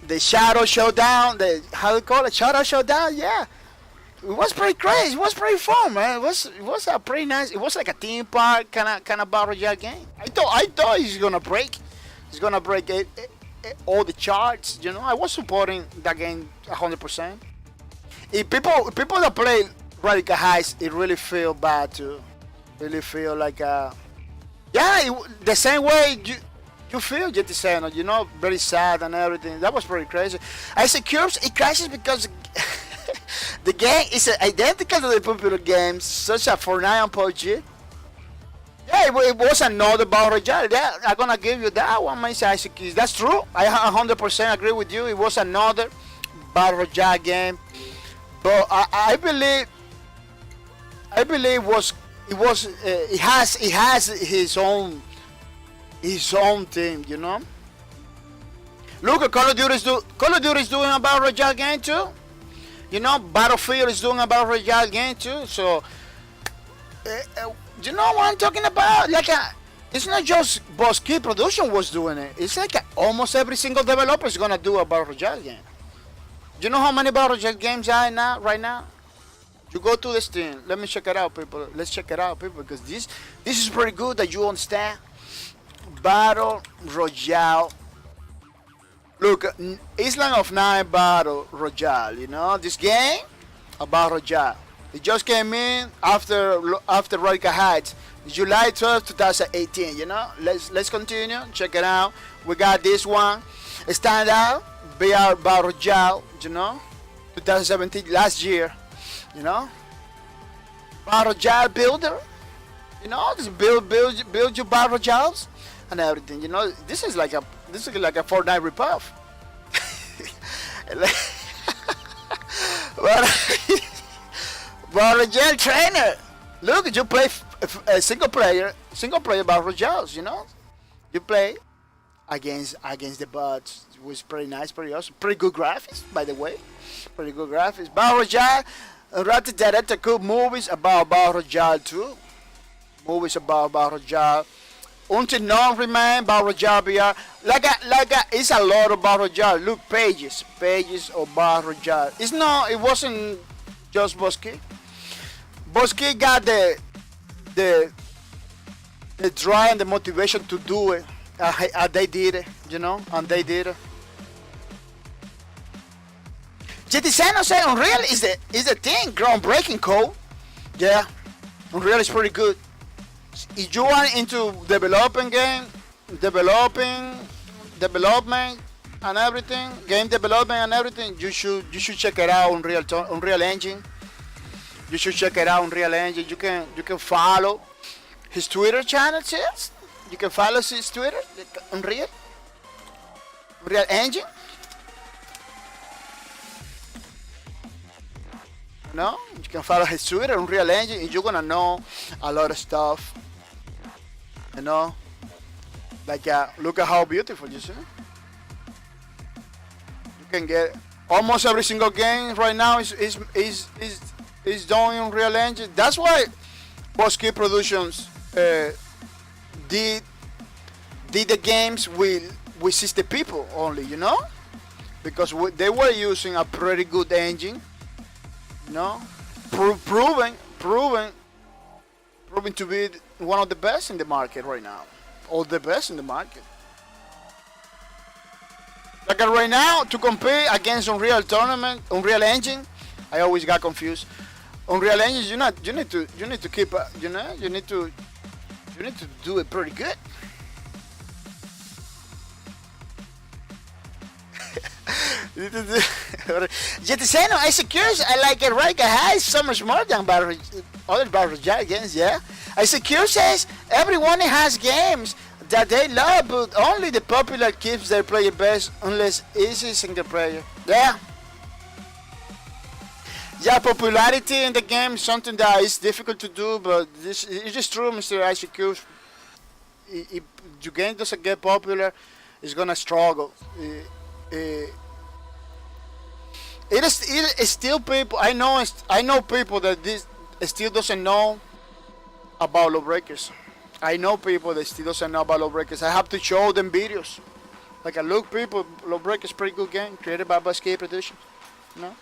the Shadow Showdown, the how do you call it, Shadow Showdown? Yeah, it was pretty crazy. It was pretty fun, man. It was a pretty nice. It was like a theme park kind of battle royale game. I thought he's gonna break. He's gonna break all the charts. You know, I was supporting that game 100%. If people that play Radical Heights, it really feel bad too. Really feel like the same way you feel, Jetiseno, you know, very sad and everything. That was pretty crazy. I say Cubes, it crashes because the game is identical to the popular games, such as Fortnite and PUBG. Yeah, it was another battle royale. Yeah, I'm gonna give you that one, man. That's true. I 100% agree with you. It was another battle royale game, but I believe it has his own thing, you know. Look, Call of Duty is doing a battle royale game too. You know, Battlefield is doing a battle royale game too. So, you know what I'm talking about? Like, it's not just Boss Key Production was doing it. It's like almost every single developer is gonna do a battle royale game. You know how many battle royale games are right now? You go to this thing. Let me check it out, people. Let's check it out, people, because this is pretty good that you understand. Battle Royale. Look, Island of Nine Battle Royale. You know this game, a Battle Royale. It just came in after Radical Heights, July 12, 2018. You know, let's continue. Check it out. We got this one. Stand Out BR Battle Royale. You know, 2017, last year. You know, battle royale builder. You know, just build your battle royales and everything. You know, this is like a Fortnite ripoff. Battle royale trainer. Look, you play a single player battle royales. You know, you play against the bots. It was pretty nice, pretty awesome, pretty good graphics, by the way. Pretty good graphics. Battle royale. Rated director cool movies about battle royale too. Movies about battle royale. Until None Remain, battle royale BR. It's a lot of battle royale. Look, pages of battle royale. It wasn't just Bosky. Bosky got the drive and the motivation to do it. They did it, you know, and they did it. Jetiseno say Unreal is the thing, groundbreaking code. Yeah, Unreal is pretty good. If you want into development and everything, game development and everything, you should check it out. Unreal Engine. You should check it out. Unreal Engine. You can follow his Twitter channel. Yes, you can follow his Twitter. Unreal Engine. No, you can follow his Twitter, Unreal Engine, and you're gonna know a lot of stuff. You know, like look at how beautiful, you see. You can get almost every single game right now is done in Unreal Engine. That's why Boss Key Productions did the games with 60 people only, you know, because they were using a pretty good engine. No, proven to be one of the best in the market right now, or the best in the market. Like right now, to compete against Unreal Engine, I always got confused. Unreal Engine, you need to keep, you need to do it pretty good. Jetiseno, I secure. I like it right. It has so much more than other battle royale games. Yeah, I secure says everyone has games that they love, but only the popular keeps their player base unless it's a single player. Yeah, popularity in the game is something that is difficult to do, but this is just true, Mr. ICQ. If your game doesn't get popular, it's gonna struggle. It is still people. I know people that this still doesn't know about Lawbreakers. I know people that still doesn't know about Lawbreakers. I have to show them videos. Like, look, people, Lawbreakers is a pretty good game created by Basquiat Productions. You know,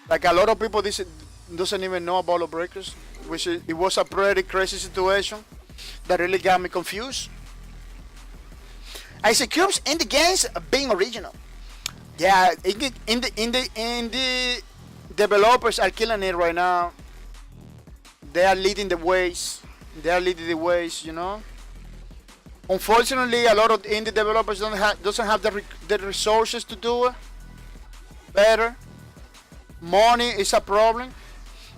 like a lot of people doesn't even know about Lawbreakers, which it was a pretty crazy situation that really got me confused. I say cubes in the games being original. Yeah, in the developers are killing it right now. They are leading the ways. You know. Unfortunately, a lot of indie developers doesn't have the resources to do it better. Money is a problem.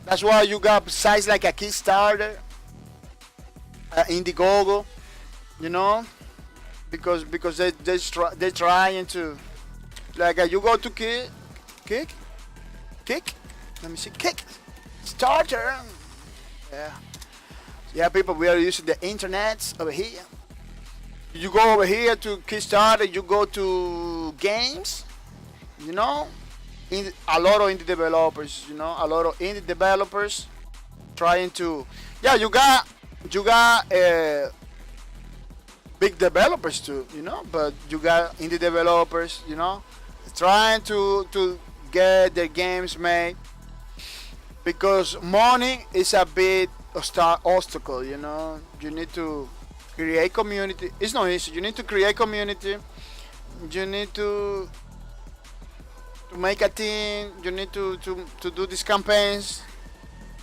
That's why you got sites like a Kickstarter, Indiegogo, you know, because they're trying to, like, you go to kick. Let me see, kick starter. Yeah, people, we are using the internet over here. You go over here to Kickstarter, you go to games, you know, a lot of indie developers, you know, a lot of indie developers trying to, yeah, you got big developers too, you know, but you got indie developers, you know, trying to get their games made because money is a bit obstacle, you know. You need to create community. It's not easy. You need to create community. You need to make a team. You need to do these campaigns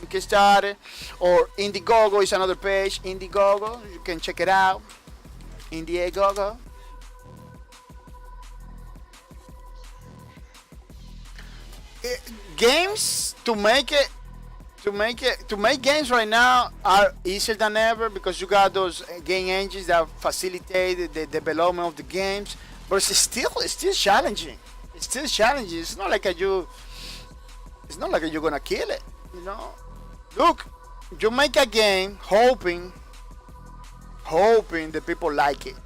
in Kickstarter or Indiegogo is another page. Indiegogo, you can check it out. Indiegogo. Games to make games right now are easier than ever because you got those game engines that facilitate the development of the games, but it's still challenging. It's not like you're gonna kill it, you know. Look, you make a game hoping the people like it.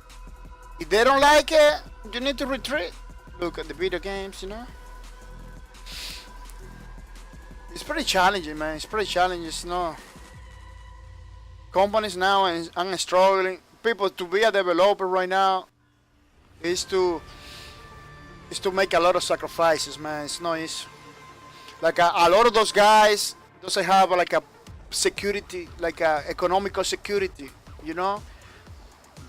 If they don't like it, you need to retreat. Look at the video games, you know. It's pretty challenging, man. It's pretty challenging. You know, companies now are struggling. People to be a developer right now is to make a lot of sacrifices, man. It's not easy. Like a lot of those guys doesn't have like a security, like a economical security. You know,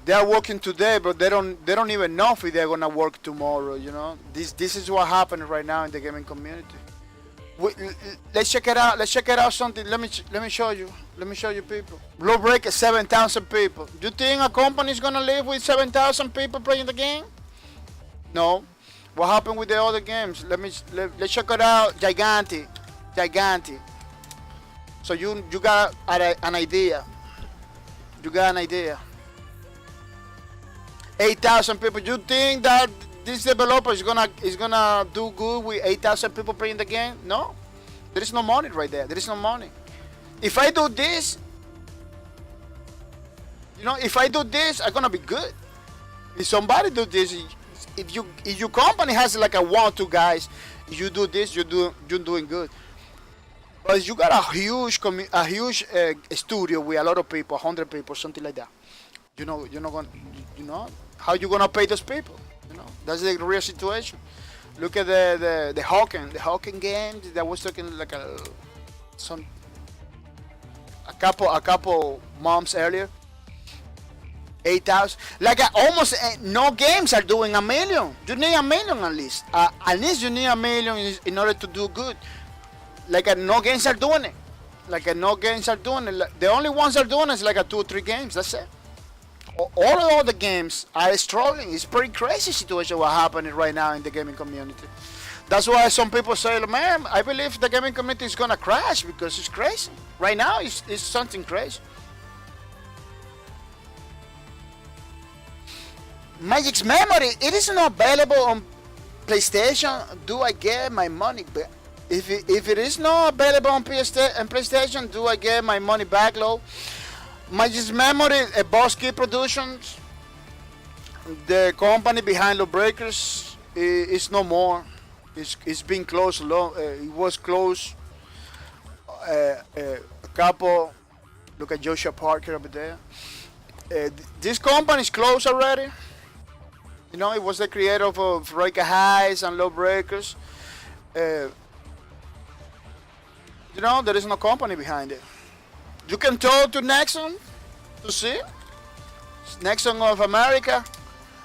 they are working today, but they don't even know if they're gonna work tomorrow. You know, this is what happened right now in the gaming community. Let's check it out. Let's check it out. Something. Let me show you. Let me show you people. Lawbreakers 7,000 people. Do you think a company is gonna live with 7,000 people playing the game? No. What happened with the other games? Let's check it out. Giganti. So you got an idea. You got an idea. 8,000 people. You think that this developer is gonna do good with 8,000 people playing the game? No, there is no money right there. There is no money. If I do this, you know, I'm gonna be good. If somebody do this, if your company has like a 1 or 2 guys, you do this, you're doing good. But you got a huge studio with a lot of people, 100 people, something like that. You're not gonna, you know, how you gonna pay those people? You know, that's the real situation. Look at the Hawking games that was talking like a couple months earlier. 8,000. Like almost no games are doing $1 million. You need $1 million at least. At least you need $1 million in order to do good. Like no games are doing it. The only ones are doing it is like 2 or 3 games. That's it. All the games are struggling. It's pretty crazy situation what happening right now in the gaming community. That's why some people say, man, I believe the gaming community is gonna crash because it's crazy. Right now it's something crazy. Magic's Memory, it is not available on PlayStation. Do I get my money back? If it is not available on PlayStation, do I get my money back, low? Magic's Memory, Basquiat Productions, the company behind Lawbreakers, is no more. It's been closed. It was closed. A couple. Look at Joshua Parker over there. This company is closed already. You know, it was the creator of Breaker Highs and Lawbreakers. You know, there is no company behind it. You can talk to Nexon to see Nexon of America.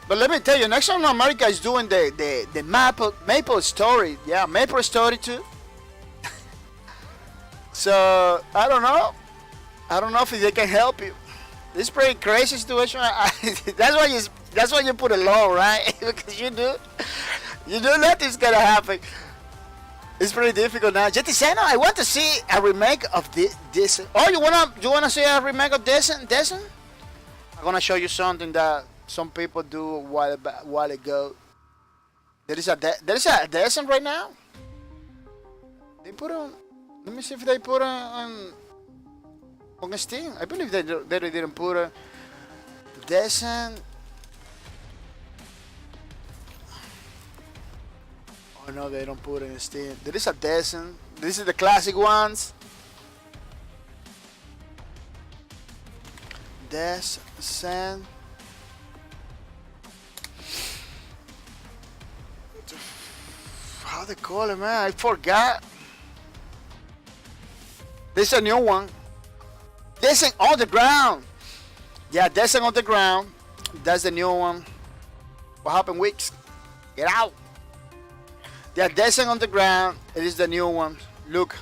But let me tell you, Nexon of America is doing the Maple Story. Yeah, Maple Story too. So I don't know. I don't know if they can help you. This is pretty crazy situation. That's why you put a law, right? Because you know nothing's gonna happen. It's pretty difficult now. Jetiseno, I want to see a remake of this. Oh, you wanna see a remake of Descent? I'm gonna show you something that some people do a while ago. There is a Descent right now. They put on. Let me see if they put on Steam. I believe they didn't put a Descent. Oh no, they don't put it in Steam. There is a Descent. This is the classic ones. Descent. How they call it, man? I forgot. This is a new one. Descent on the ground. Yeah, Descent on the ground. That's the new one. What happened, Wicks? Get out. Yeah, Descent on the ground. It is the new one. Look.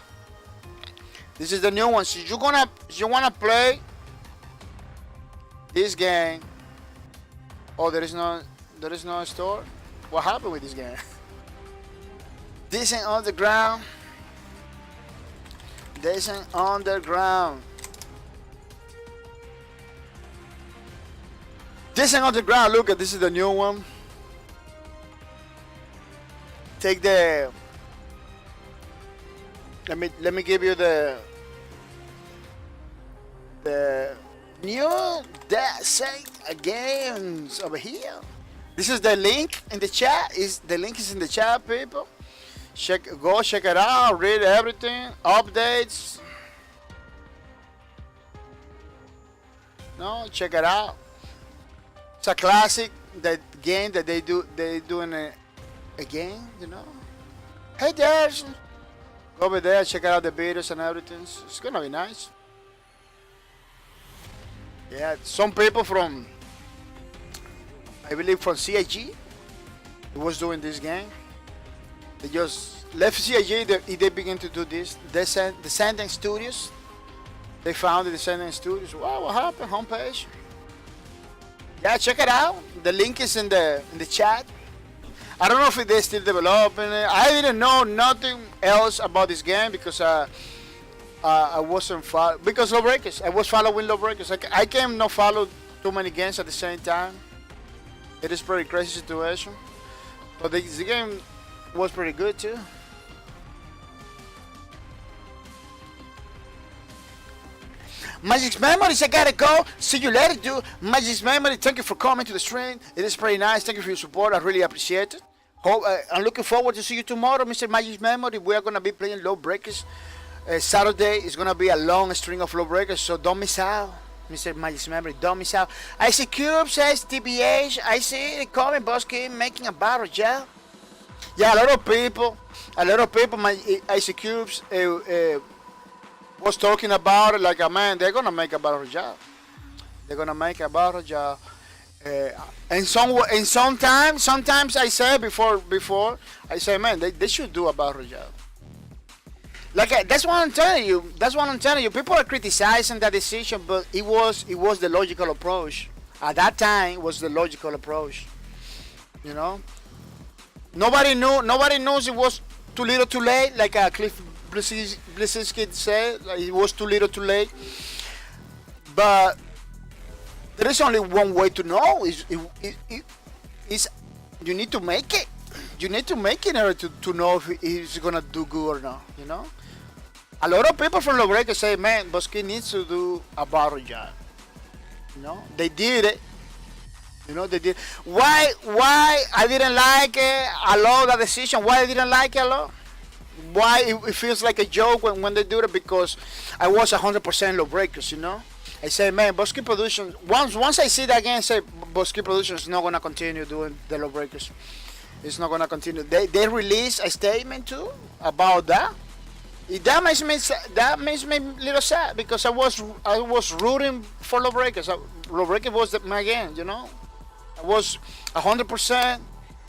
This is the new one. So you wanna play this game. Oh, there is no store. What happened with this game? Descent on the ground. Descent on the ground. Descent on the ground. Look at this is the new one. Take the. Let me give you the new Descent games over here. This is the link in the chat. The link is in the chat, people. Go check it out. Read everything. Updates. No, check it out. It's a classic. That game that they doing a game, you know. Hey there. Go over there. Check out the videos and everything. It's gonna be nice. Yeah, some people from, I believe from CIG, was doing this game. They just left CIG. They begin to do this. Descending Studios. They founded Descending Studios. Wow, what happened? Homepage. Yeah, check it out. The link is in the chat. I don't know if they're still developing it. I didn't know nothing else about this game because I wasn't because Lawbreakers. I was following Lawbreakers. I can't not follow too many games at the same time. It is pretty crazy situation. But the game was pretty good too. Magic's Memories, I gotta go. See you later, dude. Magic's Memory, thank you for coming to the stream. It is pretty nice. Thank you for your support. I really appreciate it. I'm looking forward to see you tomorrow, Mr. Magic's Memory. We are gonna be playing Lawbreakers. Saturday is gonna be a long string of Lawbreakers, so don't miss out, Mr. Magic's Memory. Don't miss out. I see Cube says TBH. I see the comment Boss King making a battle, yeah. Yeah, a lot of people. I see Cubes. Was talking about it like, man, they're gonna make a battle royale. They're gonna make a battle royale. And sometimes I say before I say, man, they should do a battle royale. Like that's what I'm telling you. People are criticizing that decision, but it was the logical approach. At that time, it was the logical approach. You know, nobody knows it was too little, too late. Like Cliff Bleszinski said, like, it was too little, too late. But there is only one way to know. Is you need to make it. You need to make it in order to know if it's gonna do good or not. You know, a lot of people from Lawbreakers say, man, Bosky needs to do a battle job. You know, they did it. You know, they did. Why I didn't like it a lot, that decision? Why I didn't like it a lot? Why it feels like a joke when they do it? Because I was 100% Lawbreakers, you know. I say, man, Bosky Productions. Once I see that game, I say Bosky Productions is not gonna continue doing the Lawbreakers. It's not gonna continue. They released a statement too about that. That makes me a little sad because I was rooting for Lawbreakers. Lawbreakers was my game, you know. I was 100%.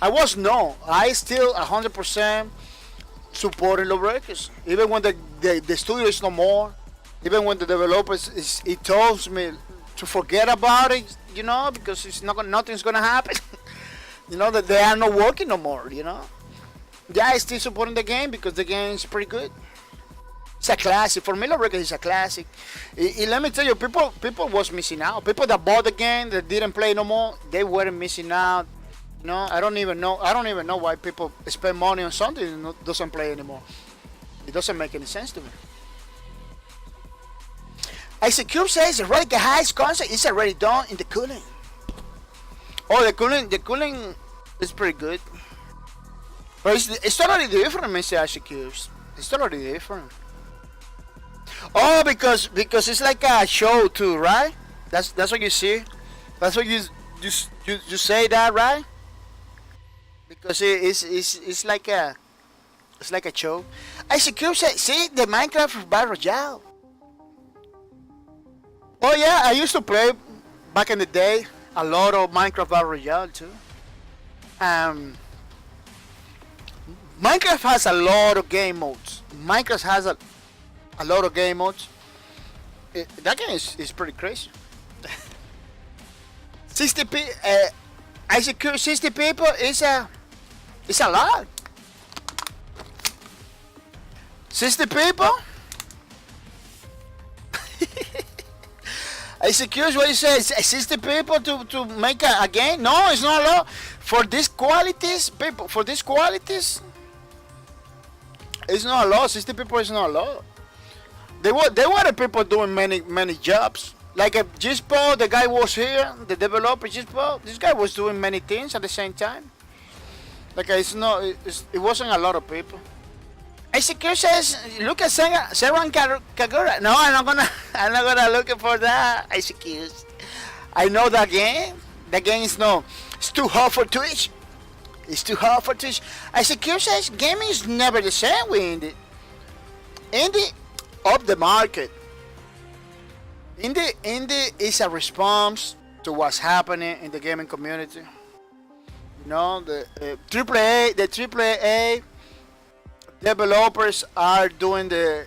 I still 100% supporting Lawbreakers, even when the studio is no more. Even when the developers it tells me to forget about it, you know, because nothing's gonna happen. You know that they are not working no more. You know, yeah, I still supporting the game because the game is pretty good. It's a classic. For me, Lawbreakers is a classic. Let me tell you, people was missing out. People that bought the game that didn't play no more, they weren't missing out. You know, I don't even know why people spend money on something that doesn't play anymore. It doesn't make any sense to me. Isaac Cube says the Relic High's concept is already done in the cooling. Oh, the cooling is pretty good. But it's totally different, Mr. Isaac Cubes. It's totally different. Oh, because it's like a show too, right? That's what you see. That's what you say that, right? Because it's like a show. Isaac Cube said, see the Minecraft Battle Royale. Oh yeah, I used to play back in the day a lot of Minecraft Battle Royale too. Minecraft has a lot of game modes. Minecraft has a lot of game modes. That game is pretty crazy. 60 people, I secure 60 people is a lot. 60 people? I secure what you say. 60 people to make a game? No, it's not a lot. For these qualities, people. For these qualities, it's not a lot. 60 people is not a lot. They were the people doing many jobs. Like a Gispo, the guy was here, the developer Gispo. This guy was doing many things at the same time. Like it wasn't a lot of people. ICQ says, look at Seran Kagura. No, I'm not gonna look for that. ICQ. I know that game. The game is it's too hard for Twitch. It's too hard for Twitch. ICQ says, gaming is never the same with indie. Indie up the market. Indie is a response to what's happening in the gaming community. You know, the AAA developers are doing the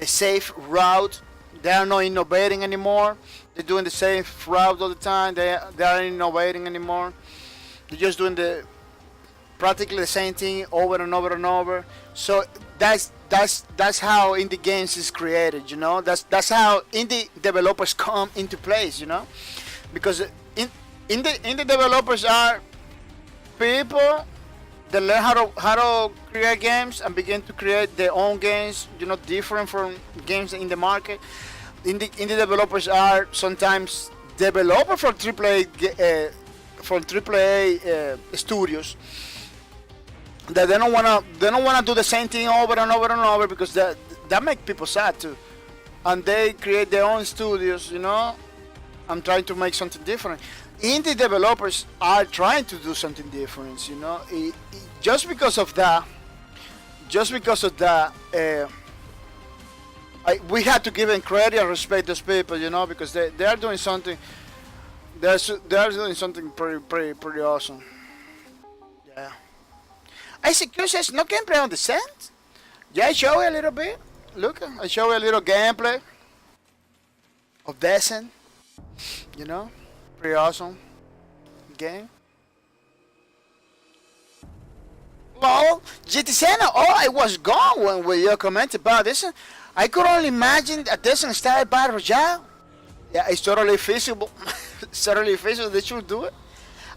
safe route. They are not innovating anymore. They're doing the safe route all the time. They aren't innovating anymore. They're just doing practically the same thing over and over and over. So that's how indie games is created. You know, that's how indie developers come into place. You know, because indie developers are people they learn how to create games and begin to create their own games, you know, different from games in the market. Indie developers are sometimes developers for AAA studios that they don't wanna do the same thing over and over and over because that makes people sad too, and they create their own studios, you know. I'm trying to make something different. Indie developers are trying to do something different, you know. Just because of that, we have to give them credit and respect those people, you know, because they are doing something. They are doing something pretty awesome. Yeah. ICQ says no gameplay on Descent. Yeah, I show you a little bit. Look, I show you a little gameplay of Descent. You know. Pretty awesome game. Well, GTX, I was gone when you commented about this. I could only imagine a decent style battle royale. Yeah, it's totally feasible. It's totally feasible. They should do it.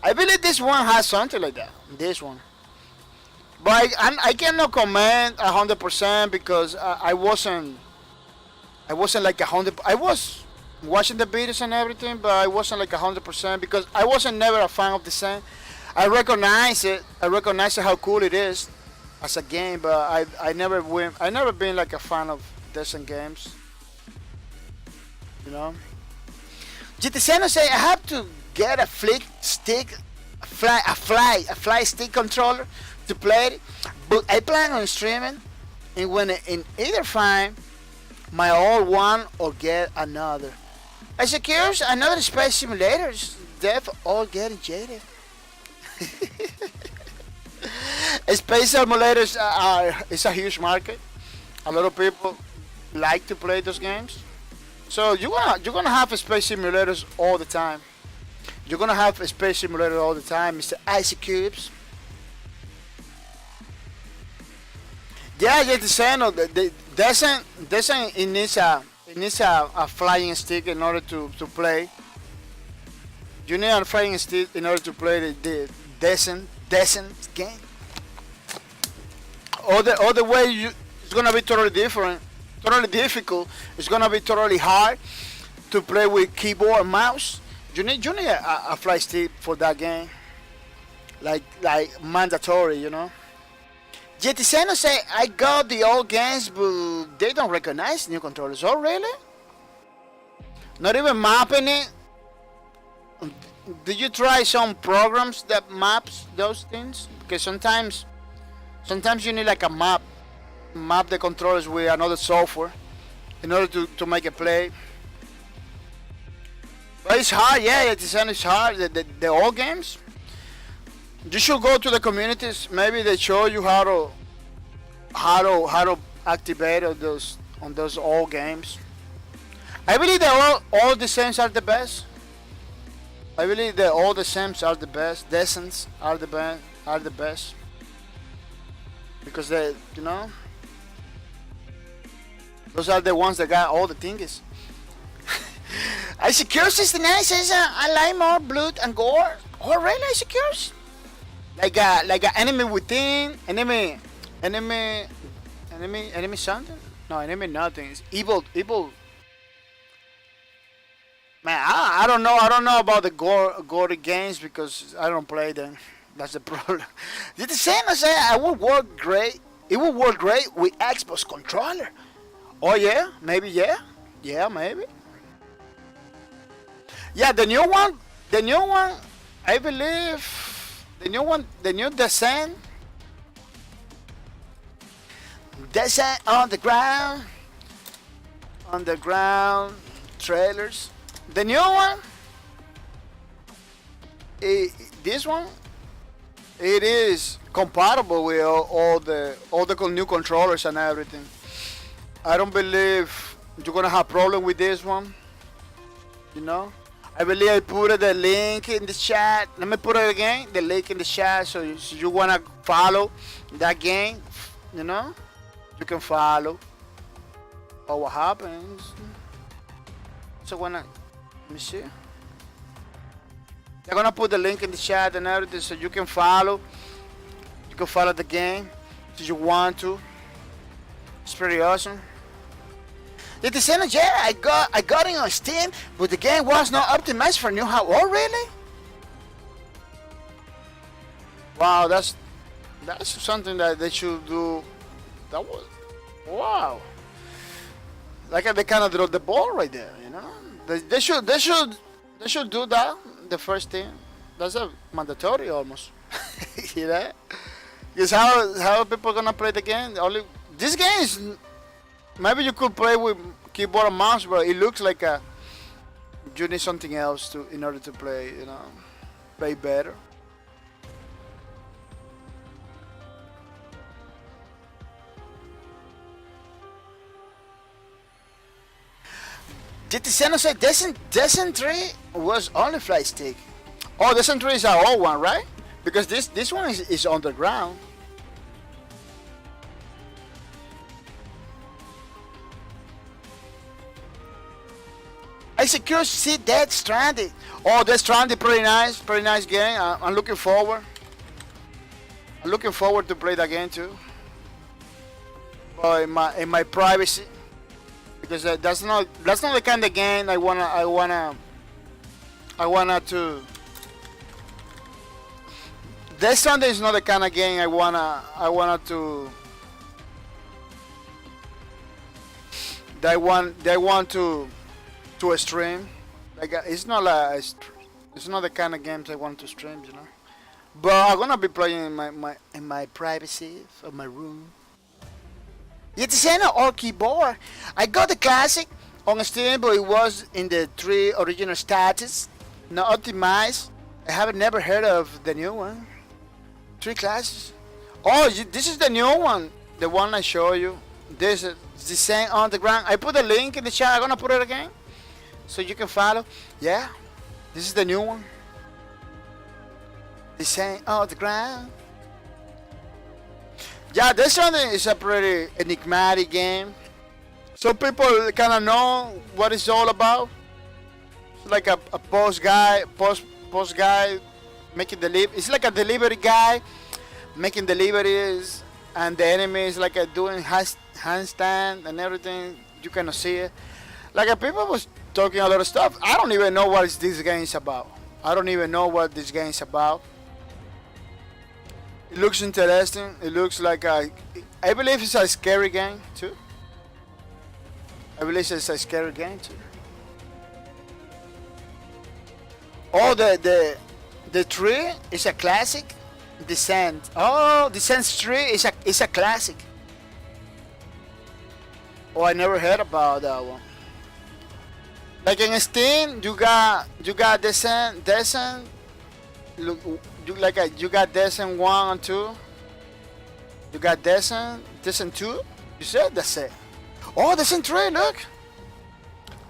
I believe this one has something like that. This one, but I cannot comment 100% because I wasn't like 100. I was watching the videos and everything, but I wasn't like 100% because I wasn't never a fan of the same. I recognize it. I recognize how cool it is as a game, but I never been like a fan of decent games. You know. GTX say I have to get a flick stick, a fly stick controller to play it, but I plan on streaming, and when in either find my old one or get another. As it curious, another space simulators, they're all getting jaded. Space simulators is a huge market. A lot of people like to play those games. So you're gonna have space simulators all the time. You're gonna have a space simulator all the time, Mr. Icy Cubes. Yeah, just saying, it needs a flying stick in order to play. You need a flying stick in order to play the decent game. Other way it's gonna be totally different, totally difficult. It's gonna be totally hard to play with keyboard and mouse. You need a fly stick for that game, like mandatory, you know. GTX say I got the old games, but they don't recognize new controllers. Oh really? Not even mapping it. Did you try some programs that maps those things? Because sometimes you need like a map the controllers with another software in order to make a play. But it's hard, yeah. It's hard. The old games. You should go to the communities. Maybe they show you how to activate on those old games. I believe that all the Sims are the best. I believe that all the Sims are the best. Decents are the best because they, you know, those are the ones that got all the things. I secure 69 says I like more blood and gore. Oh really? I secure? Like a enemy within, enemy something? No, enemy nothing. It's evil. Man, I don't know about the gory games because I don't play them. That's the problem. Did the same as say I would work great. It would work great with Xbox controller. Oh yeah, maybe yeah, maybe. Yeah, the new one. I believe the new Descent underground trailers. The new one, this one, it is compatible with all the new controllers and everything. I don't believe you're gonna have problem with this one. You know, I believe I put the link in the chat. Let me put it again, the link in the chat, so you wanna follow that game, you know, you can follow. Oh, what happens? So let me see. They're gonna put the link in the chat and everything, so you can follow. You can follow the game if you want to. It's pretty awesome. The same, yeah, I got it on Steam, but the game was not optimized for new hardware. Oh, really? Wow, that's something that they should do. That was wow. Like they kind of dropped the ball right there, you know. They should do that. The first thing, that's a mandatory almost. You know, because how people gonna play the game? Only this game is. Maybe you could play with keyboard and mouse, but it looks like you need something else in order to play. You know, play better. Did the Senate say Descent 3 was only fly stick? Oh, Descent 3 is our old one, right? Because this one is underground. I secure see Dead Stranded. Oh, Dead Stranded, pretty nice game. I'm looking forward. To play that game too. But in my privacy. Because that's not the kind of game I wanna to. Death Stranding is not the kind of game I wanna to. They want to to a stream. Like it's not like it's not the kind of games I want to stream, you know. But I'm gonna be playing in my privacy of my room. It's an old keyboard. I got the classic on Steam, but it was in the 3 original status, not optimized. I haven't never heard of the new one. 3 classes. Oh, this is the new one. The one I show you. This is the same on the ground. I put a link in the chat. I'm gonna put it again, so you can follow. Yeah, this is the new one. The same on the ground. Yeah, this one is a pretty enigmatic game. Some people kind of know what it's all about. It's like a post guy making it's like a delivery guy making deliveries, and the enemy is like doing handstand and everything. You cannot see it. Like people was talking a lot of stuff. I don't even know what this game is about. I don't even know what this game is about. It looks interesting. It looks like I believe it's a scary game too. I believe it's a scary game too. Oh, the tree is a classic. Descent. Oh, Descent tree is a classic. Oh, I never heard about that one. Like in Steam, you got Descent. Look, you got Descent 1 and 2. You got Descent 2. You said Descent. Oh, Descent 3, look.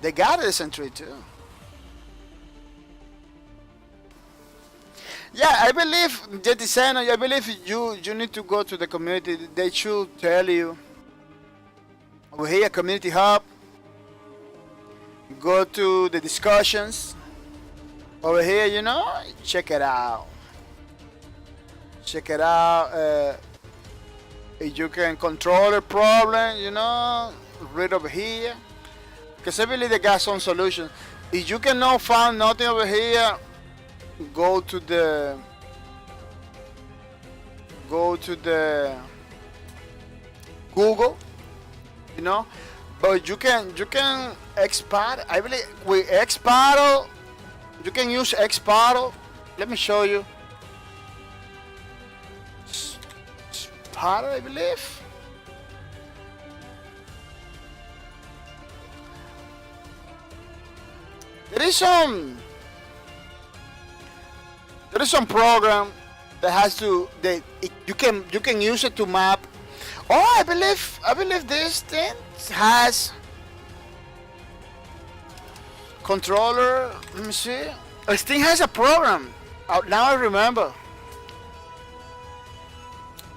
They got a Descent 3 too. Yeah, I believe the designer. I believe you need to go to the community. They should tell you. Over here, community hub. Go to the discussions. Over here, you know, check it out. Check it out. If you can control the problem, you know, read over here. Because I believe they got some solutions. If you cannot find nothing over here, go to the Google, you know. But you can export. I believe with export, you can use export. Let me show you. Export, I believe. There is some program that has to you can use it to map. Oh, I believe this thing has controller. Let me see. This thing has a program. Now I remember.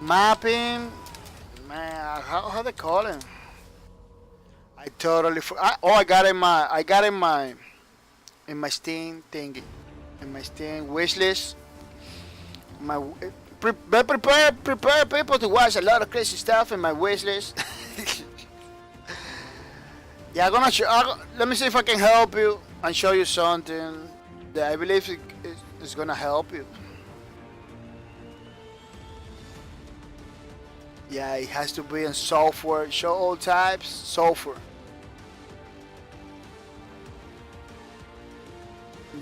Mapping. Man, how they call it? I totally forgot. Oh, I got in my Steam thingy. In my Steam wishlist. Prepare people to watch a lot of crazy stuff in my wishlist. Yeah, let me see if I can help you and show you something that I believe is gonna help you. Yeah, it has to be in software. Show all types, software.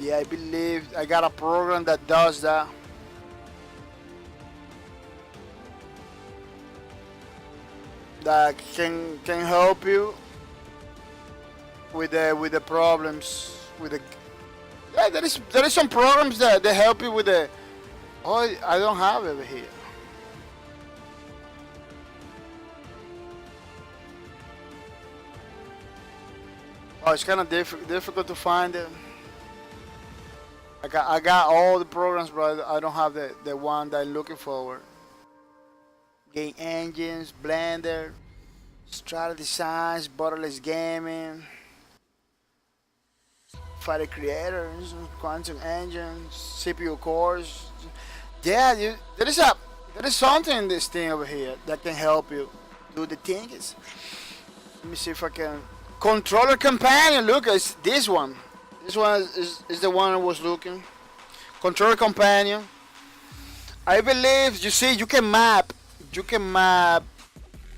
Yeah, I believe I got a program that does that. That can help you with the problems yeah, there is some programs that they help you with the. Oh, I don't have it over here. Oh, it's kind of difficult to find it. I got all the programs, but I don't have the one that I'm looking for. Game engines, Blender, Strata Designs, Borderless Gaming, Fighter Creators, Quantum Engines, CPU cores. Yeah, there is something in this thing over here that can help you do the things. Let me see if I can. Controller companion. Look, it's this one. This one is the one I was looking. Controller companion. I believe you see you can map.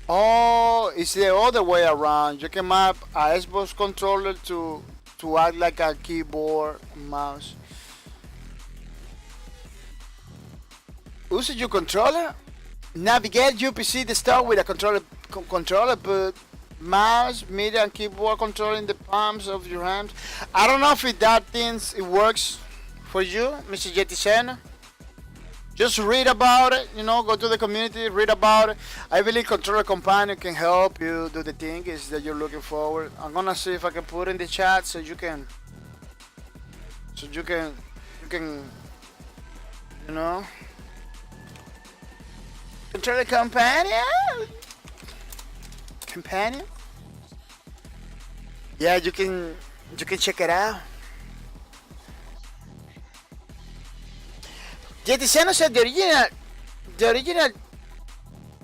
Oh, it's the other way around. You can map a Xbox controller to to act like a keyboard, mouse. Use your controller. Navigate your PC to start with a controller, but mouse, media, and keyboard control in the palms of your hands. I don't know if it works for you, Mr. Jetisena. Just read about it, go to the community, read about it. I believe Controller Companion can help you do the things that you're looking forward. I'm gonna see if I can put in the chat so you can, Controller Companion? Yeah, you can check it out. Jetiseno said the original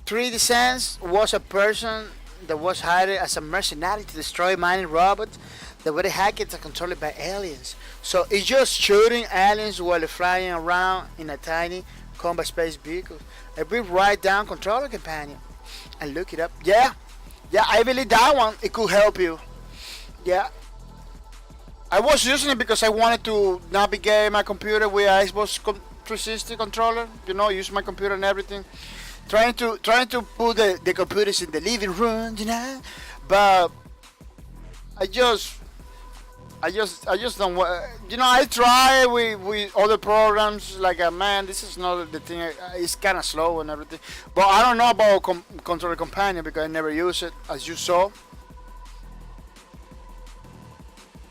3D Sense was a person that was hired as a mercenary to destroy mining robots that were hacked and controlled by aliens. So it's just shooting aliens while flying around in a tiny combat space vehicle. I will write down Controller Companion and look it up. Yeah, I believe that one, it could help you. Yeah. I was using it because I wanted to navigate my computer with Xbox 360 controller, use my computer and everything. Trying to put the computers in the living room, but I just don't want, I try with other programs, like, man, this is not the thing, it's kind of slow and everything, but I don't know about Controller Companion because I never use it, as you saw.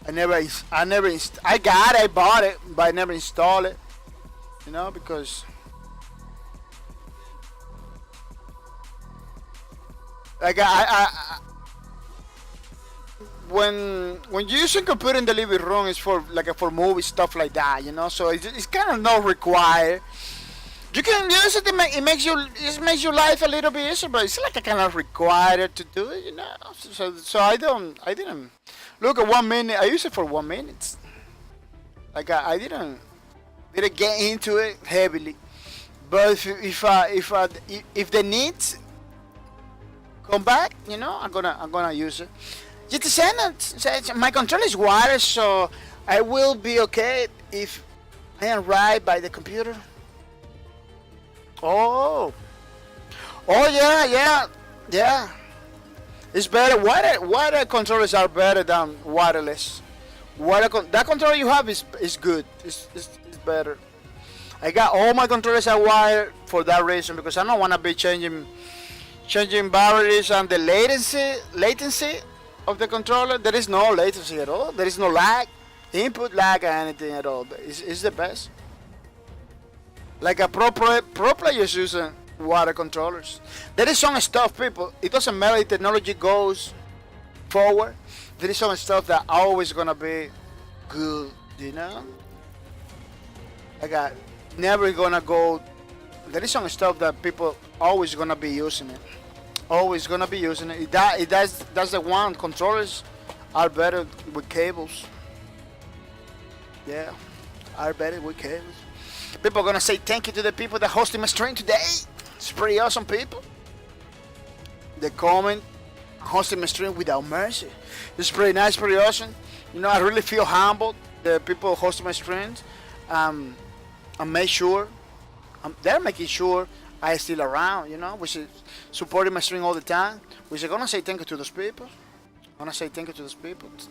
I bought it, but I never installed it, because like when you use a computer in the living room, it's for movie stuff like that, so it's kind of not required. You can use it, it makes your life a little bit easier, but it's like a kind of required to do it, so I didn't look at 1 minute. I used it for 1 minute. Like I didn't get into it heavily, but if the needs come back, I'm gonna use it. Just my controller is wireless, so I will be okay if I am right by the computer. Oh yeah. It's better. Wired controllers are better than wireless. That controller you have is good. It's better. I got all my controllers are wired for that reason, because I don't want to be changing batteries and the latency of the controller. There is no latency at all. There is no lag, input lag, or anything at all. It's the best. Like a pro players using water controllers. There is some stuff, people. It doesn't matter if technology goes forward. There is some stuff that always gonna be good, Like never gonna go. There is some stuff that people always gonna be using it. Always gonna be using it. That's the one. Controllers are better with cables. Yeah, are better with cables. People are gonna say thank you to the people that hosted my stream today. It's pretty awesome, people. They comment, hosting my stream without mercy. It's pretty nice, pretty awesome. I really feel humbled. The people hosting my streams, and make sure they're making sure I still around. Which is supporting my stream all the time. Which I'm gonna say thank you to those people.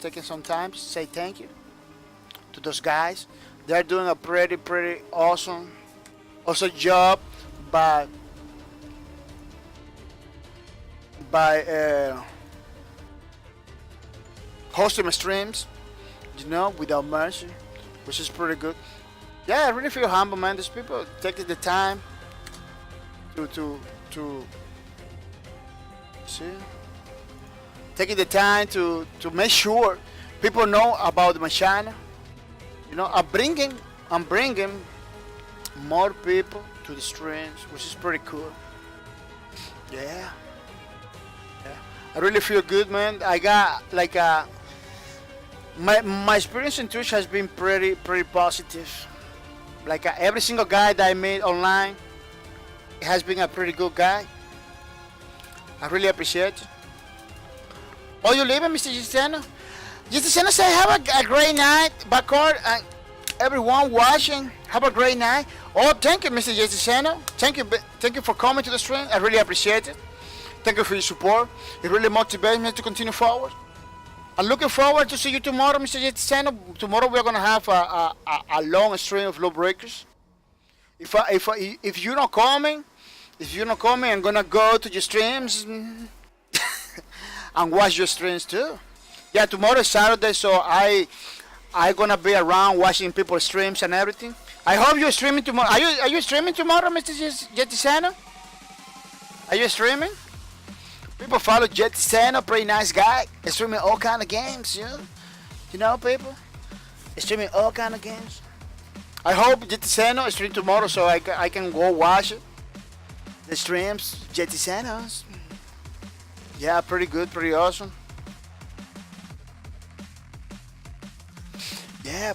Taking some time to say thank you to those guys. They're doing a pretty awesome job by hosting my streams, without mercy, which is pretty good. Yeah, I really feel humble, man. These people taking the time to see, taking the time to make sure people know about my channel. I'm bringing more people to the streams, which is pretty cool. Yeah. I really feel good, man. I got like my experience in Twitch has been pretty positive. Like every single guy that I made online has been a pretty good guy. I really appreciate it. Oh, you leaving, Mr. Gistano? Just to say, have a great night, Bacard, and everyone watching. Have a great night. Oh, thank you, Mr. Yetiseno. Thank you for coming to the stream. I really appreciate it. Thank you for your support. It really motivates me to continue forward. I'm looking forward to see you tomorrow, Mr. Yetiseno. Tomorrow we're gonna have a long stream of Lawbreakers. If you're not coming, I'm gonna go to your streams and watch your streams too. Yeah, tomorrow is Saturday, so I gonna be around watching people's streams and everything. I hope you're streaming tomorrow. Are you streaming tomorrow, Mr. Jetisano? Are you streaming? People follow Jetisano, pretty nice guy. He's streaming all kind of games, you know, people. He's streaming all kind of games. I hope Jetisano is streaming tomorrow so I can go watch it. The streams, Jetisano's. Yeah, pretty good, pretty awesome. Yeah.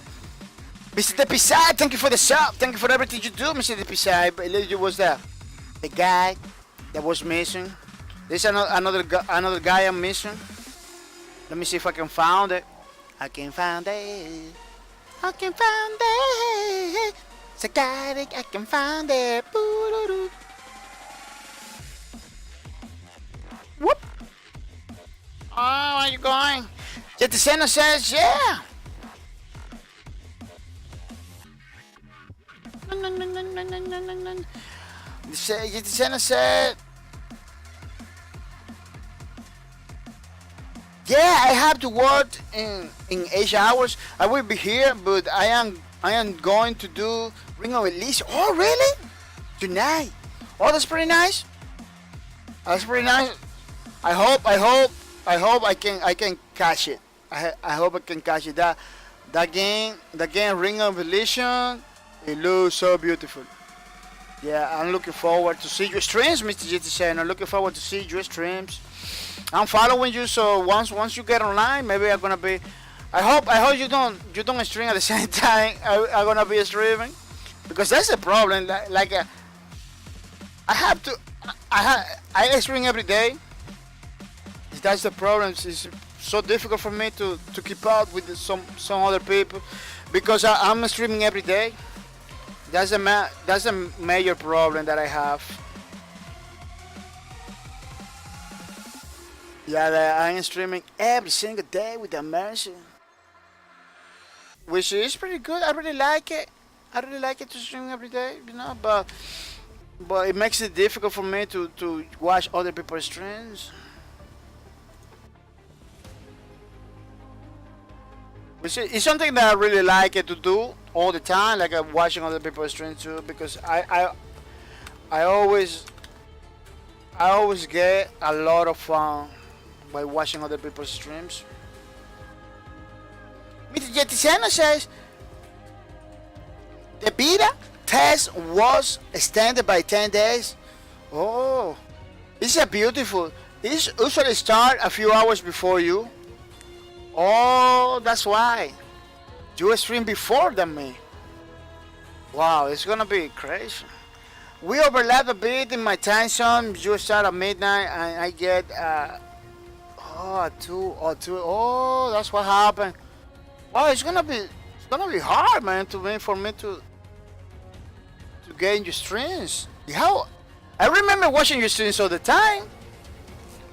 Mr. Depisai, thank you for the sub. Thank you for everything you do, Mr. Depisai. I believe you was the guy that was missing. There's another guy I'm missing. Let me see if I can find it. I can find it. I can find it. It's a guy that I can find it. Boo-doo-doo. Whoop. Oh, where are you going? Jetiseno says, yeah. Jetiseno said, yeah, I have to work in 8 hours. I will be here, but I am going to do Ring of Release. Oh, really? Tonight? Oh, that's pretty nice. That's pretty nice. I hope I can catch it. I hope I can catch it. That game Ring of Illusion, it looks so beautiful. Yeah, I'm looking forward to see your streams, Mr. GTX. I'm looking forward to see your streams. I'm following you, so once you get online, maybe I'm gonna be. I hope you don't stream at the same time. I'm gonna be streaming, because that's the problem. I stream every day. That's the problem. It's so difficult for me to keep up with some other people, because I'm streaming every day. That's a major problem that I have. Yeah, I'm streaming every single day with the mercy, which is pretty good. I really like it. I really like it to stream every day, but it makes it difficult for me to watch other people's streams. It's something that I really like it to do all the time, like watching other people's streams too, because I always get a lot of fun by watching other people's streams. Mr. Jetisano says the beta test was extended by 10 days. Oh, it's a beautiful. It usually start a few hours before you. Oh, that's why. You stream before than me. Wow, it's gonna be crazy. We overlap a bit in my time zone. You start at midnight and I get at 2. Oh, that's what happened. Oh, it's gonna be hard, man, for me to get in your streams. How I remember watching your streams all the time.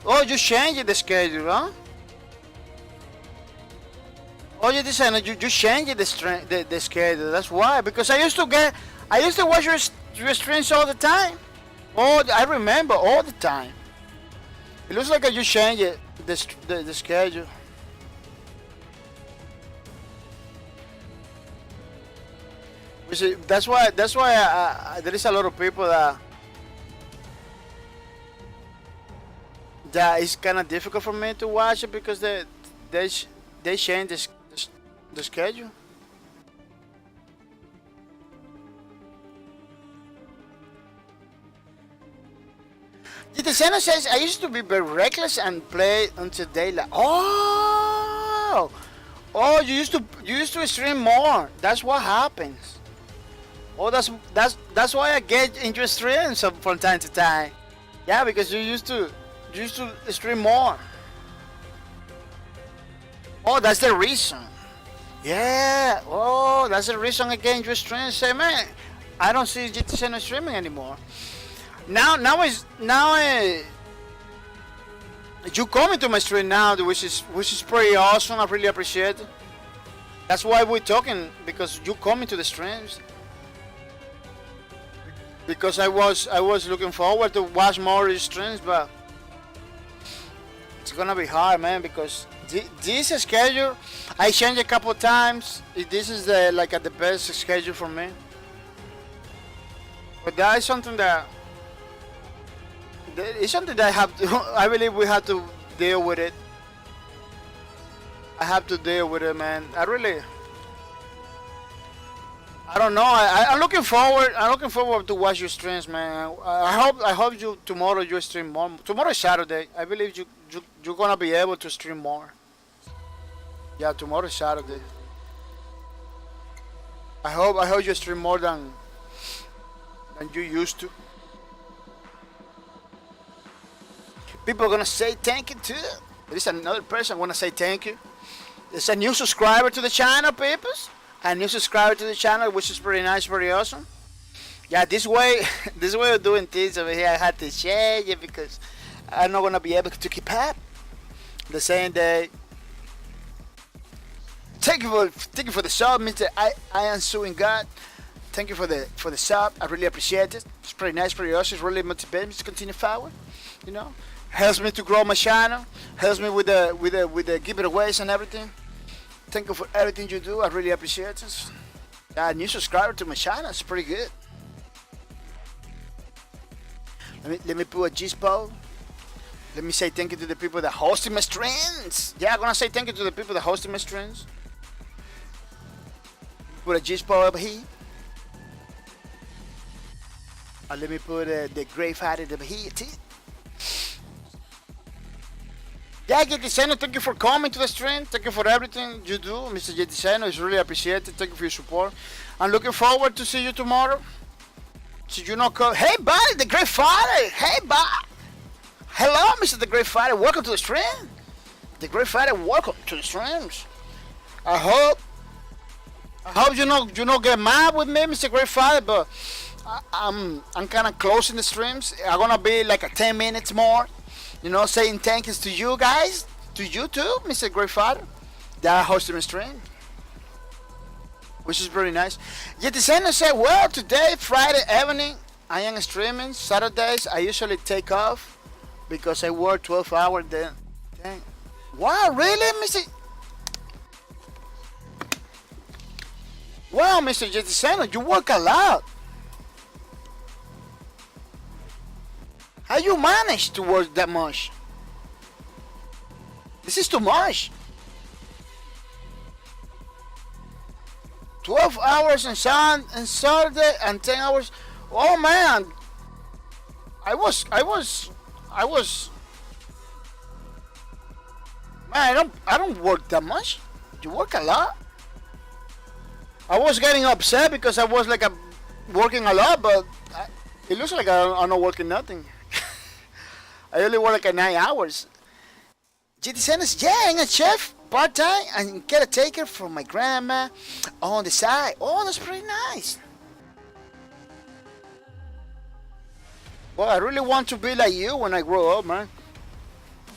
Oh, you changed the schedule, huh? Oh, you decided you changed the schedule. That's why. Because I used to watch your streams all the time. Oh, I remember all the time. It looks like you changed the schedule. That's why there is a lot of people that it's kind of difficult for me to watch it, because they change the schedule. The Santa says, I used to be very reckless and play until daylight. Oh, you used to stream more. That's what happens. Oh, that's why I get into streams from time to time. Yeah, because you used to stream more. Oh, that's the reason. Yeah. Oh, that's the reason again. You stream. Say, man, I don't see GTX streaming anymore. Now you coming to my stream now, which is pretty awesome. I really appreciate it. That's why we're talking, because you coming to the streams. Because I was looking forward to watch more of your streams, but it's gonna be hard, man, because this schedule I changed a couple times. This is the best schedule for me. But that is something that it's something that I have to. I believe we have to deal with it. I have to deal with it, man. I don't know. I'm looking forward. I'm looking forward to watch your streams, man. I hope you tomorrow you stream more. Tomorrow is Saturday. I believe you're gonna be able to stream more. Yeah, tomorrow is Saturday. I hope you stream more than you used to. People are gonna say thank you too. There is another person wanna say thank you. There's a new subscriber to the channel, people. A new subscriber to the channel, which is pretty nice, pretty awesome. Yeah, this way of doing things over here, I had to change it because I'm not gonna be able to keep up the same day. Thank you for the sub, Mr. I am suing God. Thank you for the sub. I really appreciate it. It's pretty nice, pretty awesome. It's really motivates me to continue forward. You know, helps me to grow my channel. Helps me with the giveaways and everything. Thank you for everything you do. I really appreciate it. A new subscriber to my channel. It's pretty good. Let me put a G-spot. Let me say thank you to the people that hosted my streams. Yeah, I'm gonna say thank you to the people that hosted my streams. Put a G-spot over here. And let me put the Grey Fighter over here too. Yeah, GTX, thank you for coming to the stream. Thank you for everything you do, Mr. GTX. It's really appreciated. Thank you for your support. I'm looking forward to see you tomorrow. So you know, hey, buddy, the Great Fighter. Hey, buddy. Hello, Mr. The Great Fighter. Welcome to the stream. The Great Fighter, welcome to the streams. I hope you know get mad with me, Mr. Great Fighter, but I'm kind of closing the streams. I'm gonna be like a 10 minutes more. You know, saying thank yous to you guys, to you too, Mr. Great Father, that hosted my stream, which is very nice. Yet the sender said, well, today, Friday evening, I am streaming. Saturdays, I usually take off because I work 12 hours then. Dang. Wow, really, Mr. Wow, Mr. Jetiseno, you work a lot. How you manage to work that much? This is too much. 12 hours on Saturday and 10 hours. Oh man, I was. Man, I don't work that much. You work a lot. I was getting upset because I was like working a lot, but it looks like I'm not working nothing. I only work like 9 hours. GT says, yeah, I'm a chef part-time and get a taker from my grandma on the side. Oh, that's pretty nice. Well, I really want to be like you when I grow up, man.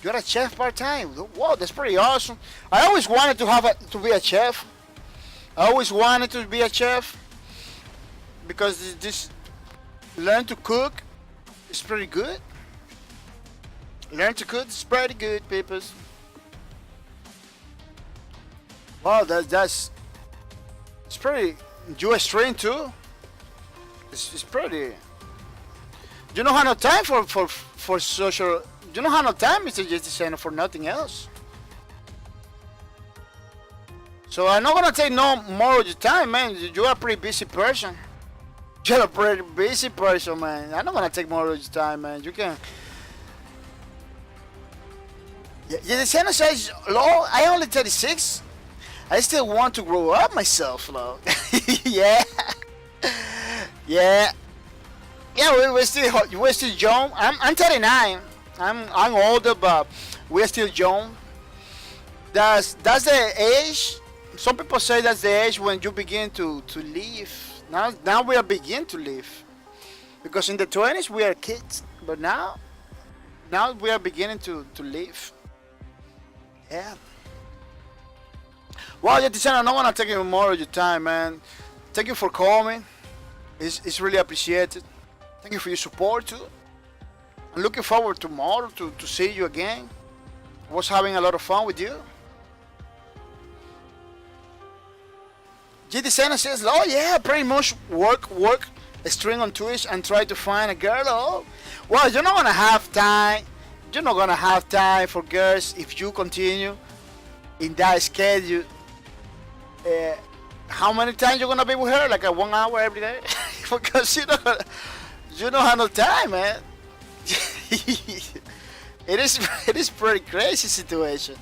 You're a chef part-time. Whoa, that's pretty awesome. I always wanted to be a chef. I always wanted to be a chef because this learn to cook is pretty good. Learn to cook is pretty good, people. Wow, it's pretty. You stream too. It's pretty. You don't have no time for social. You don't have no time, Mr. JT, for nothing else. So I'm not gonna take no more of your time, man. You're a pretty busy person. You're a pretty busy person, man. I'm not gonna take more of your time, man. You can. Yeah, the Santa says, Lord, I only 36. I still want to grow up myself, Lord. Yeah. Yeah. Yeah, we're still young. I'm 39. I'm older, but we're still young. that's the age. Some people say that's the age when you begin to live. Now we are beginning to live, because in the 20s we are kids, but now we are beginning to live. Yeah. Well, Jetison, I don't want to take any more of your time, man. Thank you for coming. It's really appreciated. Thank you for your support too. I'm looking forward tomorrow to see you again. I was having a lot of fun with you. GT Santa says, oh yeah, pretty much work a string on Twitch and try to find a girl. Oh, well, you're not gonna have time. You're not gonna have time for girls if you continue in that schedule. How many times you're gonna be with her? Like a 1 hour every day? Because you don't have no time, man. It is pretty crazy situation.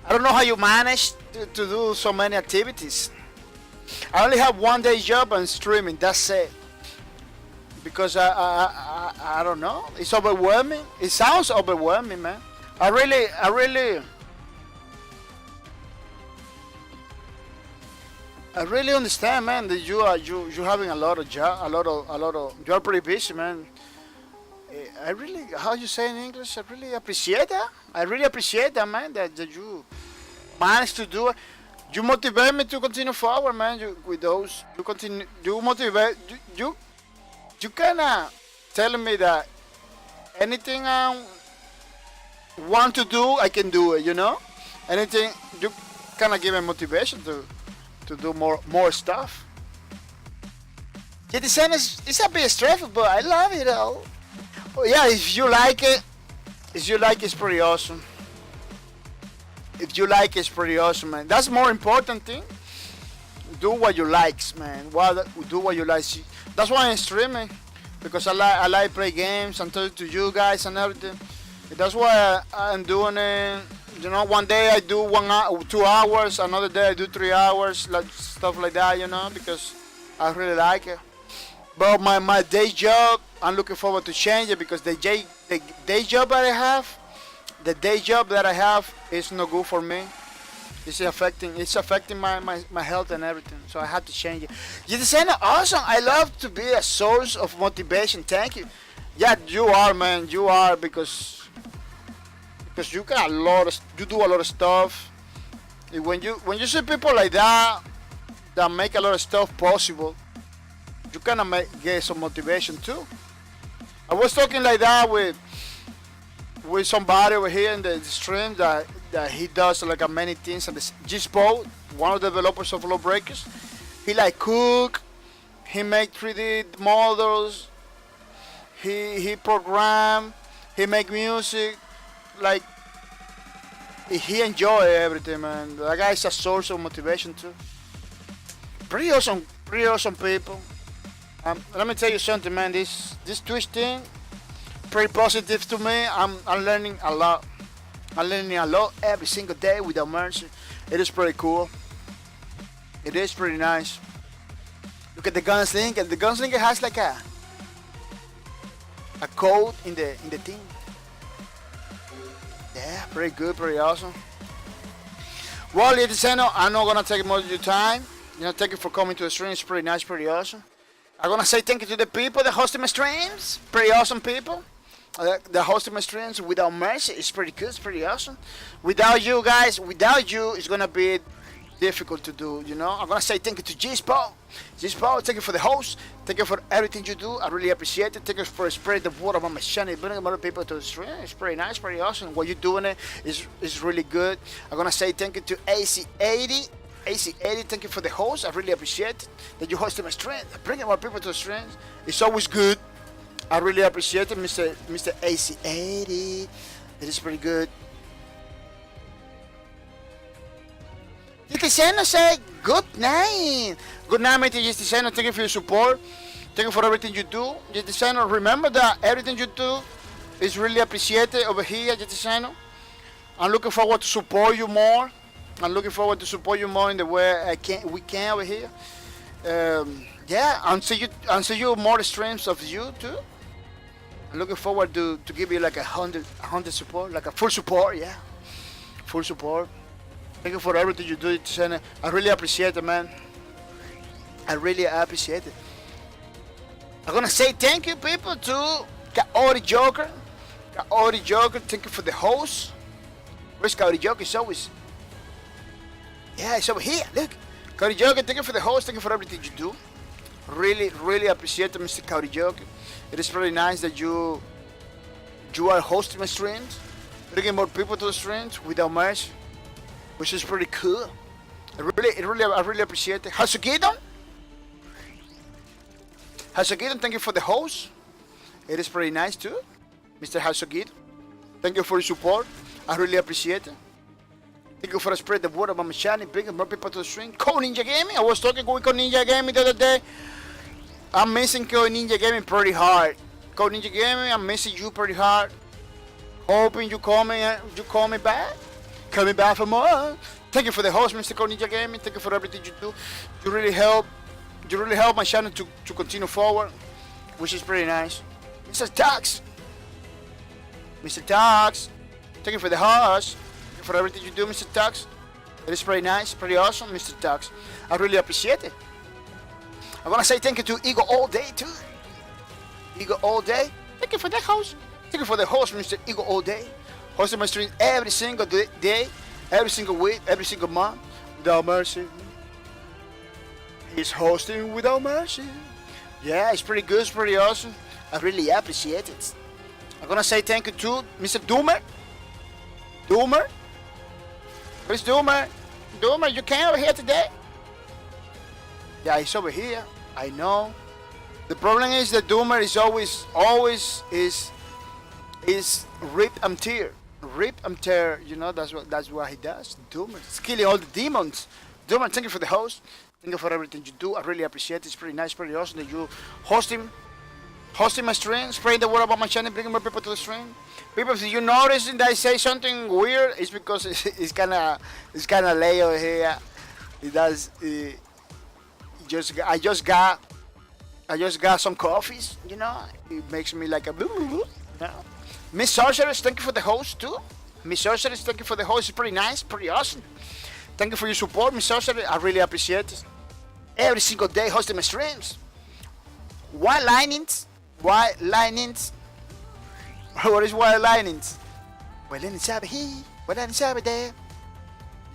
I don't know how you manage to do so many activities. I only have 1 day job and streaming. That's it. Because I don't know. It's overwhelming. It sounds overwhelming, man. I really understand, man, that you're having a lot of job, a lot of. You're pretty busy, man. I really, how you say in English? I really appreciate that. I really appreciate that, man. That you managed to do it. You motivate me to continue forward, man. With those, you continue. You motivate. You kinda telling me that anything I want to do, I can do it. You know, anything you kinda give me motivation to do more stuff. Yeah, the sun is a bit stressful, but I love it all. Oh, yeah, if you like it, it's pretty awesome. If you like it, it's pretty awesome, man. That's more important thing. Do what you like, man. Do what you like. That's why I'm streaming, because I like play games and talk to you guys and everything. That's why I'm doing it. You know, one day I do 1 hour, 2 hours. Another day I do 3 hours, like stuff like that. You know, because I really like it. But my day job, I'm looking forward to change it, because the day job that I have is no good for me. It's affecting my health and everything. So I have to change it. You saying awesome. I love to be a source of motivation. Thank you. Yeah, you are, man. You are, because you got you do a lot of stuff. When you see people like that make a lot of stuff possible, you kind of get some motivation too. I was talking like that with somebody over here in the stream that he does like many things. And GeForce, one of the developers of Lawbreakers, he like cook, he make 3D models, he program, he make music, like he enjoy everything, man. That guy is a source of motivation too. Pretty awesome people. Let me tell you something, man. This Twitch thing, pretty positive to me. I'm learning a lot. I'm learning a lot every single day without mercy. It is pretty cool. It is pretty nice. Look at the gunslinger. The gunslinger has like a code in the thing. Yeah, pretty good, pretty awesome. Well, ladies and gentlemen, I'm not gonna take more of your time. You know, thank you for coming to the stream. It's pretty nice, pretty awesome. I'm gonna say thank you to the people that hosted my streams. Pretty awesome people. The hosting my streams without mercy. It's pretty good. It's pretty awesome. Without you guys, it's gonna be difficult to do. You know. I'm gonna say thank you to GeForce. GeForce, thank you for the host. Thank you for everything you do. I really appreciate it. Thank you for spreading the word about my channel, bringing more people to the stream. It's pretty nice, pretty awesome. What you're doing is really good. I'm gonna say thank you to AC80. AC80, thank you for the host. I really appreciate it that you hosted my stream, bringing more people to the stream. It's always good. I really appreciate it, Mr. AC80. It is pretty good. Gisticeno say good night. Good night, mate, Gisticeno. Thank you for your support. Thank you for everything you do. Gisticeno, remember that everything you do is really appreciated over here, Gisticeno. I'm looking forward to support you more. I'm looking forward to support you more in the way we can over here. Yeah, and see you more streams of you too. I'm looking forward to give you like 100 support, like a full support. Yeah, full support. Thank you for everything you do, Santa. I really appreciate it, man. I really appreciate it. I'm gonna say thank you, people, to Kaori Joker. Kaori Joker, thank you for the host. Where's Kaori Joker? It's always... Yeah, it's over here. Look. Kaori Joker, thank you for the host. Thank you for everything you do. Really, really appreciate it, Mr. Kaori Joker. It is really nice that you are hosting my streams, bringing more people to the streams without mercy, which is pretty cool. I really appreciate it. Hasugidon, thank you for the host. It is pretty nice too, Mr. Hasugidon. Thank you for your support. I really appreciate it. Thank you for spreading the word about my channel, bringing more people to the stream. Ko Ninja Gaming, I was talking with Ko Ninja Gaming the other day. I'm missing Ko Ninja Gaming pretty hard. Ko Ninja Gaming, I'm missing you pretty hard. Hoping you call me back. Coming back for more. Thank you for the host, Mr. Ko Ninja Gaming. Thank you for everything you do. You really help my channel to continue forward, which is pretty nice. Mr. Tax, thank you for the host. Thank you for everything you do, Mr. Tax. It is pretty nice, pretty awesome, Mr. Tax. I really appreciate it. I want to say thank you to Eagle All Day too. Eagle All Day. Thank you for the host. Thank you for the host, Mr. Eagle All Day. Hosting my stream every single day, every single week, every single month. Without mercy. He's hosting without mercy. Yeah, it's pretty good, it's pretty awesome. I really appreciate it. I'm gonna say thank you to Mr. Doomer. Where's Doomer? Doomer, you came over here today? Yeah, he's over here. I know. The problem is that Doomer is always is rip and tear. Rip and tear, you know, that's what he does. Doomer. He's killing all the demons. Doomer, thank you for the host. Thank you for everything you do. I really appreciate it. It's pretty nice, pretty awesome that you hosting my stream, spreading the word about my channel, bringing more people to the stream. People, if you notice that I say something weird, it's because it's kinda late over here. It does. I just got some coffees, you know. It makes me like a boo boo boo. You know? Miss Sorceress, thank you for the host too. Miss Sorceress, thank you for the host. It's pretty nice, pretty awesome. Thank you for your support, Miss Sorceress. I really appreciate it. Every single day hosting my streams. White linings. What is white linings? White linings over here. White linings over there.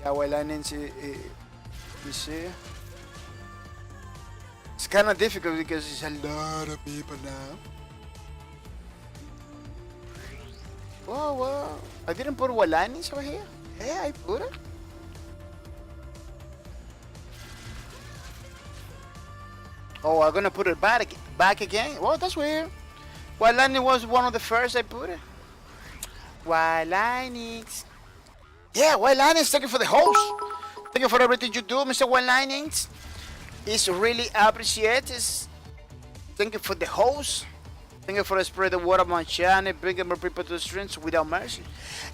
Yeah, white linings. Let me see. It's kind of difficult because it's a lot of people now. Whoa. I didn't put white linings over here. Yeah, I put it. Oh, I'm gonna put it back again. Well, that's weird. White lining was one of the first I put it. White linings. Yeah, white linings. Thank you for the host. Thank you for everything you do, Mr. White Linings. It's really appreciated. Thank you for the host. Thank you for spreading the word of my channel, bringing more people to the streams without mercy.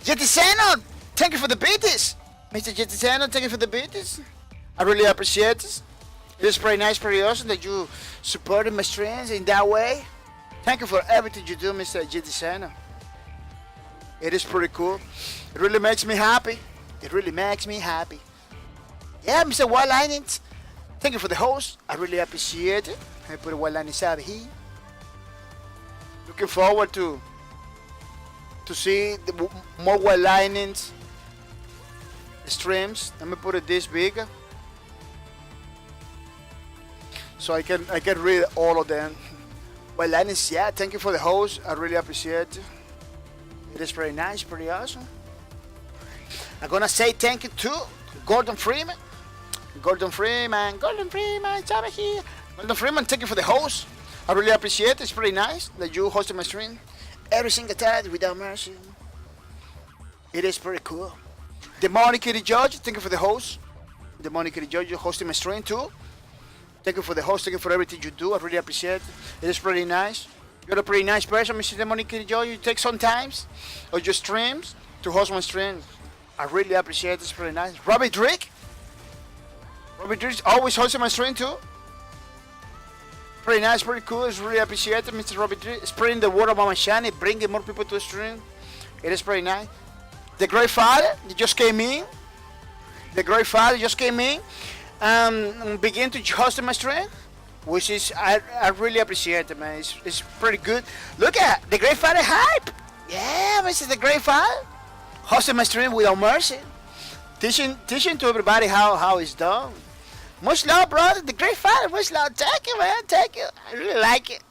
Jetisano, thank you for the beaties. Mr. Jetisano, thank you for the beaties. I really appreciate it. It's pretty nice, pretty awesome that you supported my streams in that way. Thank you for everything you do, Mr. Jetisano. It is pretty cool. It really makes me happy. It really makes me happy. Yeah, Mr. White Linings. Thank you for the host. I really appreciate it. I put a White Linings over here. Looking forward to see the more White Linings streams. Let me put it this big so I can read all of them. White Linings, yeah. Thank you for the host. I really appreciate it. It is pretty nice, pretty awesome. I'm gonna say thank you to Gordon Freeman. Gordon Freeman, it's over here. Gordon Freeman, thank you for the host. I really appreciate it. It's pretty nice that you hosted my stream every single time without mercy. It is pretty cool. Demonic Kitty Judge, thank you for the host. Demonic Kitty Judge, you hosting my stream too. Thank you for the host. Thank you for everything you do. I really appreciate it. It is pretty nice. You're a pretty nice person, Mr. Demonic Kitty Judge. You take some times or your streams to host my streams. I really appreciate it. It's pretty nice. Robbie Drake. Robbie Drake always hosting my stream too. Pretty nice, pretty cool. It's really appreciated, Mr. Robbie Drake. Spreading the word about my channel, bringing more people to the stream. It is pretty nice. The Great Father, that just came in. The Great Father just came in and began to host my stream, which is I really appreciate it, man. It's pretty good. Look at the Great Father hype. Yeah, this is the Great Father hosting my stream without mercy, teaching to everybody how it's done. Much love, brother. The Great Father, much love. Thank you, man. Thank you. I really like it.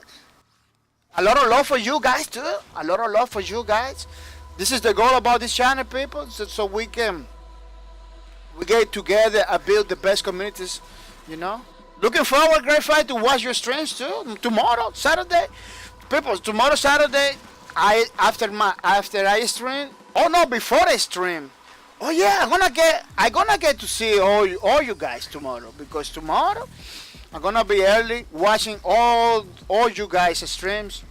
A lot of love for you guys too. A lot of love for you guys. This is the goal about this channel, people, so we get together and build the best communities, you know. Looking forward, Great Fight, to watch your streams too. Tomorrow, Saturday, people. Tomorrow, Saturday, after I stream. Oh no, before I stream. Oh yeah, I'm gonna get to see all you guys tomorrow, because tomorrow I'm gonna be early watching all you guys streams.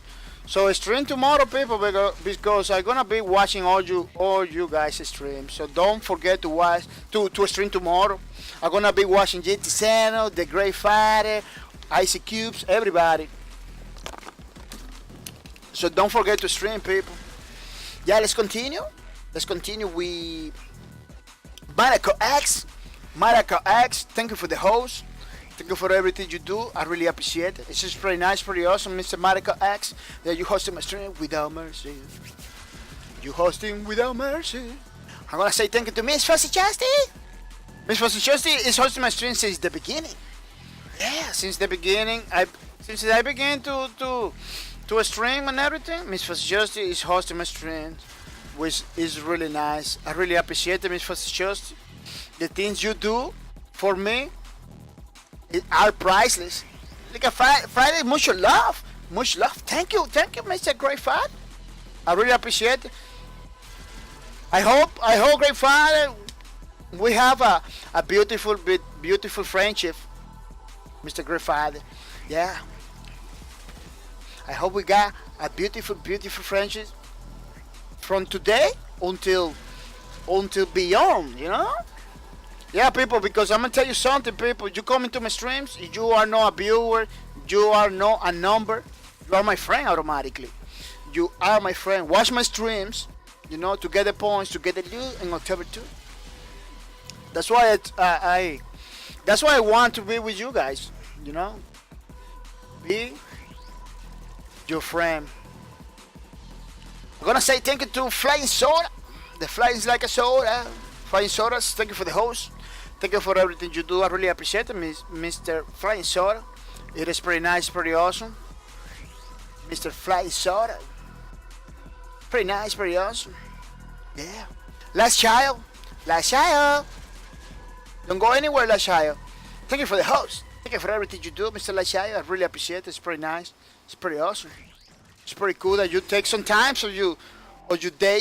So stream tomorrow, people, because I'm gonna be watching all you guys streams. So don't forget to watch to stream tomorrow. I'm gonna be watching GT Channel, The Great Fighter, Icy Cubes, everybody. So don't forget to stream, people. Yeah, let's continue. Let's continue with Miracle X. Miracle X, thank you for the host. Thank you for everything you do. I really appreciate it. It's just pretty nice, pretty awesome, Mr. Miracle X. That you hosting my stream without mercy. You hosting without mercy. I'm gonna say thank you to Miss Fussy Chastity. Miss Fussy Chastity is hosting my stream since the beginning. Yeah, since the beginning. Since I began to stream and everything, Miss Fussy Chastity is hosting my stream, which is really nice. I really appreciate it, Miss Fussy Chastity. The things you do for me are priceless. Like a Friday, much love. Thank you, Mr. Great Father. I really appreciate it. I hope, Great Father, we have a beautiful friendship, Mr. Great Father. Yeah. I hope we got a beautiful friendship from today until beyond, you know? Yeah, people, because I'm gonna tell you something, people. You come into my streams, you are not a viewer, you are not a number, you are my friend automatically. You are my friend. Watch my streams, you know, to get the points, to get the loot in October 2. That's why that's why I want to be with you guys, you know. Be your friend. I'm gonna say thank you to Flying Soda. The flying is like a soda. Flying Sodas, thank you for the host. Thank you for everything you do. I really appreciate it, Mr. Flying Soda. It is pretty nice, pretty awesome. Mr. Flying Soda. Pretty nice, pretty awesome. Yeah. Last child. Don't go anywhere, Last child. Thank you for the host. Thank you for everything you do, Mr. Last child. I really appreciate it. It's pretty nice. It's pretty awesome. It's pretty cool that you take some time or your day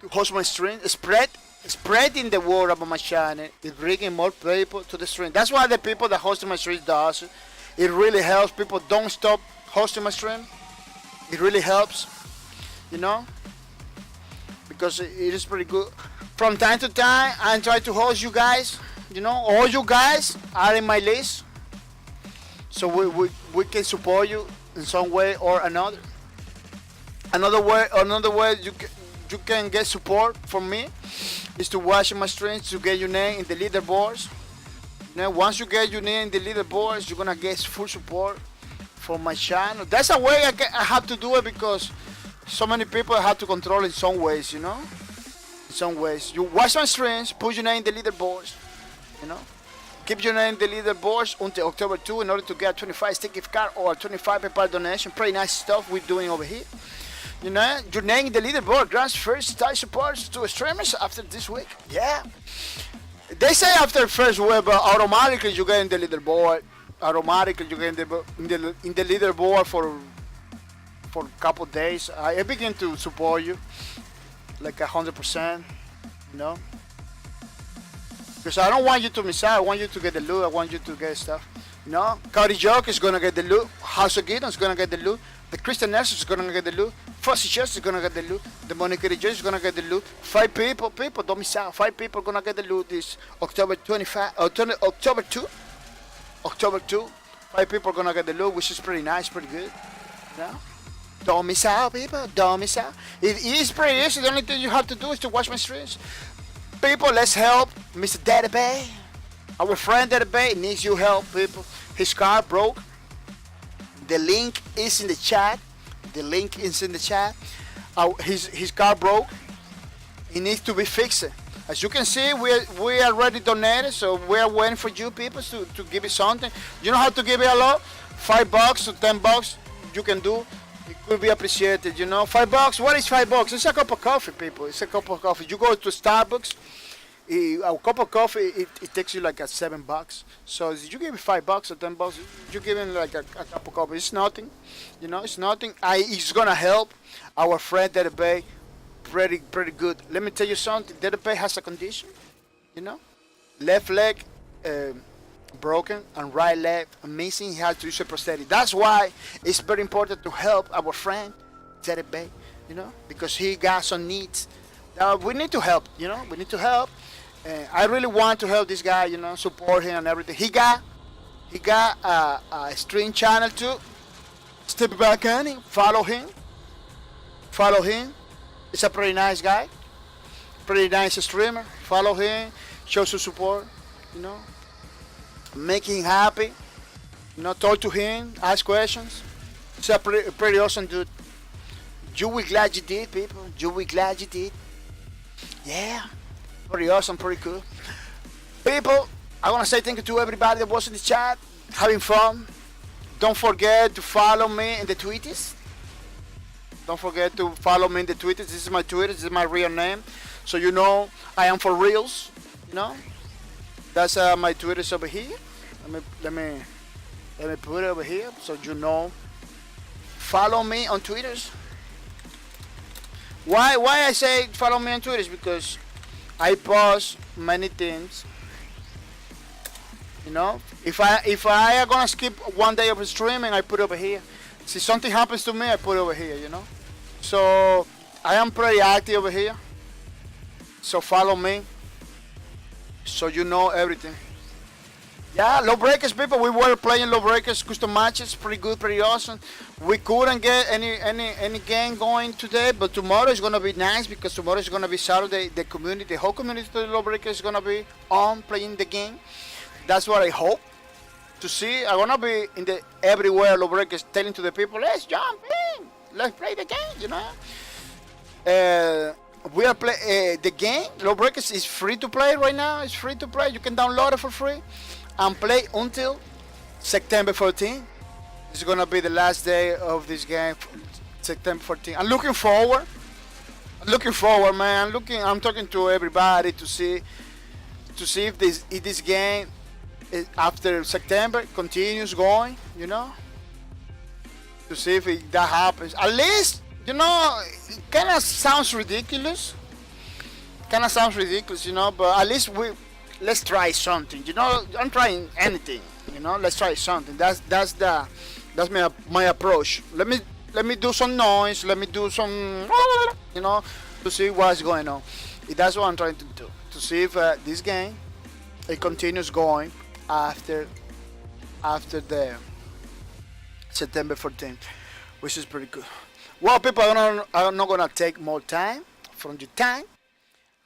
to host my stream. Spreading the word about my channel is bringing more people to the stream. That's why the people that host my stream does it. It really helps. People don't stop hosting my stream. It really helps, you know, because it is pretty good. From time to time, I try to host you guys. You know, all you guys are in my list, so we can support you in some way or another. Another way you can get support from me is to watch my streams, to get your name in the leaderboards. You know, once you get your name in the leaderboards, you're gonna get full support from my channel. That's a way I have to do it, because so many people have to control in some ways, you know. In some ways, you watch my streams, put your name in the leaderboards, you know. Keep your name in the leaderboards until October 2 in order to get a 25 stick gift card or a 25 PayPal donation. Pretty nice stuff we're doing over here. You know, your name in the leaderboard grants first time support to streamers after this week. Yeah. They say after first week, but automatically you get in the leaderboard. Automatically you get in the leaderboard for a couple days. I begin to support you like 100%. You know. Because I don't want you to miss out. I want you to get the loot. I want you to get stuff. You know, Cody Joke is gonna get the loot. House of Gideon is gonna get the loot. The Christian Nurse is gonna get the loot. Fussy Chest is gonna get the loot. The Monica Joy is gonna get the loot. 5 people, don't miss out. 5 people gonna get the loot this October 25, October 2. October 2. 5 people gonna get the loot, which is pretty nice, pretty good. You know? Don't miss out, people. Don't miss out. It is pretty easy. The only thing you have to do is to watch my streams. people, let's help Mr. Daddy Bay. Our friend Daddy Bay needs your help, people. His car broke. The link is in the chat. The link is in the chat. His car broke. It needs to be fixed. As you can see, we already donated, so we are waiting for you people to give it something. You know how to give it a lot? $5 to $10 you can do. It could be appreciated, you know. $5. What is $5? It's a cup of coffee, people. It's a cup of coffee. You go to Starbucks, a cup of coffee it takes you like $7. So if you give it $5 or $10, you give him like a cup of coffee. It's nothing, you know. It's nothing. It's gonna help our friend Daddy Bay. Pretty good. Let me tell you something. Daddy Bay has a condition, you know. Left leg broken and right leg missing. He has to use a prosthetic. That's why it's very important to help our friend Daddy Bay, you know, because he got some needs. We need to help, you know. We need to help. I really want to help this guy, you know, support him and everything. He got a stream channel too. Step back on. Follow him. He's a pretty nice guy, pretty nice streamer. Follow him, show some support, you know, make him happy, you know, talk to him, ask questions. He's a pretty awesome dude. You will glad you did, people. You will glad you did. Yeah, pretty awesome, pretty cool. People, I want to say thank you to everybody that was in the chat, having fun. Don't forget to follow me in the tweeties. Don't forget to follow me in the Twitter. This is my Twitter. This is my real name. So you know I am for reals. You know. That's my Twitter is over here. Let me put it over here so you know. Follow me on Twitters. Why I say follow me on Twitter? Because I post many things. You know. If I am gonna skip one day of streaming, I put it over here. See, something happens to me, I put it over here, you know. So I am pretty active over here. So follow me, so you know everything. Yeah, Lawbreakers people, we were playing Lawbreakers custom matches, pretty good, pretty awesome. We couldn't get any game going today, but tomorrow is gonna be nice because tomorrow is gonna be Saturday. The whole community of Lawbreakers is gonna be on playing the game. That's what I hope to see. I'm gonna be in the everywhere Lawbreakers telling to the people, let's jump in, let's play the game, you know. We are play the game. Lawbreakers is free to play right now. It's free to play. You can download it for free and play until September 14th. It's gonna be the last day of this game, September 14th. I'm looking forward, man. I'm talking to everybody to see if this game after September continues going, you know, to see if that happens. At least, you know, it kind of sounds ridiculous, you know, but at least let's try something, you know. I'm trying anything, you know. Let's try something. That's my approach. Let me do some noise. Let me do some, you know, to see what's going on. That's what I'm trying to do, to see if this game it continues going after the September 14th, which is pretty good. Well, people, I'm not gonna take more time from your time.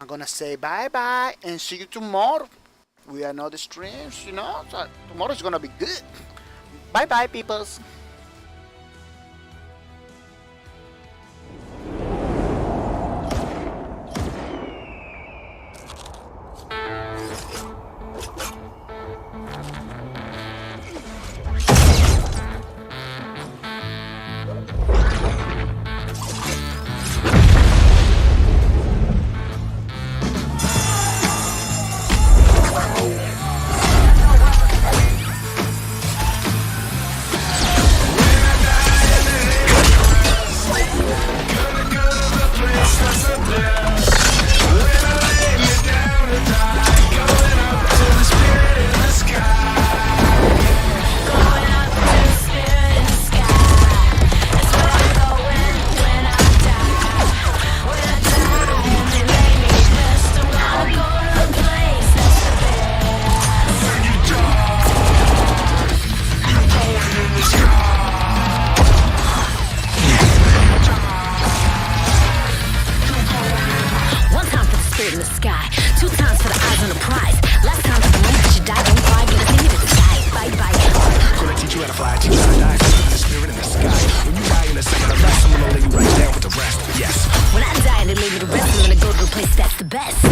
I'm gonna say bye and see you tomorrow with another streams, you know. So tomorrow's gonna be good. Bye, peoples.
2 times for the eyes on the prize. Last time for the moment that you die, don't cry. Get a finger to the sky. Bye bye.
Gonna teach you how to fly, teach you how to die. See the spirit in the sky. When you die in a second of rest, I'm gonna lay you right down with the rest. Yes.
When I die and they leave me the rest, I'm gonna go to a place that's the best.